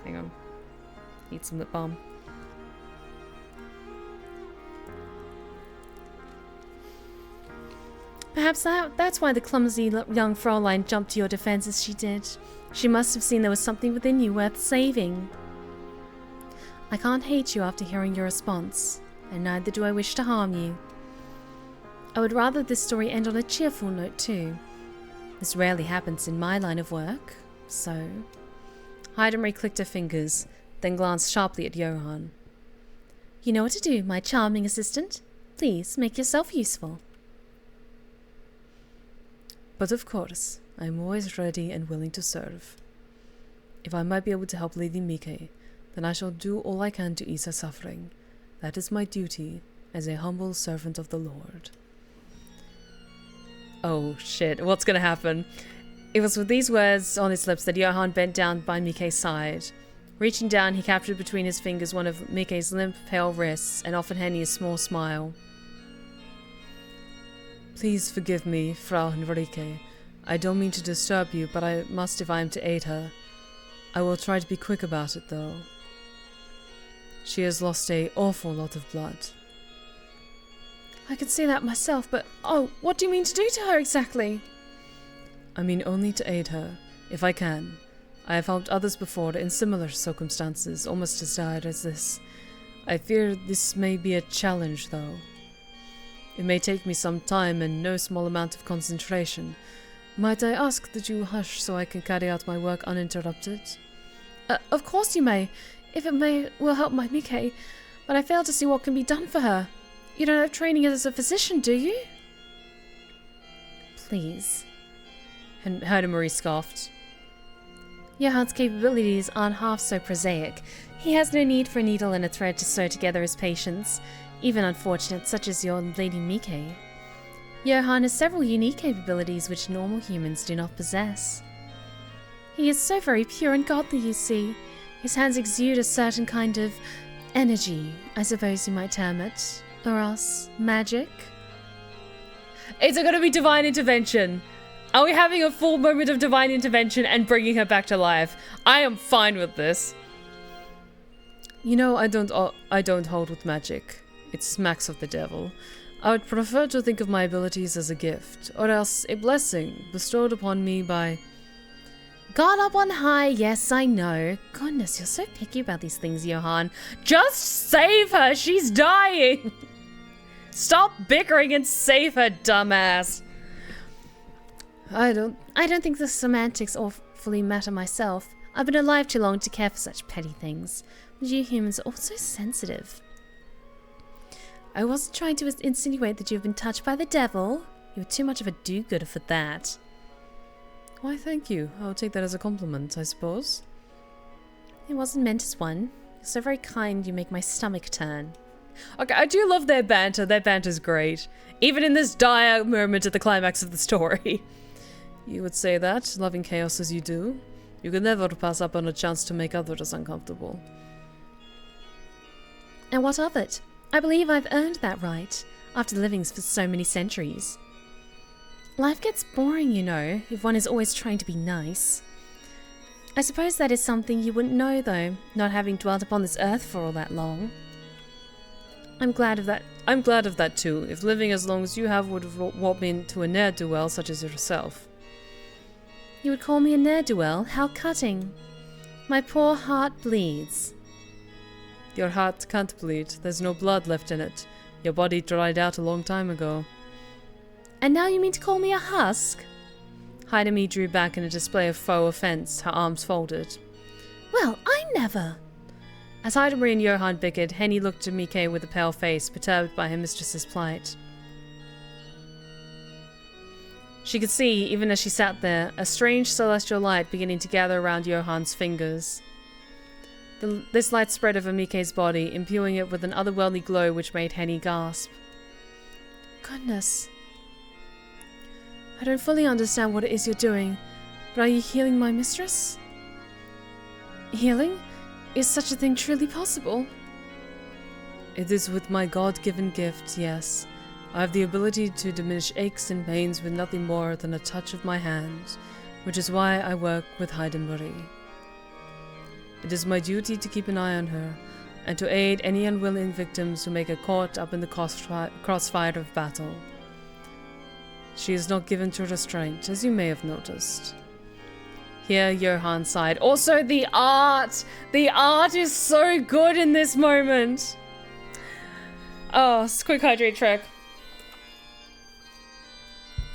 Hang on. Eat some lip balm. Perhaps that's why the clumsy young Fraulein jumped to your defense as she did. She must have seen there was something within you worth saving. I can't hate you after hearing your response, and neither do I wish to harm you. I would rather this story end on a cheerful note too. This rarely happens in my line of work, so... Hayden clicked her fingers, then glanced sharply at Johan. You know what to do, my charming assistant. Please make yourself useful. But of course, I am always ready and willing to serve. If I might be able to help Lady Mieke, then I shall do all I can to ease her suffering. That is my duty as a humble servant of the Lord. Oh shit, what's gonna happen? It was with these words on his lips that Johan bent down by Miike's side. Reaching down, he captured between his fingers one of Miike's limp, pale wrists and offered Henny a small smile. Please forgive me, Frau Henrique. I don't mean to disturb you, but I must if I am to aid her. I will try to be quick about it, though. She has lost an awful lot of blood. I could see that myself, but oh, what do you mean to do to her exactly? I mean only to aid her, if I can. I have helped others before in similar circumstances, almost as dire as this. I fear this may be a challenge, though. It may take me some time and no small amount of concentration. Might I ask that you hush so I can carry out my work uninterrupted? Of course you may, if it will help my Mieke, but I fail to see what can be done for her. You don't have training as a physician, do you? Please. Hayden Marie scoffed. Johan's capabilities aren't half so prosaic. He has no need for a needle and a thread to sew together his patients, even unfortunate such as your Lady Mieke. Johan has several unique capabilities which normal humans do not possess. He is so very pure and godly, you see. His hands exude a certain kind of energy, I suppose you might term it. Or else, magic? Is it going to be divine intervention? Are we having a full moment of divine intervention and bringing her back to life? I am fine with this. You know, I don't hold with magic. It smacks of the devil. I would prefer to think of my abilities as a gift, or else a blessing bestowed upon me by... God up on high, yes, I know. Goodness, you're so picky about these things, Johan. Just save her, she's dying! Stop bickering and save her, dumbass! I don't think the semantics awfully matter myself. I've been alive too long to care for such petty things. But you humans are all so sensitive. I wasn't trying to insinuate that you've been touched by the devil. You're too much of a do-gooder for that. Why, thank you. I'll take that as a compliment, I suppose. It wasn't meant as one. You're so very kind you make my stomach turn. Okay, I do love their banter. Their banter's great. Even in this dire moment at the climax of the story. You would say that, loving chaos as you do. You can never pass up on a chance to make others uncomfortable. And what of it? I believe I've earned that right, after living for so many centuries. Life gets boring, you know, if one is always trying to be nice. I suppose that is something you wouldn't know, though, not having dwelt upon this earth for all that long. I'm glad of that too, if living as long as you have would have brought me into a ne'er-do-well such as yourself. You would call me a ne'er-do-well? How cutting. My poor heart bleeds. Your heart can't bleed. There's no blood left in it. Your body dried out a long time ago. And now you mean to call me a husk? Hayden drew back in a display of faux offense, her arms folded. Well, I never. As Hayden and Johan bickered, Henny looked at Mieke with a pale face, perturbed by her mistress's plight. She could see, even as she sat there, a strange celestial light beginning to gather around Johan's fingers. This light spread over Mike's body, imbuing it with an otherworldly glow which made Henny gasp. Goodness. I don't fully understand what it is you're doing, but are you healing my mistress? Healing? Is such a thing truly possible? It is with my God-given gift, yes. I have the ability to diminish aches and pains with nothing more than a touch of my hand, which is why I work with Hayden. It is my duty to keep an eye on her, and to aid any unwilling victims who may get caught up in the crossfire of battle. She is not given to restraint, as you may have noticed. Here, Johan sighed. Also, the art! The art is so good in this moment! Oh, it's a quick hydrate check.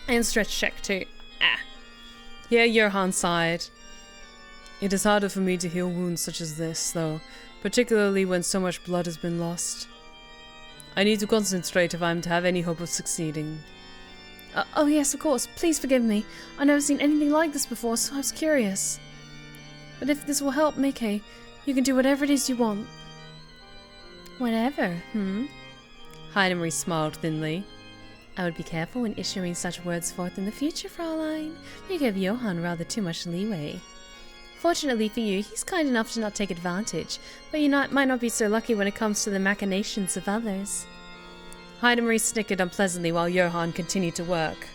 And stretch check, too. Here, Johan sighed. It is harder for me to heal wounds such as this, though, particularly when so much blood has been lost. I need to concentrate if I am to have any hope of succeeding. Oh yes, of course. Please forgive me. I've never seen anything like this before, so I was curious. But if this will help Mieke, you can do whatever it is you want. Whatever, Hayden smiled thinly. I would be careful when issuing such words forth in the future, Fraulein. You give Johan rather too much leeway. Fortunately for you, he's kind enough to not take advantage, but you might not be so lucky when it comes to the machinations of others. Hayden snickered unpleasantly while Johan continued to work.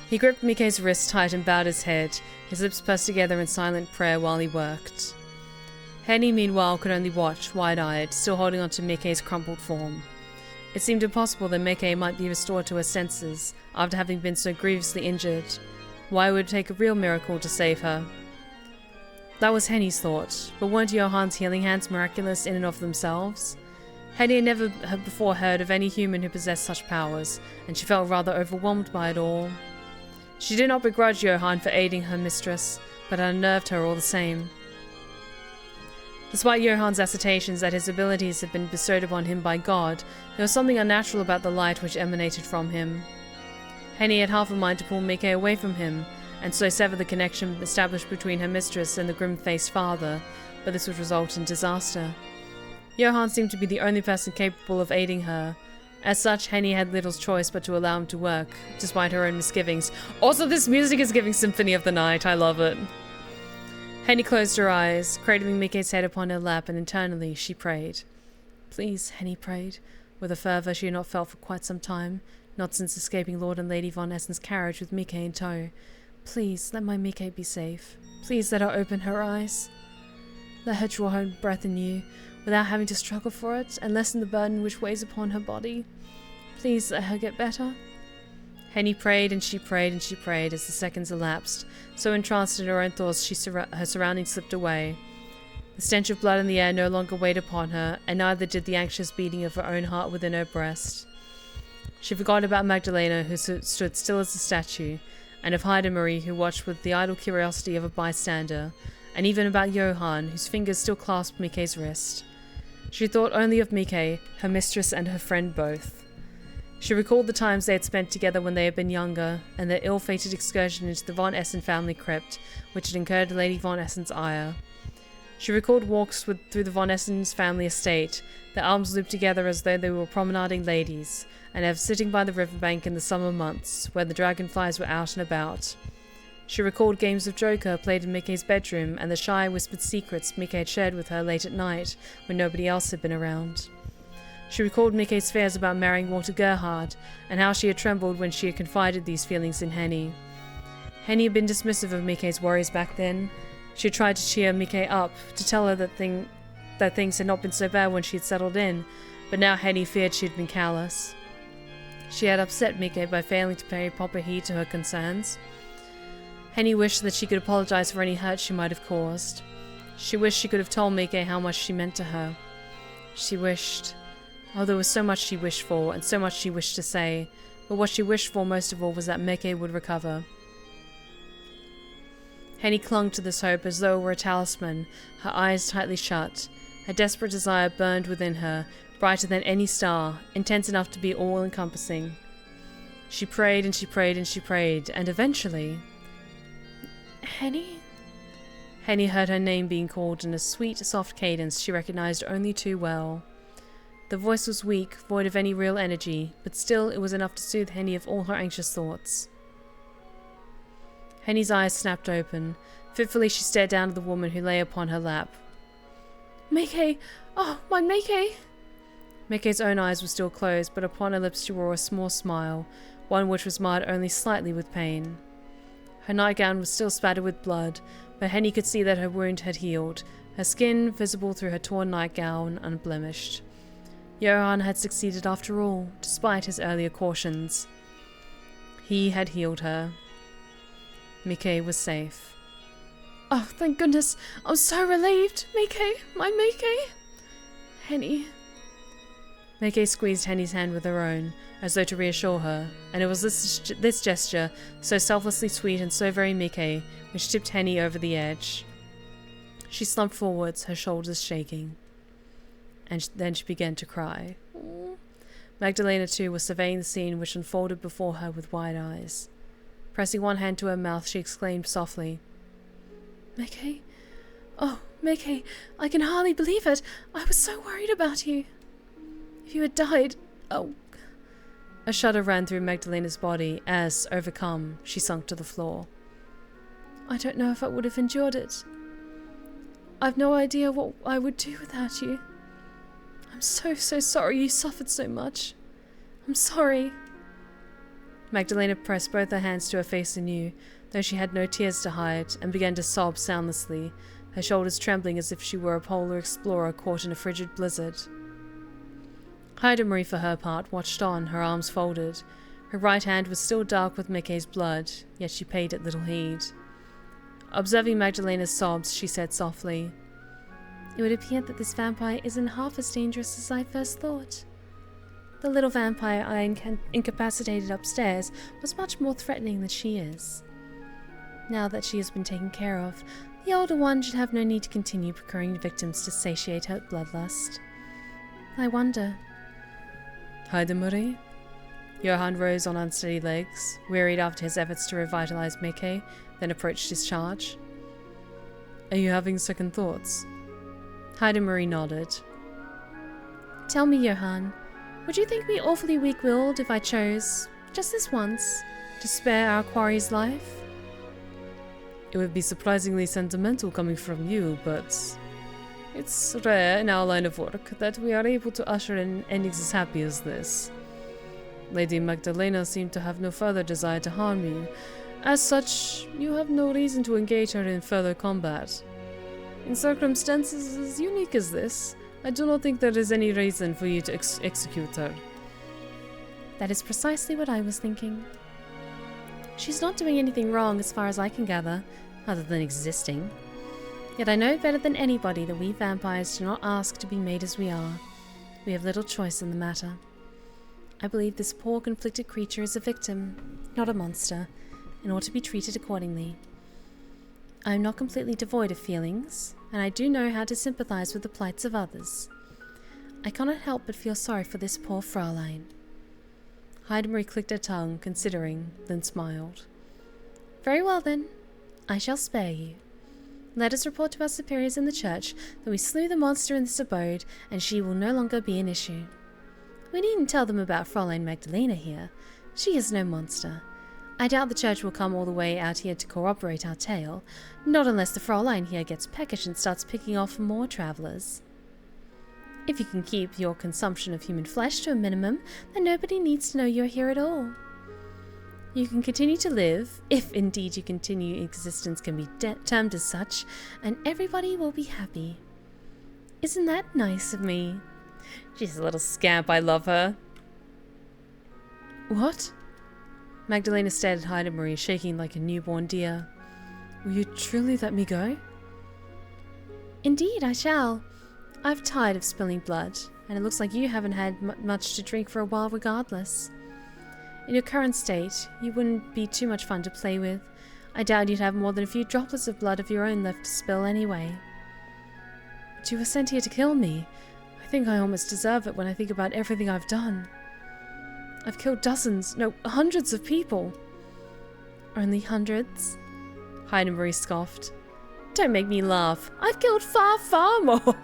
He gripped Mike's wrist tight and bowed his head, his lips pressed together in silent prayer while he worked. Henny, meanwhile, could only watch, wide-eyed, still holding onto Mike's crumpled form. It seemed impossible that Mieke might be restored to her senses after having been so grievously injured. Why would it take a real miracle to save her? That was Henny's thought, but weren't Johan's healing hands miraculous in and of themselves? Henny had never before heard of any human who possessed such powers, and she felt rather overwhelmed by it all. She did not begrudge Johan for aiding her mistress, but it unnerved her all the same. Despite Johan's assertions that his abilities had been bestowed upon him by God, there was something unnatural about the light which emanated from him. Henny had half a mind to pull Mieke away from him, and so sever the connection established between her mistress and the grim-faced father, but this would result in disaster. Johan seemed to be the only person capable of aiding her. As such, Henny had little choice but to allow him to work, despite her own misgivings. Also, this music is giving Symphony of the Night. I love it. Henny closed her eyes, cradling Mike's head upon her lap, and internally she prayed. Please, Henny prayed, with a fervour she had not felt for quite some time, not since escaping Lord and Lady Von Essen's carriage with Mieke in tow. Please, let my Mieke be safe. Please let her open her eyes. Let her draw her breath anew, without having to struggle for it, and lessen the burden which weighs upon her body. Please let her get better. Henny prayed and she prayed and she prayed as the seconds elapsed, so entranced in her own thoughts her surroundings slipped away. The stench of blood in the air no longer weighed upon her, and neither did the anxious beating of her own heart within her breast. She forgot about Magdalena, who stood still as a statue, and of Hayden who watched with the idle curiosity of a bystander, and even about Johan, whose fingers still clasped Mike's wrist. She thought only of Mieke, her mistress and her friend both. She recalled the times they had spent together when they had been younger, and their ill-fated excursion into the Von Essen family crypt, which had incurred Lady Von Essen's ire. She recalled walks through the Von Essen's family estate, their arms looped together as though they were promenading ladies, and of sitting by the riverbank in the summer months, where the dragonflies were out and about. She recalled games of Joker played in Mike's bedroom, and the shy, whispered secrets Mieke had shared with her late at night, when nobody else had been around. She recalled Mike's fears about marrying Walter Gerhard, and how she had trembled when she had confided these feelings in Henny. Henny had been dismissive of Mike's worries back then. She had tried to cheer Mieke up, to tell her that things had not been so bad when she had settled in, but now Henny feared she had been callous. She had upset Mieke by failing to pay proper heed to her concerns. Henny wished that she could apologize for any hurt she might have caused. She wished she could have told Mieke how much she meant to her. She wished... Oh, there was so much she wished for, and so much she wished to say, but what she wished for most of all was that Mieke would recover. Henny clung to this hope as though it were a talisman, her eyes tightly shut. A desperate desire burned within her, brighter than any star, intense enough to be all-encompassing. She prayed and she prayed and she prayed, and eventually... Henny? Henny heard her name being called in a sweet, soft cadence she recognized only too well. The voice was weak, void of any real energy, but still it was enough to soothe Henny of all her anxious thoughts. Henny's eyes snapped open. Fitfully she stared down at the woman who lay upon her lap. Mieke! Oh, my Mieke! Mike's own eyes were still closed, but upon her lips she wore a small smile, one which was marred only slightly with pain. Her nightgown was still spattered with blood, but Henny could see that her wound had healed, her skin visible through her torn nightgown unblemished. Jeroen had succeeded after all, despite his earlier cautions. He had healed her. Mieke was safe. Oh, thank goodness! I'm so relieved! Mieke! My Mieke! Henny. Mieke squeezed Henny's hand with her own, as though to reassure her, and it was this gesture, so selflessly sweet and so very Mieke, which tipped Henny over the edge. She slumped forwards, her shoulders shaking. And then she began to cry. Magdalena, too, was surveying the scene which unfolded before her with wide eyes. Pressing one hand to her mouth, she exclaimed softly, Mieke? Oh, Mieke, I can hardly believe it. I was so worried about you. If you had died... Oh. A shudder ran through Magdalena's body as, overcome, she sunk to the floor. I don't know if I would have endured it. I've no idea what I would do without you. I'm so sorry you suffered so much. I'm sorry. Magdalena pressed both her hands to her face anew, though she had no tears to hide, and began to sob soundlessly, her shoulders trembling as if she were a polar explorer caught in a frigid blizzard. Hayden, for her part, watched on, her arms folded. Her right hand was still dark with Mike's blood, yet she paid it little heed. Observing Magdalena's sobs, she said softly, It would appear that this vampire isn't half as dangerous as I first thought. The little vampire I incapacitated upstairs was much more threatening than she is. Now that she has been taken care of, the older one should have no need to continue procuring victims to satiate her bloodlust. I wonder... Hayden? Jeroen rose on unsteady legs, wearied after his efforts to revitalize Mieke, then approached his charge. Are you having second thoughts? Hayden nodded. Tell me, Jeroen, would you think me awfully weak-willed if I chose, just this once, to spare our quarry's life? It would be surprisingly sentimental coming from you, but it's rare in our line of work that we are able to usher in endings as happy as this. Lady Magdalena seemed to have no further desire to harm you. As such, you have no reason to engage her in further combat. In circumstances as unique as this, I do not think there is any reason for you to execute her. That is precisely what I was thinking. She's not doing anything wrong as far as I can gather, other than existing. Yet I know better than anybody that we vampires do not ask to be made as we are. We have little choice in the matter. I believe this poor conflicted creature is a victim, not a monster, and ought to be treated accordingly. I am not completely devoid of feelings, and I do know how to sympathize with the plights of others. I cannot help but feel sorry for this poor Fraulein. Hayden clicked her tongue, considering, then smiled. Very well then, I shall spare you. Let us report to our superiors in the church that we slew the monster in this abode, and she will no longer be an issue. We needn't tell them about Fräulein Magdalena here. She is no monster. I doubt the church will come all the way out here to corroborate our tale, not unless the Fräulein here gets peckish and starts picking off more travellers. If you can keep your consumption of human flesh to a minimum, then nobody needs to know you're here at all. You can continue to live, if indeed your continued existence can be termed as such, and everybody will be happy. Isn't that nice of me? She's a little scamp, I love her. What? Magdalena stared at Hayden, shaking like a newborn deer. Will you truly let me go? Indeed, I shall. I've tired of spilling blood, and it looks like you haven't had much to drink for a while regardless. In your current state, you wouldn't be too much fun to play with. I doubt you'd have more than a few droplets of blood of your own left to spill anyway. But you were sent here to kill me. I think I almost deserve it when I think about everything I've done. I've killed dozens, no, hundreds of people. Only hundreds? Hayden scoffed. Don't make me laugh. I've killed far, far more.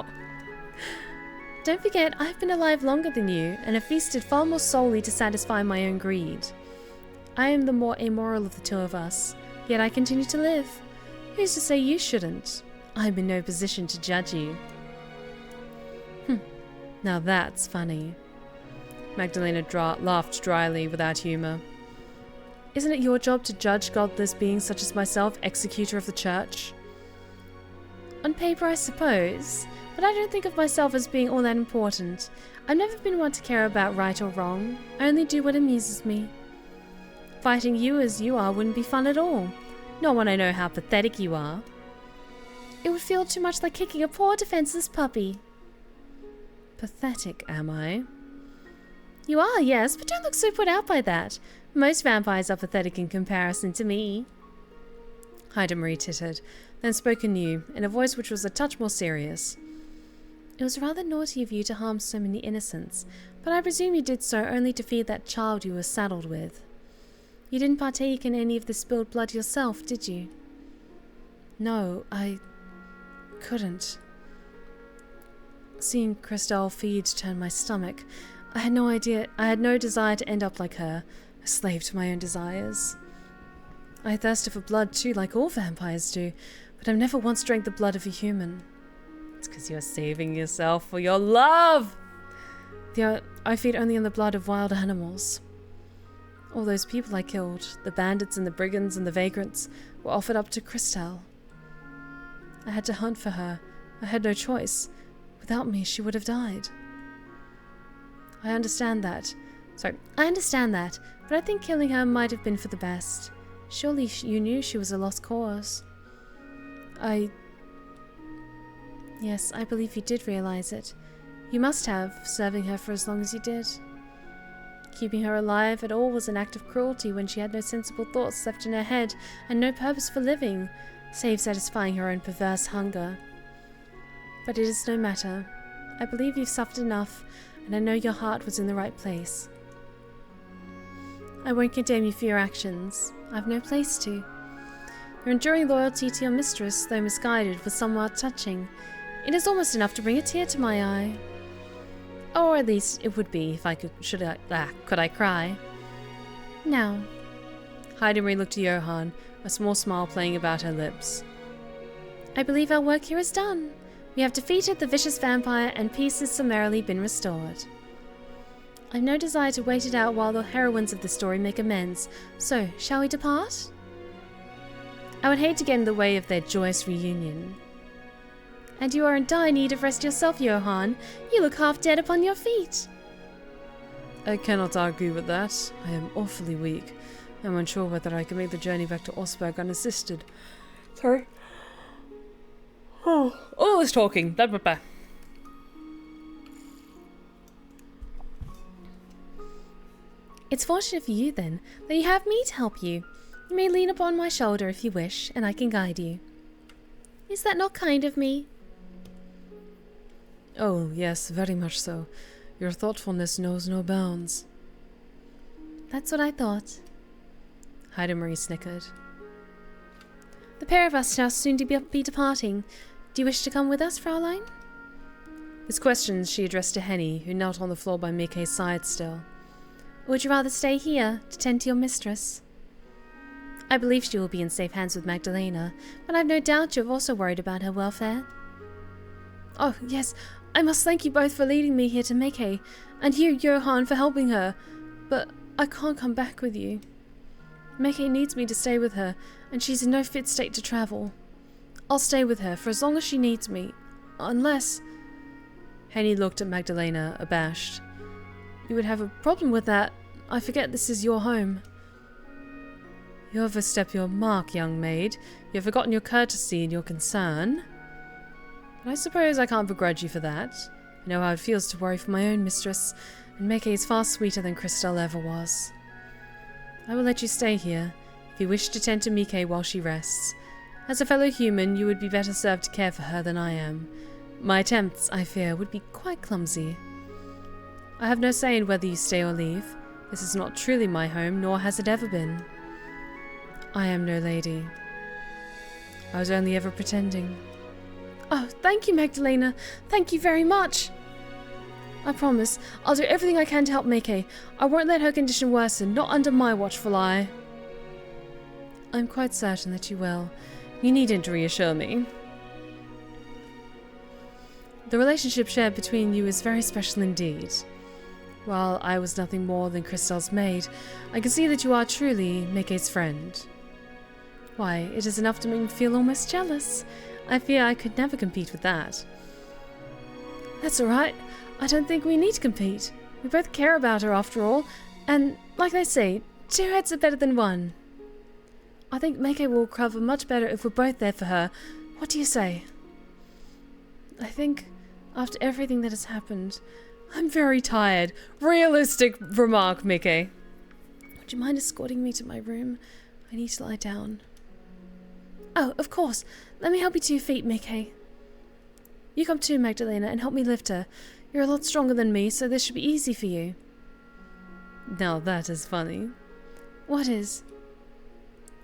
Don't forget, I've been alive longer than you, and have feasted far more solely to satisfy my own greed. I am the more amoral of the two of us, yet I continue to live. Who's to say you shouldn't? I'm in no position to judge you. Now that's funny. Magdalena laughed dryly, without humour. Isn't it your job to judge godless beings such as myself, executor of the church? On paper, I suppose, but I don't think of myself as being all that important. I've never been one to care about right or wrong. I only do what amuses me. Fighting you as you are wouldn't be fun at all. Not when I know how pathetic you are. It would feel too much like kicking a poor defenseless puppy. Pathetic, am I? You are, yes, but don't look so put out by that. Most vampires are pathetic in comparison to me. Hayden tittered, then spoke anew, in a voice which was a touch more serious. It was rather naughty of you to harm so many innocents, but I presume you did so only to feed that child you were saddled with. You didn't partake in any of the spilled blood yourself, did you? No, I couldn't. Seeing Christelle feed turned my stomach. I had no desire to end up like her, a slave to my own desires. I thirsted for blood too, like all vampires do, but I've never once drank the blood of a human. It's because you're saving yourself for your love! I feed only on the blood of wild animals. All those people I killed, the bandits and the brigands and the vagrants, were offered up to Christelle. I had to hunt for her. I had no choice. Without me, she would have died. I understand that, but I think killing her might have been for the best. Surely you knew she was a lost cause. Yes, I believe you did realize it. You must have, serving her for as long as you did. Keeping her alive at all was an act of cruelty when she had no sensible thoughts left in her head and no purpose for living, save satisfying her own perverse hunger. But it is no matter. I believe you've suffered enough, and I know your heart was in the right place. I won't condemn you for your actions. I've no place to. Your enduring loyalty to your mistress, though misguided, was somewhat touching. It is almost enough to bring a tear to my eye. Or at least it would be if I could. Could I cry? Now. Hayden looked to Johan, a small smile playing about her lips. I believe our work here is done. We have defeated the vicious vampire and peace has summarily been restored. I've no desire to wait it out while the heroines of the story make amends, so shall we depart? I would hate to get in the way of their joyous reunion. And you are in dire need of rest yourself, Johan. You look half dead upon your feet. I cannot argue with that. I am awfully weak. I'm unsure whether I can make the journey back to Osberg unassisted. Sorry. Oh, all this talking. Blah, blah, blah. It's fortunate for you, then, that you have me to help you. You may lean upon my shoulder if you wish, and I can guide you. Is that not kind of me? Oh, yes, very much so. Your thoughtfulness knows no bounds. That's what I thought. Hayden snickered. The pair of us shall soon be departing. Do you wish to come with us, Fraulein? This question she addressed to Henny, who knelt on the floor by Mieke's side still. Or would you rather stay here, to tend to your mistress? I believe she will be in safe hands with Magdalena, but I've no doubt you have also worried about her welfare. Oh, yes, I must thank you both for leading me here to Mieke, and you, Johan, for helping her, but I can't come back with you. Mieke needs me to stay with her, and she's in no fit state to travel. I'll stay with her for as long as she needs me, unless... Henny looked at Magdalena, abashed. You would have a problem with that. I forget this is your home. You overstep your mark, young maid. You have forgotten your courtesy and your concern. But I suppose I can't begrudge you for that. I know how it feels to worry for my own mistress, and Mieke is far sweeter than Christelle ever was. I will let you stay here, if you wish to tend to Mieke while she rests. As a fellow human, you would be better served to care for her than I am. My attempts, I fear, would be quite clumsy. I have no say in whether you stay or leave. This is not truly my home, nor has it ever been. I am no lady. I was only ever pretending. Oh, thank you, Magdalena. Thank you very much. I promise, I'll do everything I can to help Mieke. I won't let her condition worsen, not under my watchful eye. I'm quite certain that you will. You needn't reassure me. The relationship shared between you is very special indeed. While I was nothing more than Christelle's maid, I can see that you are truly Mike's friend. Why, it is enough to make me feel almost jealous. I fear I could never compete with that. That's alright. I don't think we need to compete. We both care about her after all, and, like they say, 2 heads are better than 1. I think Mieke will recover much better if we're both there for her. What do you say? I think, after everything that has happened, I'm very tired. Realistic remark, Mieke. Would you mind escorting me to my room? I need to lie down. Oh, of course. Let me help you to your feet, Mieke. You come too, Magdalena, and help me lift her. You're a lot stronger than me, so this should be easy for you. Now that is funny. What is?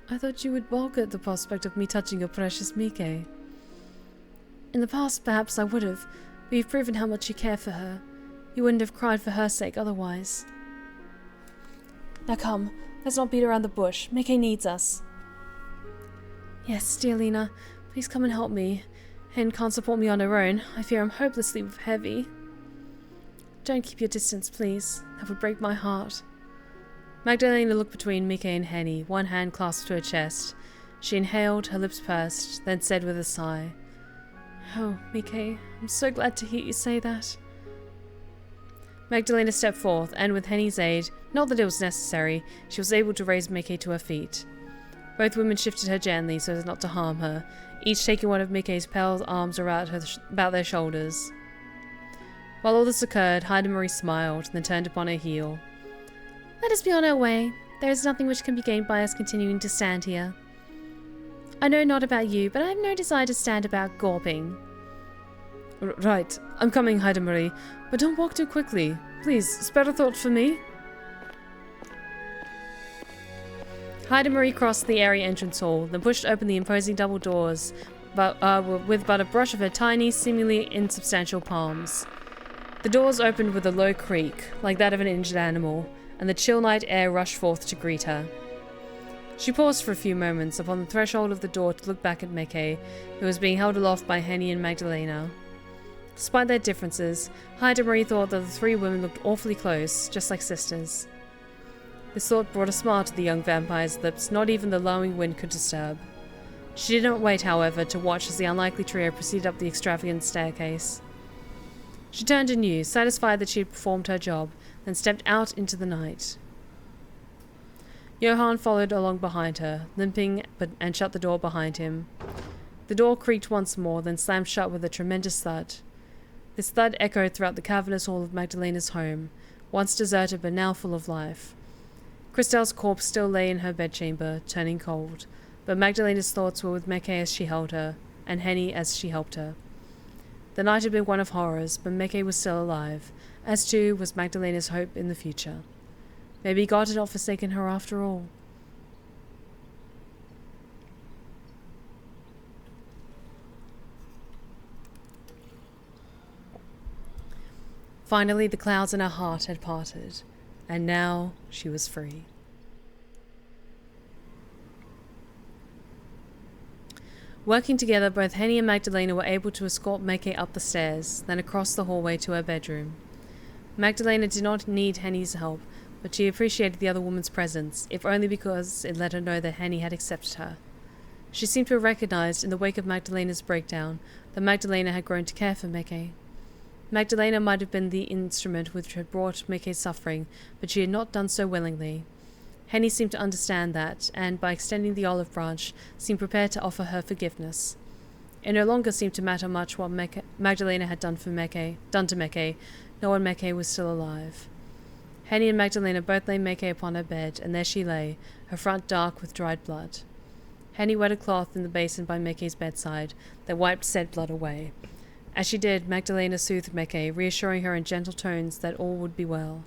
I thought you would balk at the prospect of me touching your precious Mieke. In the past, perhaps I would have, but you've proven how much you care for her. You wouldn't have cried for her sake otherwise. Now come, let's not beat around the bush. Mieke needs us. Yes, dear Lena, please come and help me. Hen can't support me on her own. I fear I'm hopelessly heavy. Don't keep your distance, please. That would break my heart. Magdalena looked between Mieke and Henny, one hand clasped to her chest. She inhaled, her lips pursed, then said with a sigh, Oh, Mieke, I'm so glad to hear you say that. Magdalena stepped forth, and with Henny's aid, not that it was necessary, she was able to raise Mieke to her feet. Both women shifted her gently so as not to harm her, each taking one of Mike's pale arms about their shoulders. While all this occurred, Hayden smiled, then turned upon her heel. Let us be on our way. There is nothing which can be gained by us continuing to stand here. I know not about you, but I have no desire to stand about gawping. Right, I'm coming, Hayden, but don't walk too quickly. Please, spare a thought for me. Hayden crossed the area entrance hall, then pushed open the imposing double doors, with but a brush of her tiny, seemingly insubstantial palms. The doors opened with a low creak, like that of an injured animal, and the chill night air rushed forth to greet her. She paused for a few moments upon the threshold of the door to look back at Mieke, who was being held aloft by Henny and Magdalena. Despite their differences, Hayden thought that the 3 women looked awfully close, just like sisters. This thought brought a smile to the young vampire's lips not even the lowing wind could disturb. She did not wait, however, to watch as the unlikely trio proceeded up the extravagant staircase. She turned anew, satisfied that she had performed her job, then stepped out into the night. Johann followed along behind her, limping and shut the door behind him. The door creaked once more, then slammed shut with a tremendous thud. This thud echoed throughout the cavernous hall of Magdalena's home, once deserted but now full of life. Christelle's corpse still lay in her bedchamber, turning cold, but Magdalena's thoughts were with Mieke as she held her, and Henny as she helped her. The night had been one of horrors, but Mieke was still alive, as too was Magdalena's hope in the future. Maybe God had not forsaken her after all. Finally, the clouds in her heart had parted, and now she was free. Working together, both Henny and Magdalena were able to escort Mieke up the stairs, then across the hallway to her bedroom. Magdalena did not need Henny's help, but she appreciated the other woman's presence, if only because it let her know that Henny had accepted her. She seemed to have recognized, in the wake of Magdalena's breakdown, that Magdalena had grown to care for Mieke. Magdalena might have been the instrument which had brought Mike's suffering, but she had not done so willingly. Henny seemed to understand that, and by extending the olive branch, seemed prepared to offer her forgiveness. It no longer seemed to matter much what Magdalena had done to Mieke, nor when Mieke was still alive. Henny and Magdalena both lay Mieke upon her bed, and there she lay, her front dark with dried blood. Henny wet a cloth in the basin by Mike's bedside that wiped said blood away. As she did, Magdalena soothed Mieke, reassuring her in gentle tones that all would be well.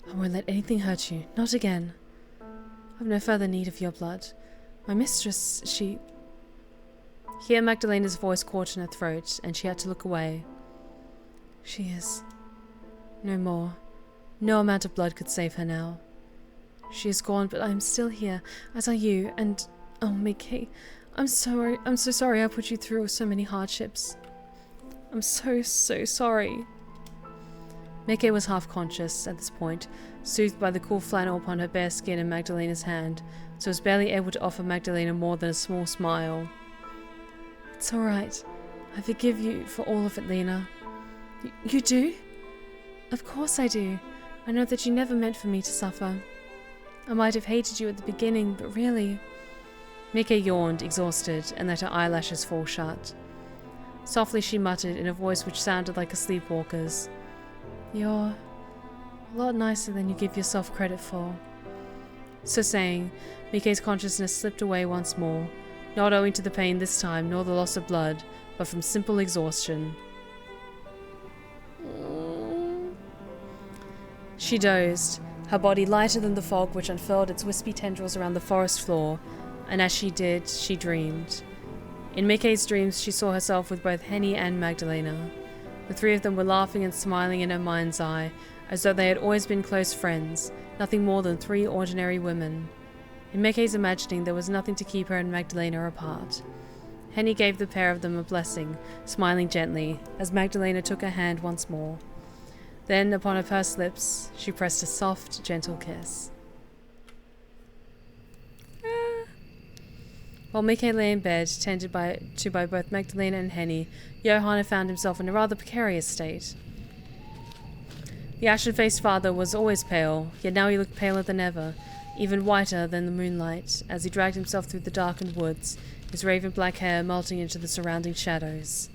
I won't let anything hurt you, not again. I've no further need of your blood. My mistress, she... Here Magdalena's voice caught in her throat, and she had to look away. She is... no more. No amount of blood could save her now. She is gone, but I am still here, as are you, and... oh, Mieke, I'm so sorry I put you through so many hardships. I'm so sorry. Mieke was half conscious at this point, soothed by the cool flannel upon her bare skin and Magdalena's hand, so was barely able to offer Magdalena more than a small smile. It's all right. I forgive you for all of it, Lena. You do? Of course I do. I know that you never meant for me to suffer. I might have hated you at the beginning, but really... Mieke yawned, exhausted, and let her eyelashes fall shut. Softly she muttered in a voice which sounded like a sleepwalker's. You're a lot nicer than you give yourself credit for. So saying, Mike's consciousness slipped away once more, not owing to the pain this time nor the loss of blood, but from simple exhaustion. She dozed, her body lighter than the fog which unfurled its wispy tendrils around the forest floor, and as she did, she dreamed. In Mike's dreams she saw herself with both Henny and Magdalena. The three of them were laughing and smiling in her mind's eye, as though they had always been close friends, nothing more than three ordinary women. In Mike's imagining there was nothing to keep her and Magdalena apart. Henny gave the pair of them a blessing, smiling gently, as Magdalena took her hand once more. Then, upon her pursed lips, she pressed a soft, gentle kiss. While Mieke lay in bed, tended by both Magdalena and Henny, Jeroen had found himself in a rather precarious state. The ashen-faced father was always pale, yet now he looked paler than ever, even whiter than the moonlight, as he dragged himself through the darkened woods, his raven-black hair melting into the surrounding shadows.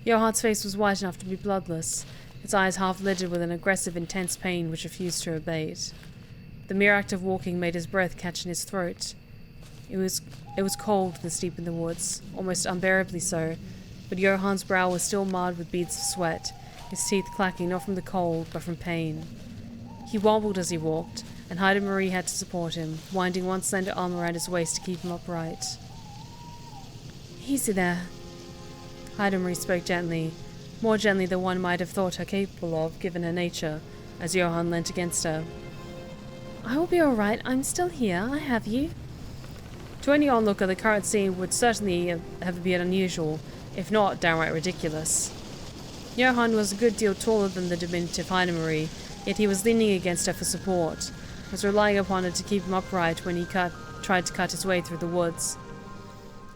Jeroen's face was white enough to be bloodless, its eyes half-lidded with an aggressive, intense pain which refused to abate. The mere act of walking made his breath catch in his throat. It was cold this deep in the woods, almost unbearably so, but Jeroen's brow was still marred with beads of sweat, his teeth clacking not from the cold, but from pain. He wobbled as he walked, and Hayden Marie had to support him, winding one slender arm around his waist to keep him upright. Easy there. Hayden Marie spoke gently, more gently than one might have thought her capable of, given her nature, as Jeroen leant against her. I will be all right. I'm still here. I have you. To any onlooker, the current scene would certainly have been unusual, if not downright ridiculous. Jeroen was a good deal taller than the diminutive Hayden Marie, yet he was leaning against her for support, was relying upon her to keep him upright when he tried to cut his way through the woods.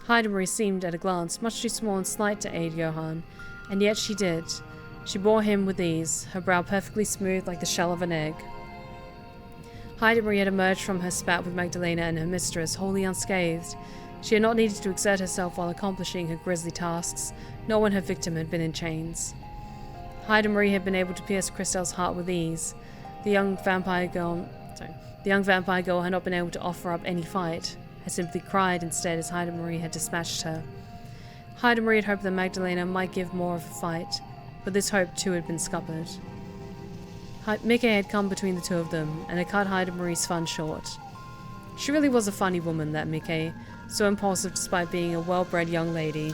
Hayden Marie seemed, at a glance, much too small and slight to aid Jeroen, and yet she did. She bore him with ease, her brow perfectly smooth like the shell of an egg. Hayden Marie had emerged from her spat with Magdalena and her mistress wholly unscathed. She had not needed to exert herself while accomplishing her grisly tasks, nor when her victim had been in chains. Hayden Marie had been able to pierce Christelle's heart with ease. The young vampire girl had not been able to offer up any fight, had simply cried instead as Hayden Marie had dispatched her. Hayden Marie had hoped that Magdalena might give more of a fight, but this hope too had been scuppered. Mieke had come between the two of them, and had cut Hayden Marie's fun short. She really was a funny woman, that Mieke, so impulsive despite being a well-bred young lady.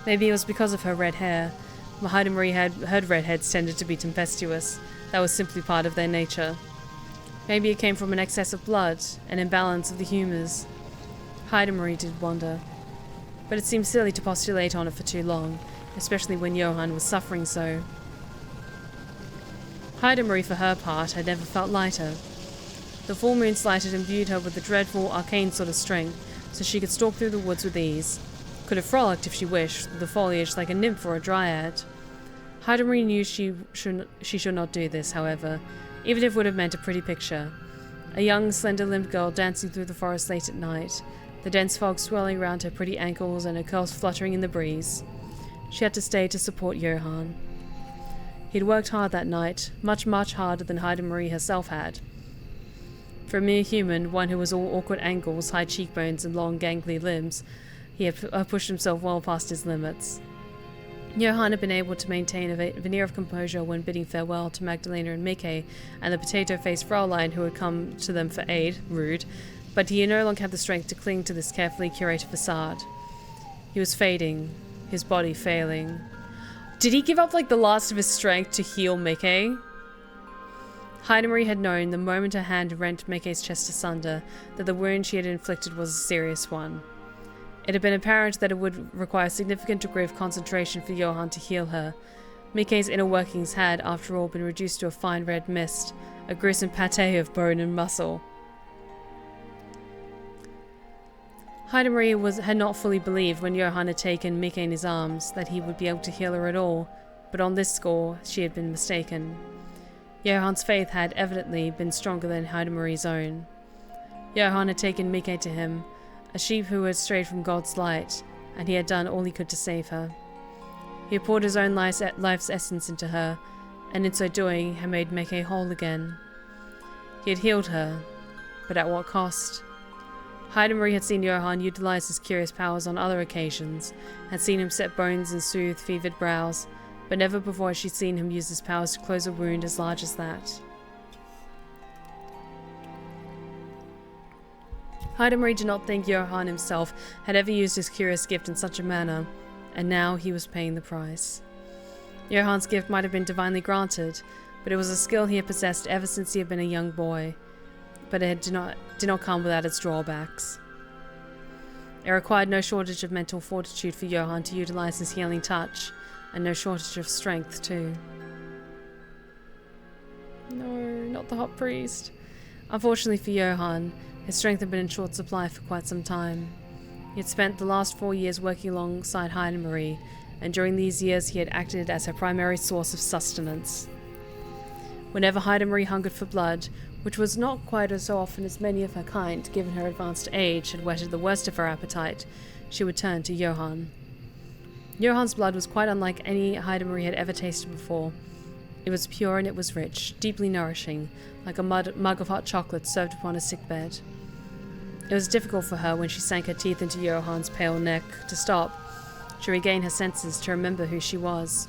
Maybe it was because of her red hair. Hayden Marie had heard redheads tended to be tempestuous. That was simply part of their nature. Maybe it came from an excess of blood, an imbalance of the humours. Hayden Marie did wonder. But it seemed silly to postulate on it for too long, especially when Jeroen was suffering so. Hayden Marie, for her part, had never felt lighter. The full moon's light had imbued her with a dreadful, arcane sort of strength, so she could stalk through the woods with ease. Could have frolicked if she wished, through the foliage like a nymph or a dryad. Hayden Marie knew she should not do this, however. even if it would have meant a pretty picture. A young, slender-limbed girl dancing through the forest late at night, the dense fog swirling around her pretty ankles and her curls fluttering in the breeze. She had to stay to support Jeroen. He'd worked hard that night, much, much harder than Hayden Marie herself had. For a mere human, one who was all awkward angles, high cheekbones, and long, gangly limbs, he had pushed himself well past his limits. Jeroen had been able to maintain a veneer of composure when bidding farewell to Magdalena and Mieke and the potato-faced Fraulein who had come to them for aid, rude, but he no longer had the strength to cling to this carefully curated facade. He was fading, his body failing. Did he give up like the last of his strength to heal Mieke? Hayden Marie had known the moment her hand rent Mike's chest asunder that the wound she had inflicted was a serious one. It had been apparent that it would require a significant degree of concentration for Jeroen to heal her. Mike's inner workings had, after all, been reduced to a fine red mist, a gruesome pate of bone and muscle. Hayden Marie had not fully believed when Jeroen had taken Mieke in his arms that he would be able to heal her at all, but on this score she had been mistaken. Jeroen's faith had evidently been stronger than Hayden Marie's own. Jeroen had taken Mieke to him, a sheep who had strayed from God's light, and he had done all he could to save her. He had poured his own life's essence into her, and in so doing had made Mieke whole again. He had healed her, but at what cost? Hayden Marie had seen Jeroen utilize his curious powers on other occasions, had seen him set bones and soothe fevered brows, but never before had she seen him use his powers to close a wound as large as that. Hayden Marie did not think Jeroen himself had ever used his curious gift in such a manner, and now he was paying the price. Jeroen's gift might have been divinely granted, but it was a skill he had possessed ever since he had been a young boy, but it did not come without its drawbacks. It required no shortage of mental fortitude for Jeroen to utilize his healing touch, and no shortage of strength too. No, not the hot priest. Unfortunately for Jeroen, his strength had been in short supply for quite some time. He had spent the last 4 years working alongside Hayden Marie, and during these years he had acted as her primary source of sustenance. Whenever Hayden Marie hungered for blood, which was not quite as often as many of her kind, given her advanced age, had whetted the worst of her appetite, she would turn to Jeroen. Jeroen's blood was quite unlike any Hayden Marie had ever tasted before. It was pure and it was rich, deeply nourishing, like a mug of hot chocolate served upon a sickbed. It was difficult for her, when she sank her teeth into Jeroen's pale neck, to stop, to regain her senses, to remember who she was.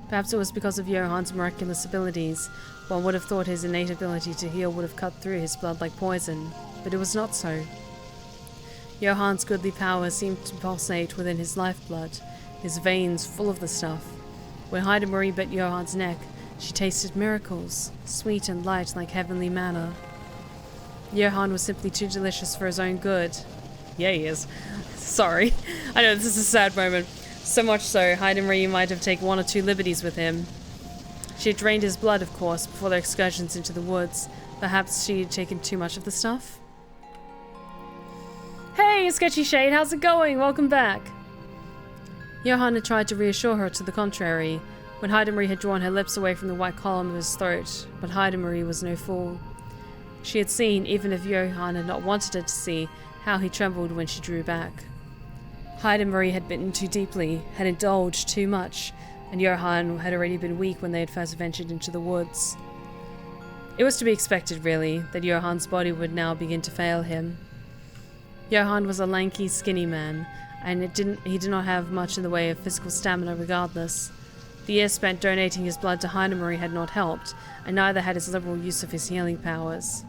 Perhaps it was because of Jeroen's miraculous abilities. One would have thought his innate ability to heal would have cut through his blood like poison, but it was not so. Jeroen's goodly power seemed to pulsate within his lifeblood, his veins full of the stuff. When Hayden Marie bit Jeroen's neck, she tasted miracles, sweet and light like heavenly manna. Jeroen was simply too delicious for his own good. Yeah, he is. Sorry. I know this is a sad moment. So much so, Hayden Marie might have taken 1 or 2 liberties with him. She had drained his blood, of course, before their excursions into the woods. Perhaps she had taken too much of the stuff? Hey, Sketchy Shade, how's it going? Welcome back. Jeroen had tried to reassure her to the contrary, when Hayden Marie had drawn her lips away from the white column of his throat, but Hayden Marie was no fool. She had seen, even if Jeroen had not wanted her to see, how he trembled when she drew back. Hayden Marie had bitten too deeply, had indulged too much, and Jeroen had already been weak when they had first ventured into the woods. It was to be expected, really, that Jeroen's body would now begin to fail him. Jeroen was a lanky, skinny man, and he did not have much in the way of physical stamina regardless. The years spent donating his blood to Hayden Marie had not helped, and neither had his liberal use of his healing powers.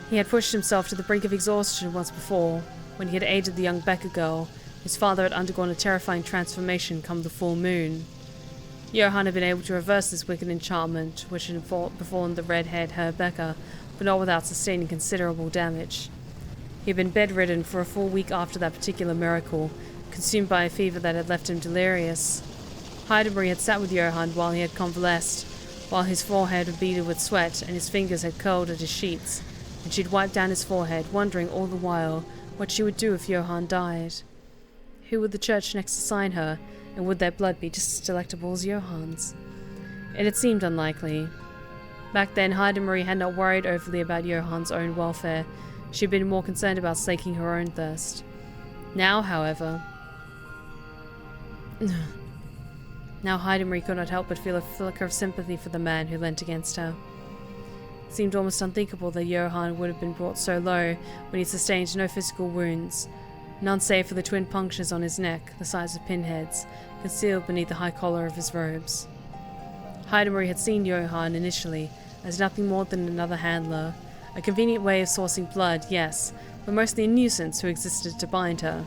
He had pushed himself to the brink of exhaustion once before, when he had aided the young Becca girl, whose father had undergone a terrifying transformation come the full moon. Jeroen had been able to reverse this wicked enchantment, which had befallen the red-haired Becca, but not without sustaining considerable damage. He had been bedridden for a full week after that particular miracle, consumed by a fever that had left him delirious. Hayden Marie had sat with Jeroen while he had convalesced, while his forehead was beaded with sweat and his fingers had curled at his sheets, and she had wiped down his forehead, wondering all the while what she would do if Jeroen died. Who would the church next assign her, and would their blood be just as delectable as Jeroen's? It had seemed unlikely. Back then, Hayden had not worried overly about Johan's own welfare. She had been more concerned about slaking her own thirst. Now, however... Now Hayden could not help but feel a flicker of sympathy for the man who leant against her. It seemed almost unthinkable that Johan would have been brought so low when he sustained no physical wounds, none save for the twin punctures on his neck, the size of pinheads, concealed beneath the high collar of his robes. Hayden had seen Johan initially as nothing more than another handler, a convenient way of sourcing blood, yes, but mostly a nuisance who existed to bind her.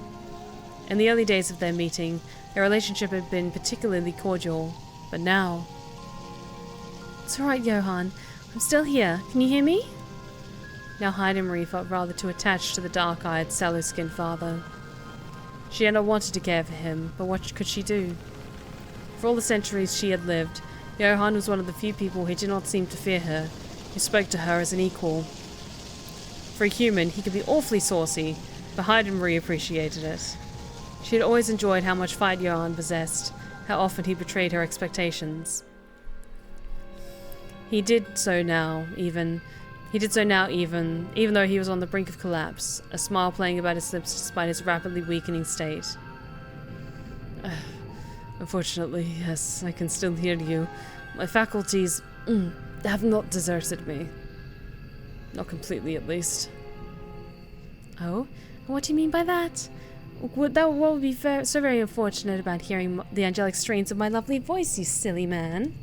In the early days of their meeting, their relationship had been particularly cordial, but now... It's alright, Johan. I'm still here. Can you hear me? Now Hayden felt rather too attached to the dark-eyed, sallow-skinned father. She had not wanted to care for him, but what could she do? For all the centuries she had lived, Johan was one of the few people who did not seem to fear her, who spoke to her as an equal. For a human, he could be awfully saucy, but Hayden appreciated it. She had always enjoyed how much fight Johan possessed, how often he betrayed her expectations. He did so now, even though he was on the brink of collapse, a smile playing about his lips despite his rapidly weakening state. Unfortunately, yes, I can still hear you. My faculties have not deserted me. Not completely, at least. Oh? What do you mean by that? What would be so very unfortunate about hearing the angelic strains of my lovely voice, you silly man?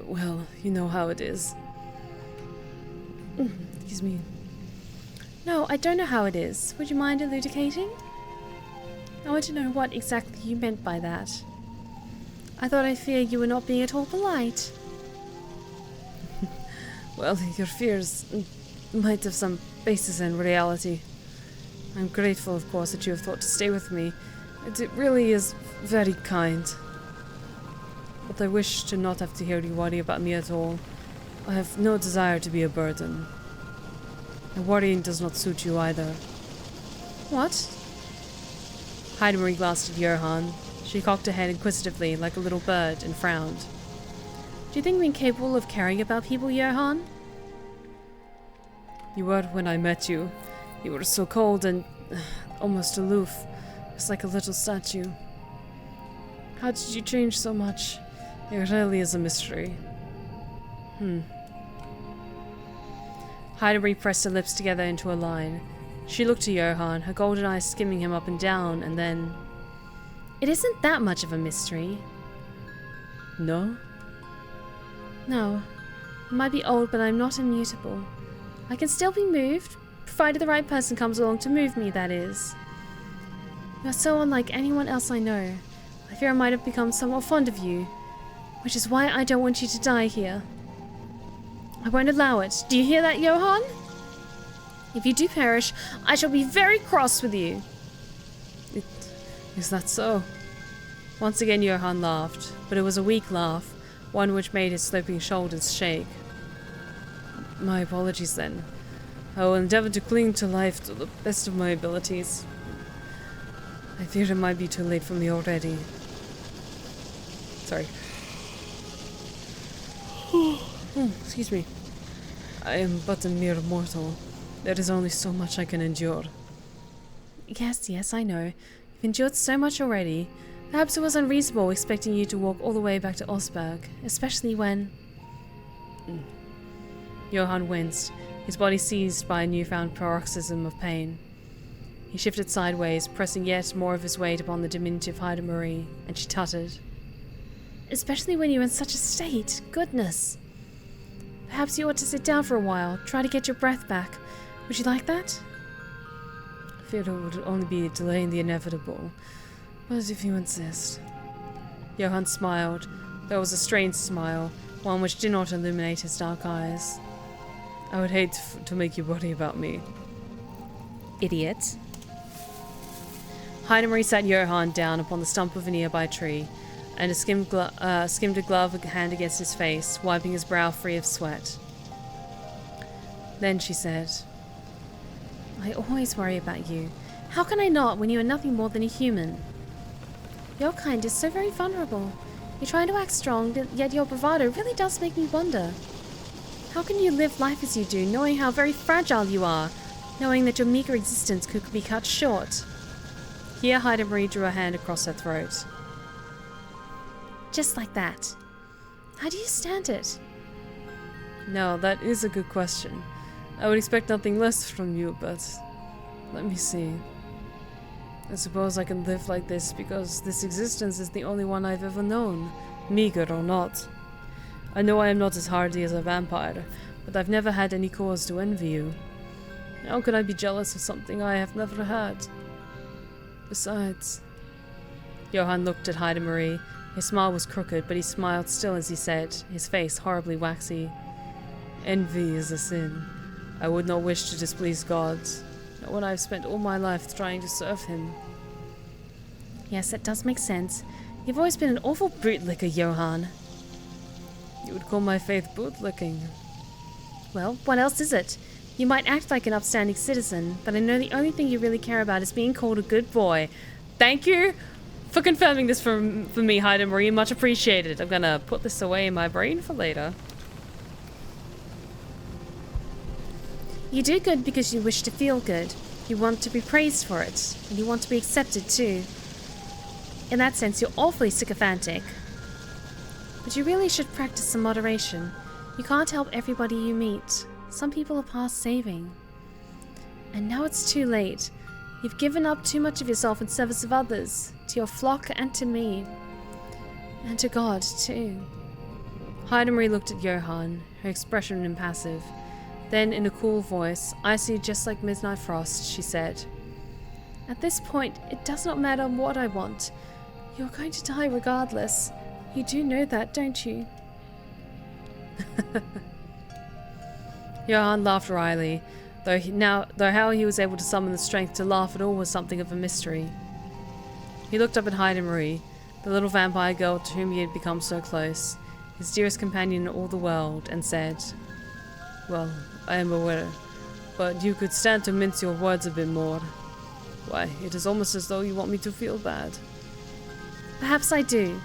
Well, you know how it is. Excuse me. No, I don't know how it is. Would you mind elucidating? I want to know what exactly you meant by that. I thought I feared you were not being at all polite. Well, your fears might have some basis in reality. I'm grateful, of course, that you have thought to stay with me. It really is very kind. But I wish to not have to hear you worry about me at all. I have no desire to be a burden. And worrying does not suit you either. What? Hayden glanced at Johan. She cocked her head inquisitively, like a little bird, and frowned. Do you think me capable of caring about people, Johan? You were when I met you. You were so cold and almost aloof, just like a little statue. How did you change so much? It really is a mystery. Hayden pressed her lips together into a line. She looked to Johan, her golden eyes skimming him up and down, and then... It isn't that much of a mystery. No? No. I might be old, but I'm not immutable. I can still be moved, provided the right person comes along to move me, that is. You are so unlike anyone else I know. I fear I might have become somewhat fond of you, which is why I don't want you to die here. I won't allow it. Do you hear that, Johan? If you do perish, I shall be very cross with you. Is that so? Once again Johan laughed, but it was a weak laugh, one which made his sloping shoulders shake. My apologies then. I will endeavor to cling to life to the best of my abilities. I fear it might be too late for me already. Sorry. Excuse me. I am but a mere mortal. There is only so much I can endure. Yes, I know. You've endured so much already. Perhaps it was unreasonable expecting you to walk all the way back to Osberg, especially when... Johan winced, his body seized by a newfound paroxysm of pain. He shifted sideways, pressing yet more of his weight upon the diminutive Hayden, and she tutted. Especially when you're in such a state. Goodness. Perhaps you ought to sit down for a while, try to get your breath back. Would you like that? I feared it would only be delaying the inevitable, but if you insist. Johan smiled. There was a strange smile, one which did not illuminate his dark eyes. I would hate to make you worry about me. Idiot. Hayden sat Johan down upon the stump of a nearby tree, and skimmed a glove hand against his face, wiping his brow free of sweat. Then she said, I always worry about you. How can I not when you are nothing more than a human? Your kind is so very vulnerable. You try to act strong, yet your bravado really does make me wonder. How can you live life as you do, knowing how very fragile you are, knowing that your meager existence could be cut short? Here, Hayden drew her hand across her throat. Just like that. How do you stand it? Now, that is a good question. I would expect nothing less from you, but let me see. I suppose I can live like this because this existence is the only one I've ever known, meager or not. I know I am not as hardy as a vampire, but I've never had any cause to envy you. How could I be jealous of something I have never had? Besides... Johan looked at Hayden. His smile was crooked, but he smiled still as he said, his face horribly waxy. Envy is a sin. I would not wish to displease God, not when I have spent all my life trying to serve him. Yes, that does make sense. You've always been an awful bootlicker, Johan. You would call my faith bootlicking. Well, what else is it? You might act like an upstanding citizen, but I know the only thing you really care about is being called a good boy. Thank you for confirming this for me, Hayden. Much appreciated. I'm gonna put this away in my brain for later. You do good because you wish to feel good. You want to be praised for it, and you want to be accepted too. In that sense, you're awfully sycophantic. But you really should practice some moderation. You can't help everybody you meet. Some people are past saving. And now it's too late. You've given up too much of yourself in service of others, to your flock and to me. And to God, too. Hayden looked at Johan, her expression impassive. Then, in a cool voice, icy just like midnight frost, she said, At this point, it does not matter what I want. You're going to die regardless. You do know that, don't you? Johan laughed wryly, though how he was able to summon the strength to laugh at all was something of a mystery. He looked up at Hayden, the little vampire girl to whom he had become so close, his dearest companion in all the world, and said, Well, I am aware, but you could stand to mince your words a bit more. Why, it is almost as though you want me to feel bad. Perhaps I do.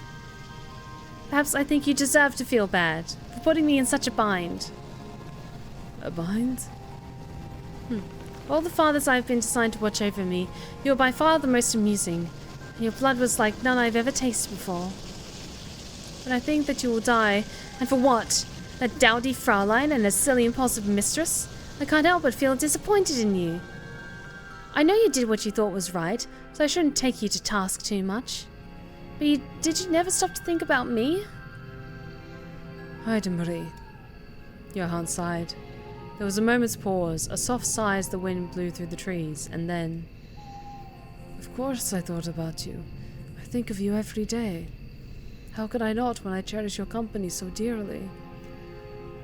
Perhaps I think you deserve to feel bad for putting me in such a bind. A bind? All the fathers I have been assigned to watch over me, you are by far the most amusing, and your blood was like none I have ever tasted before. But I think that you will die, and for what? That dowdy Fraulein and a silly impulsive mistress? I can't help but feel disappointed in you. I know you did what you thought was right, so I shouldn't take you to task too much. But did you never stop to think about me? Hayden. Johan sighed. There was a moment's pause, a soft sigh as the wind blew through the trees, and then... Of course I thought about you. I think of you every day. How could I not when I cherish your company so dearly?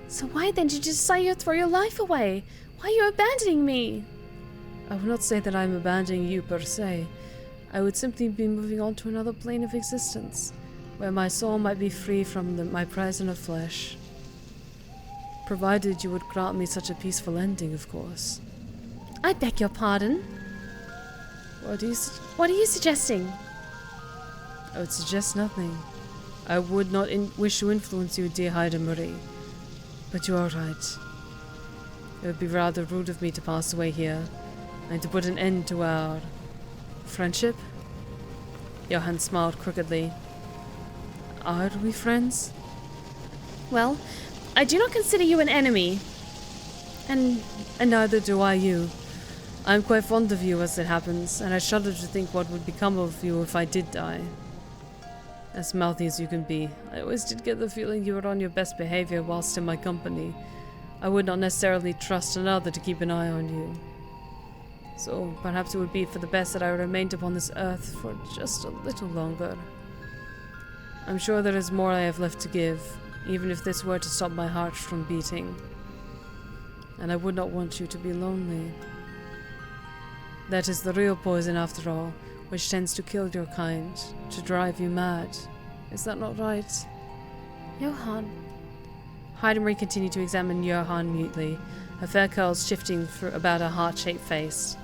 So why then did you decide you'd throw your life away? Why are you abandoning me? I would not say that I am abandoning you per se. I would simply be moving on to another plane of existence, where my soul might be free from my prison of flesh. Provided you would grant me such a peaceful ending, of course. I beg your pardon. What are you suggesting? I would suggest nothing. I would not wish to influence you, dear Hayden. But you are right. It would be rather rude of me to pass away here, and to put an end to our... friendship? Johan smiled crookedly. Are we friends? Well, I do not consider you an enemy. And neither do I you. I am quite fond of you as it happens, and I shudder to think what would become of you if I did die. As mouthy as you can be, I always did get the feeling you were on your best behavior whilst in my company. I would not necessarily trust another to keep an eye on you. So perhaps it would be for the best that I remained upon this earth for just a little longer. I'm sure there is more I have left to give, even if this were to stop my heart from beating. And I would not want you to be lonely. That is the real poison after all, which tends to kill your kind, to drive you mad. Is that not right? Johan. Hayden continued to examine Johan mutely, her fair curls shifting about her heart-shaped face.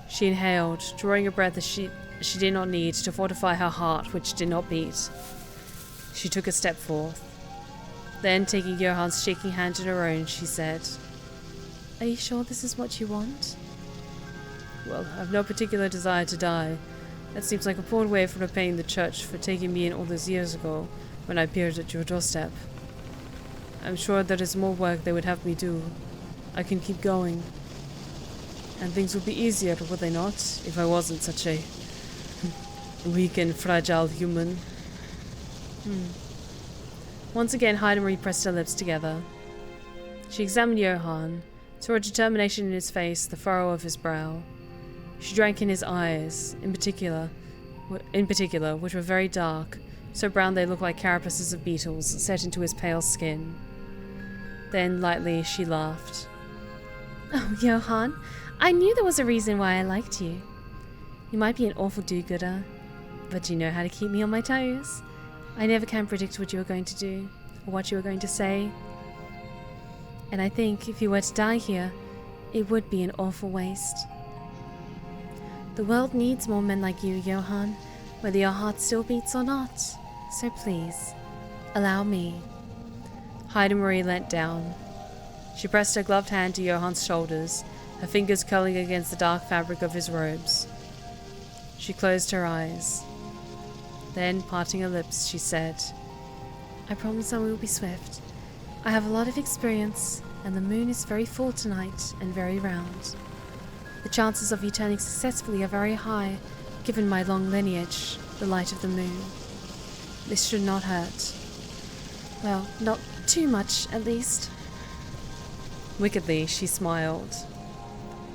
She inhaled, drawing a breath as she did not need to fortify her heart, which did not beat. She took a step forth. Then, taking Johan's shaking hand in her own, she said, Are you sure this is what you want? Well, I've no particular desire to die. That seems like a poor way of repaying the church for taking me in all those years ago, when I appeared at your doorstep. I'm sure there is more work they would have me do. I can keep going. And things would be easier, would they not, if I wasn't such a weak and fragile human. Once again, Hayden pressed her lips together. She examined Johan, saw a determination in his face, the furrow of his brow. She drank in his eyes, in particular, which were very dark, so brown they looked like carapaces of beetles set into his pale skin. Then, lightly, she laughed. Oh, Johan, I knew there was a reason why I liked you. You might be an awful do-gooder, but you know how to keep me on my toes. I never can predict what you are going to do, or what you are going to say. And I think if you were to die here, it would be an awful waste. The world needs more men like you, Johan, whether your heart still beats or not. So please, allow me. Hayden leant down. She pressed her gloved hand to Johan's shoulders, her fingers curling against the dark fabric of his robes. She closed her eyes. Then, parting her lips, she said, I promise I will be swift. I have a lot of experience, and the moon is very full tonight and very round. The chances of you turning successfully are very high, given my long lineage, the light of the moon. This should not hurt. Well, not too much, at least. Wickedly, she smiled.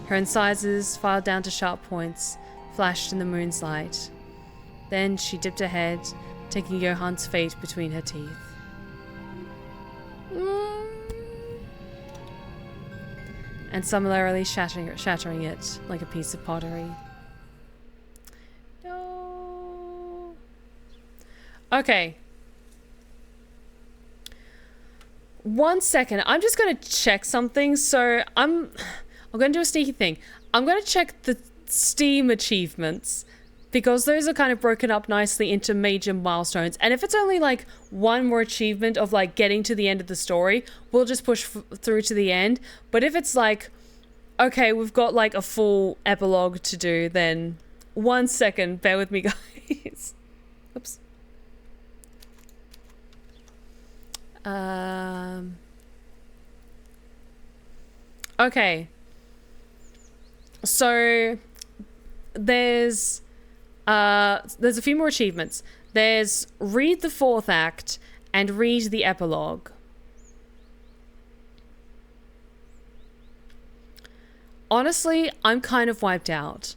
Her incisors, filed down to sharp points, flashed in the moon's light. Then she dipped her head, taking Johan's fate between her teeth. And summarily shattering it like a piece of pottery. No. Okay. 1 second. I'm just gonna check something. So I'm gonna do a sneaky thing. I'm gonna check the Steam achievements, because those are kind of broken up nicely into major milestones. And if it's only like one more achievement of like getting to the end of the story, we'll just push through to the end. But if it's like, okay, we've got like a full epilogue to do, then 1 second, bear with me, guys. Oops. Okay. So there's a few more achievements. There's read the 4th act and read the epilogue. Honestly, I'm kind of wiped out.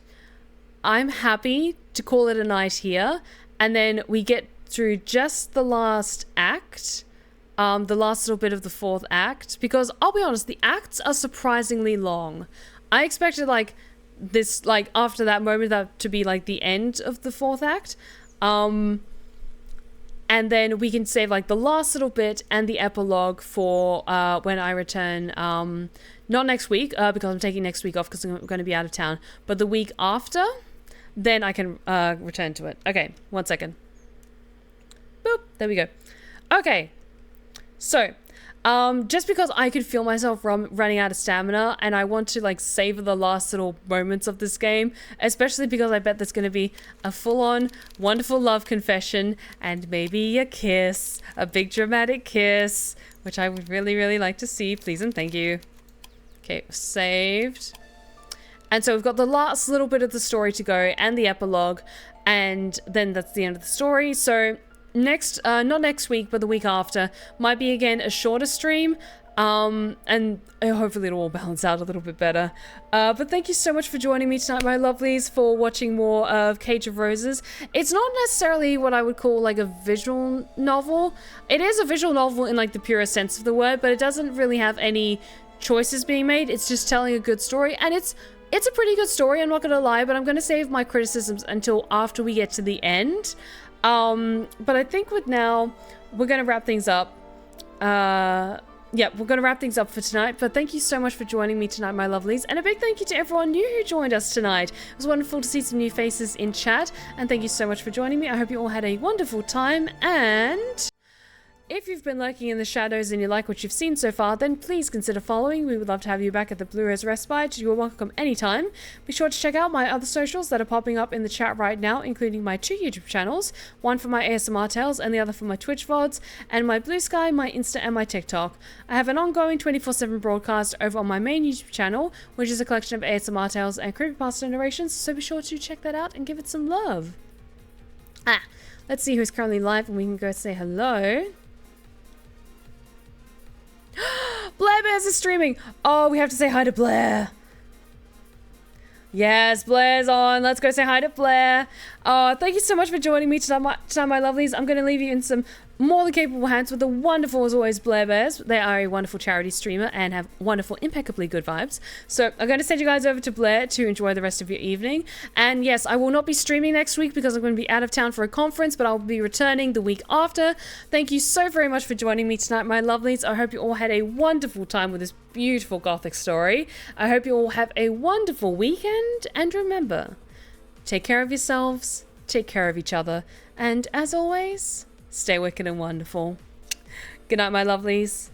I'm happy to call it a night here, and then we get through just the last act, the last little bit of the 4th act, because I'll be honest, the acts are surprisingly long. I expected like this, like after that moment, that to be like the end of the 4th act, and then we can save like the last little bit and the epilogue for when I return, not next week, because I'm taking next week off because I'm going to be out of town, but the week after, then I can return to it. Okay, 1 second. Boop, there we go. Okay, so just because I could feel myself running out of stamina, and I want to like savor the last little moments of this game, especially because I bet there's going to be a full-on wonderful love confession and maybe a kiss, a big dramatic kiss, which I would really, really like to see. Please and thank you. Okay, saved. And so we've got the last little bit of the story to go and the epilogue, and then that's the end of the story. So next, not next week, but the week after, might be again a shorter stream, and hopefully it'll all balance out a little bit better. But thank you so much for joining me tonight, my lovelies, for watching more of Cage of Roses. It's not necessarily what I would call like a visual novel. It is a visual novel in like the purest sense of the word, but it doesn't really have any choices being made. It's just telling a good story, and it's a pretty good story, I'm not gonna lie, but I'm gonna save my criticisms until after we get to the end. But I think with now, we're gonna wrap things up. Yeah, we're gonna wrap things up for tonight, but thank you so much for joining me tonight, my lovelies, and a big thank you to everyone new who joined us tonight. It was wonderful to see some new faces in chat, and thank you so much for joining me. I hope you all had a wonderful time, and If you've been lurking in the shadows and you like what you've seen so far, then please consider following. We would love to have you back at the Blue Rose Respite. You are welcome anytime. Be sure to check out my other socials that are popping up in the chat right now, including my 2 YouTube channels, one for my ASMR tales and the other for my Twitch VODs, and my Blue Sky, my Insta, and my TikTok. I have an ongoing 24/7 broadcast over on my main YouTube channel, which is a collection of ASMR tales and creepypasta narrations, so be sure to check that out and give it some love. Let's see who's currently live and we can go say hello. Blair Bears is streaming. Oh, we have to say hi to Blair. Yes, Blair's on. Let's go say hi to Blair. Oh, thank you so much for joining me tonight, my lovelies. I'm going to leave you in some more than capable hands with the wonderful, as always, Blair Bears. They are a wonderful charity streamer and have wonderful, impeccably good vibes. So I'm going to send you guys over to Blair to enjoy the rest of your evening. And yes, I will not be streaming next week because I'm going to be out of town for a conference, but I'll be returning the week after. Thank you so very much for joining me tonight, my lovelies. I hope you all had a wonderful time with this beautiful gothic story. I hope you all have a wonderful weekend. And remember, take care of yourselves, take care of each other, and as always, stay wicked and wonderful. Good night, my lovelies.